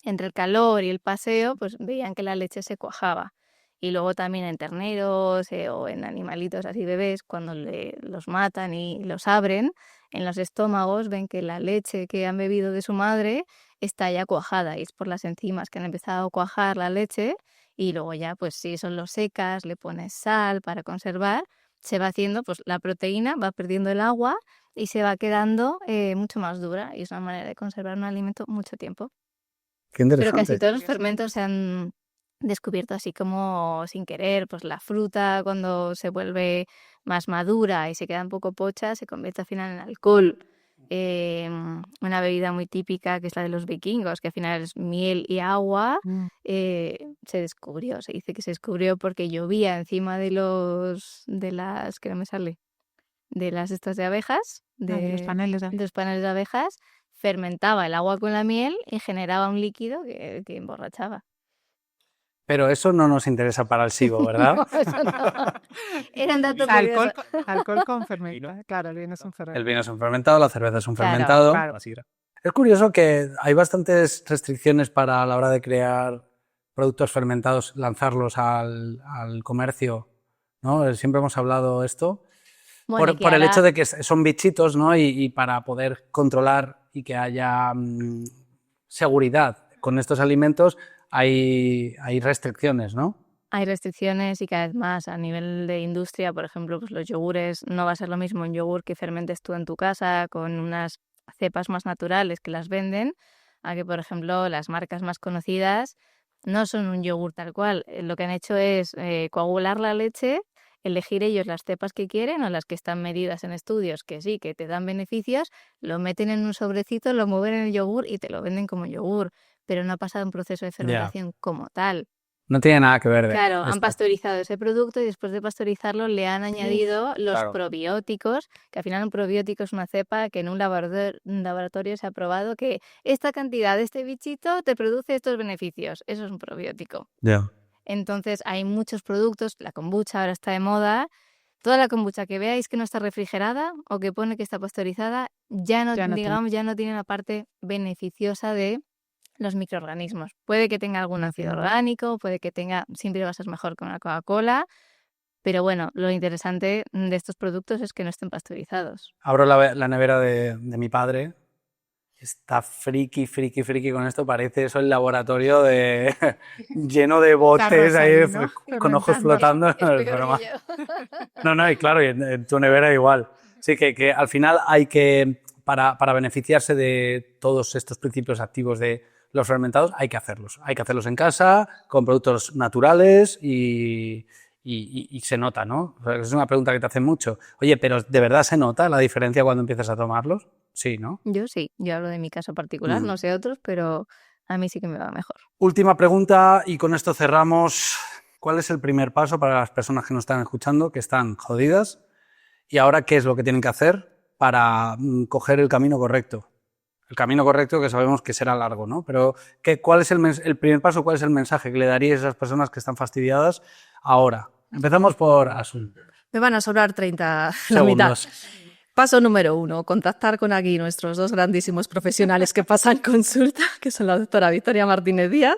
entre el calor y el paseo, pues veían que la leche se cuajaba. Y luego también en terneros o en animalitos así bebés, cuando los matan y los abren, en los estómagos ven que la leche que han bebido de su madre está ya cuajada y es por las enzimas que han empezado a cuajar la leche y luego ya, pues si eso lo secas, le pones sal para conservar, se va haciendo, pues la proteína va perdiendo el agua y se va quedando mucho más dura y es una manera de conservar un alimento mucho tiempo. Qué interesante. Pero casi todos los fermentos se han descubierto así como sin querer, pues la fruta cuando se vuelve más madura y se queda un poco pocha, se convierte al final en alcohol. Una bebida muy típica que es la de los vikingos, que al final es miel y agua, se dice que se descubrió porque llovía encima de las, que no me sale, de las estas de abejas, de los paneles de abejas, fermentaba el agua con la miel y generaba un líquido que emborrachaba. Pero eso no nos interesa para el SIBO, ¿verdad? No, eso no. Era un dato alcohol, curioso. alcohol con fermentado. Claro, el vino es un fermentado. El vino es un fermentado, la cerveza es un Claro, fermentado. claro. Es curioso que hay bastantes restricciones para la hora de crear productos fermentados, lanzarlos al comercio, ¿no? Siempre hemos hablado esto. Bueno, por el hecho de que son bichitos, ¿no? Y para poder controlar y que haya seguridad con estos alimentos hay restricciones, ¿no? Hay restricciones y cada vez más a nivel de industria, por ejemplo, pues los yogures, no va a ser lo mismo un yogur que fermentes tú en tu casa con unas cepas más naturales que las venden, a que, por ejemplo, las marcas más conocidas no son un yogur tal cual. Lo que han hecho es coagular la leche, elegir ellos las cepas que quieren o las que están medidas en estudios que sí, que te dan beneficios, lo meten en un sobrecito, lo mueven en el yogur y te lo venden como yogur, pero no ha pasado un proceso de fermentación como tal. No tiene nada que ver. Claro, han pasteurizado ese producto y después de pasteurizarlo le han añadido los probióticos, que al final un probiótico es una cepa que en un laboratorio se ha probado que esta cantidad de este bichito te produce estos beneficios. Eso es un probiótico. Ya. Entonces hay muchos productos, la kombucha ahora está de moda. Toda la kombucha que veáis que no está refrigerada o que pone que está pasteurizada, ya no tiene la parte beneficiosa de los microorganismos. Puede que tenga algún ácido orgánico, puede que tenga, siempre va a ser mejor que una Coca-Cola, pero bueno, lo interesante de estos productos es que no estén pasteurizados. Abro la nevera de mi padre, está friki con esto, parece eso el laboratorio lleno de botes ahí, ¿no? Con ojos flotando. No, y claro, y en tu nevera igual. Sí, que al final hay que, para beneficiarse de todos estos principios activos de los fermentados, hay que hacerlos. Hay que hacerlos en casa, con productos naturales y se nota, ¿no? Es una pregunta que te hacen mucho. Oye, ¿pero de verdad se nota la diferencia cuando empiezas a tomarlos? Sí, ¿no? Yo sí, yo hablo de mi caso particular, no sé otros, pero a mí sí que me va mejor. Última pregunta y con esto cerramos. ¿Cuál es el primer paso para las personas que nos están escuchando, que están jodidas? Y ahora, ¿qué es lo que tienen que hacer para coger el camino correcto? El camino correcto que sabemos que será largo, ¿no? Pero ¿cuál es el primer paso? ¿Cuál es el mensaje que le daríais a esas personas que están fastidiadas ahora? Empezamos por Asun. Me van a sobrar 30 segundos. La mitad. Paso número 1, contactar con aquí nuestros dos grandísimos profesionales que pasan consulta, que son la doctora Victoria Martínez Díaz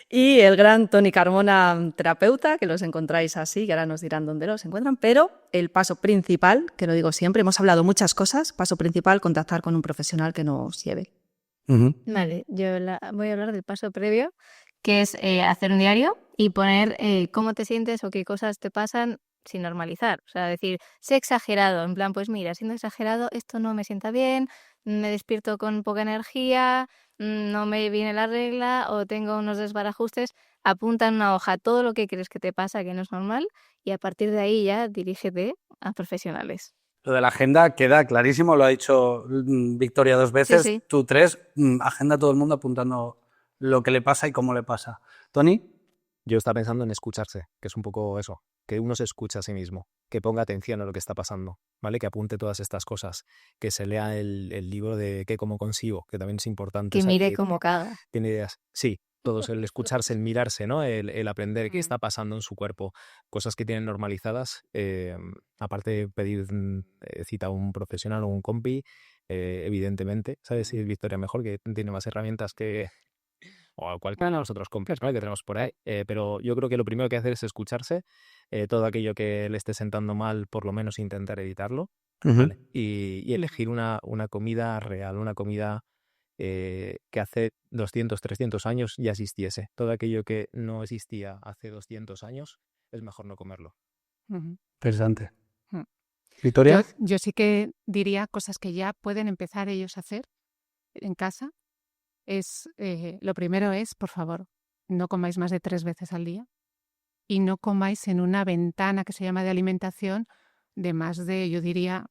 y el gran Toni Carmona, terapeuta, que los encontráis así, que ahora nos dirán dónde los encuentran, pero el paso principal, que lo digo siempre, hemos hablado muchas cosas, paso principal, contactar con un profesional que nos lleve. Vale, yo voy a hablar del paso previo, que es hacer un diario y poner cómo te sientes o qué cosas te pasan sin normalizar, o sea, decir, sé exagerado, en plan, pues mira, siendo exagerado, esto no me sienta bien, me despierto con poca energía, no me viene la regla o tengo unos desbarajustes, apunta en una hoja todo lo que crees que te pasa, que no es normal, y a partir de ahí ya dirígete a profesionales. Lo de la agenda queda clarísimo, lo ha dicho Victoria 2 veces, Sí. tú 3, agenda todo el mundo apuntando lo que le pasa y cómo le pasa. ¿Toni? Yo estaba pensando en escucharse, que es un poco eso, que uno se escucha a sí mismo, que ponga atención a lo que está pasando, ¿vale? Que apunte todas estas cosas, que se lea el libro de ¿Qué como consigo? Que también es importante. Que mire cómo caga. Tiene ideas. Sí, todos, el escucharse, el mirarse, ¿no? El aprender qué está pasando en su cuerpo, cosas que tienen normalizadas, aparte de pedir cita a un profesional o un compi, evidentemente, ¿sabes? Y Victoria mejor, que tiene más herramientas que o cualquiera de los otros complejos, ¿no?, que tenemos por ahí. Pero yo creo que lo primero que hacer es escucharse, todo aquello que le esté sentando mal, por lo menos intentar evitarlo, ¿vale? Y elegir una comida real, una comida que hace 200, 300 años ya existiese. Todo aquello que no existía hace 200 años es mejor no comerlo. Interesante. ¿Victoria? Yo sí que diría cosas que ya pueden empezar ellos a hacer en casa. Lo primero es, por favor, no comáis más de 3 veces al día y no comáis en una ventana que se llama de alimentación de más de, yo diría,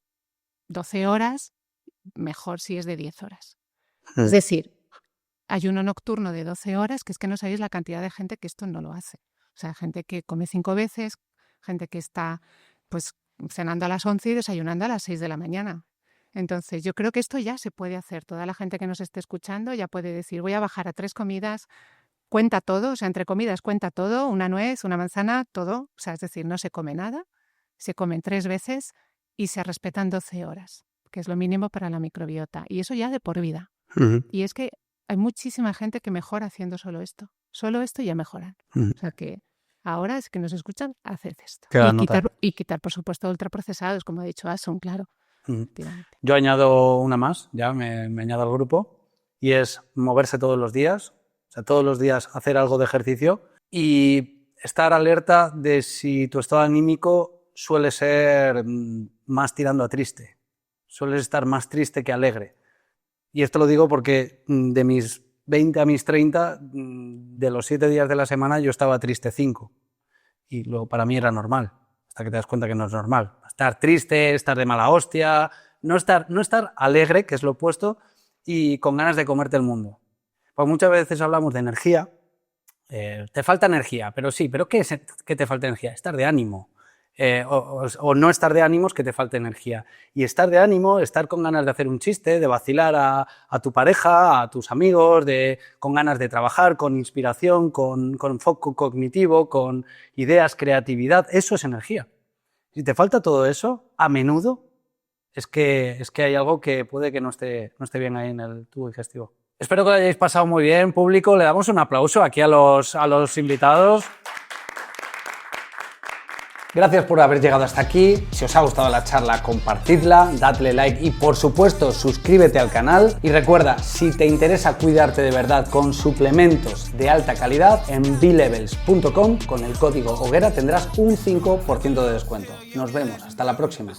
12 horas, mejor si es de 10 horas. Es decir, ayuno nocturno de 12 horas, que es que no sabéis la cantidad de gente que esto no lo hace. O sea, gente que come 5 veces, gente que está pues cenando a las 11 y desayunando a las 6 de la mañana. Entonces, yo creo que esto ya se puede hacer. Toda la gente que nos esté escuchando ya puede decir, voy a bajar a 3 comidas, cuenta todo, o sea, entre comidas cuenta todo, una nuez, una manzana, todo. O sea, es decir, no se come nada, se comen 3 veces y se respetan 12 horas, que es lo mínimo para la microbiota. Y eso ya de por vida. Y es que hay muchísima gente que mejora haciendo solo esto. Solo esto ya mejoran. O sea que ahora es que nos escuchan, haced esto. Y quitar, por supuesto, ultraprocesados, como ha dicho Asun, claro. Yo añado una más, ya me añado al grupo, y es moverse todos los días, o sea, todos los días hacer algo de ejercicio y estar alerta de si tu estado anímico suele ser más tirando a triste, sueles estar más triste que alegre. Y esto lo digo porque de mis 20 a mis 30, de los 7 días de la semana yo estaba triste 5, y luego para mí era normal, hasta que te das cuenta que no es normal. Estar triste, estar de mala hostia, no estar alegre, que es lo opuesto, y con ganas de comerte el mundo. Pues muchas veces hablamos de energía, te falta energía, pero sí, ¿pero qué es que te falta energía? Estar de ánimo, o no estar de ánimos que te falta energía. Y estar de ánimo, estar con ganas de hacer un chiste, de vacilar a tu pareja, a tus amigos, con ganas de trabajar, con inspiración, con foco cognitivo, con ideas, creatividad, eso es energía. Si te falta todo eso, a menudo, es que hay algo que puede que no esté bien ahí en el tubo digestivo. Espero que lo hayáis pasado muy bien, público. Le damos un aplauso aquí a los invitados. Gracias por haber llegado hasta aquí. Si os ha gustado la charla, compartidla, dadle like y, por supuesto, suscríbete al canal. Y recuerda, si te interesa cuidarte de verdad con suplementos de alta calidad, en blevels.com con el código Hoguera tendrás un 5% de descuento. Nos vemos. Hasta la próxima.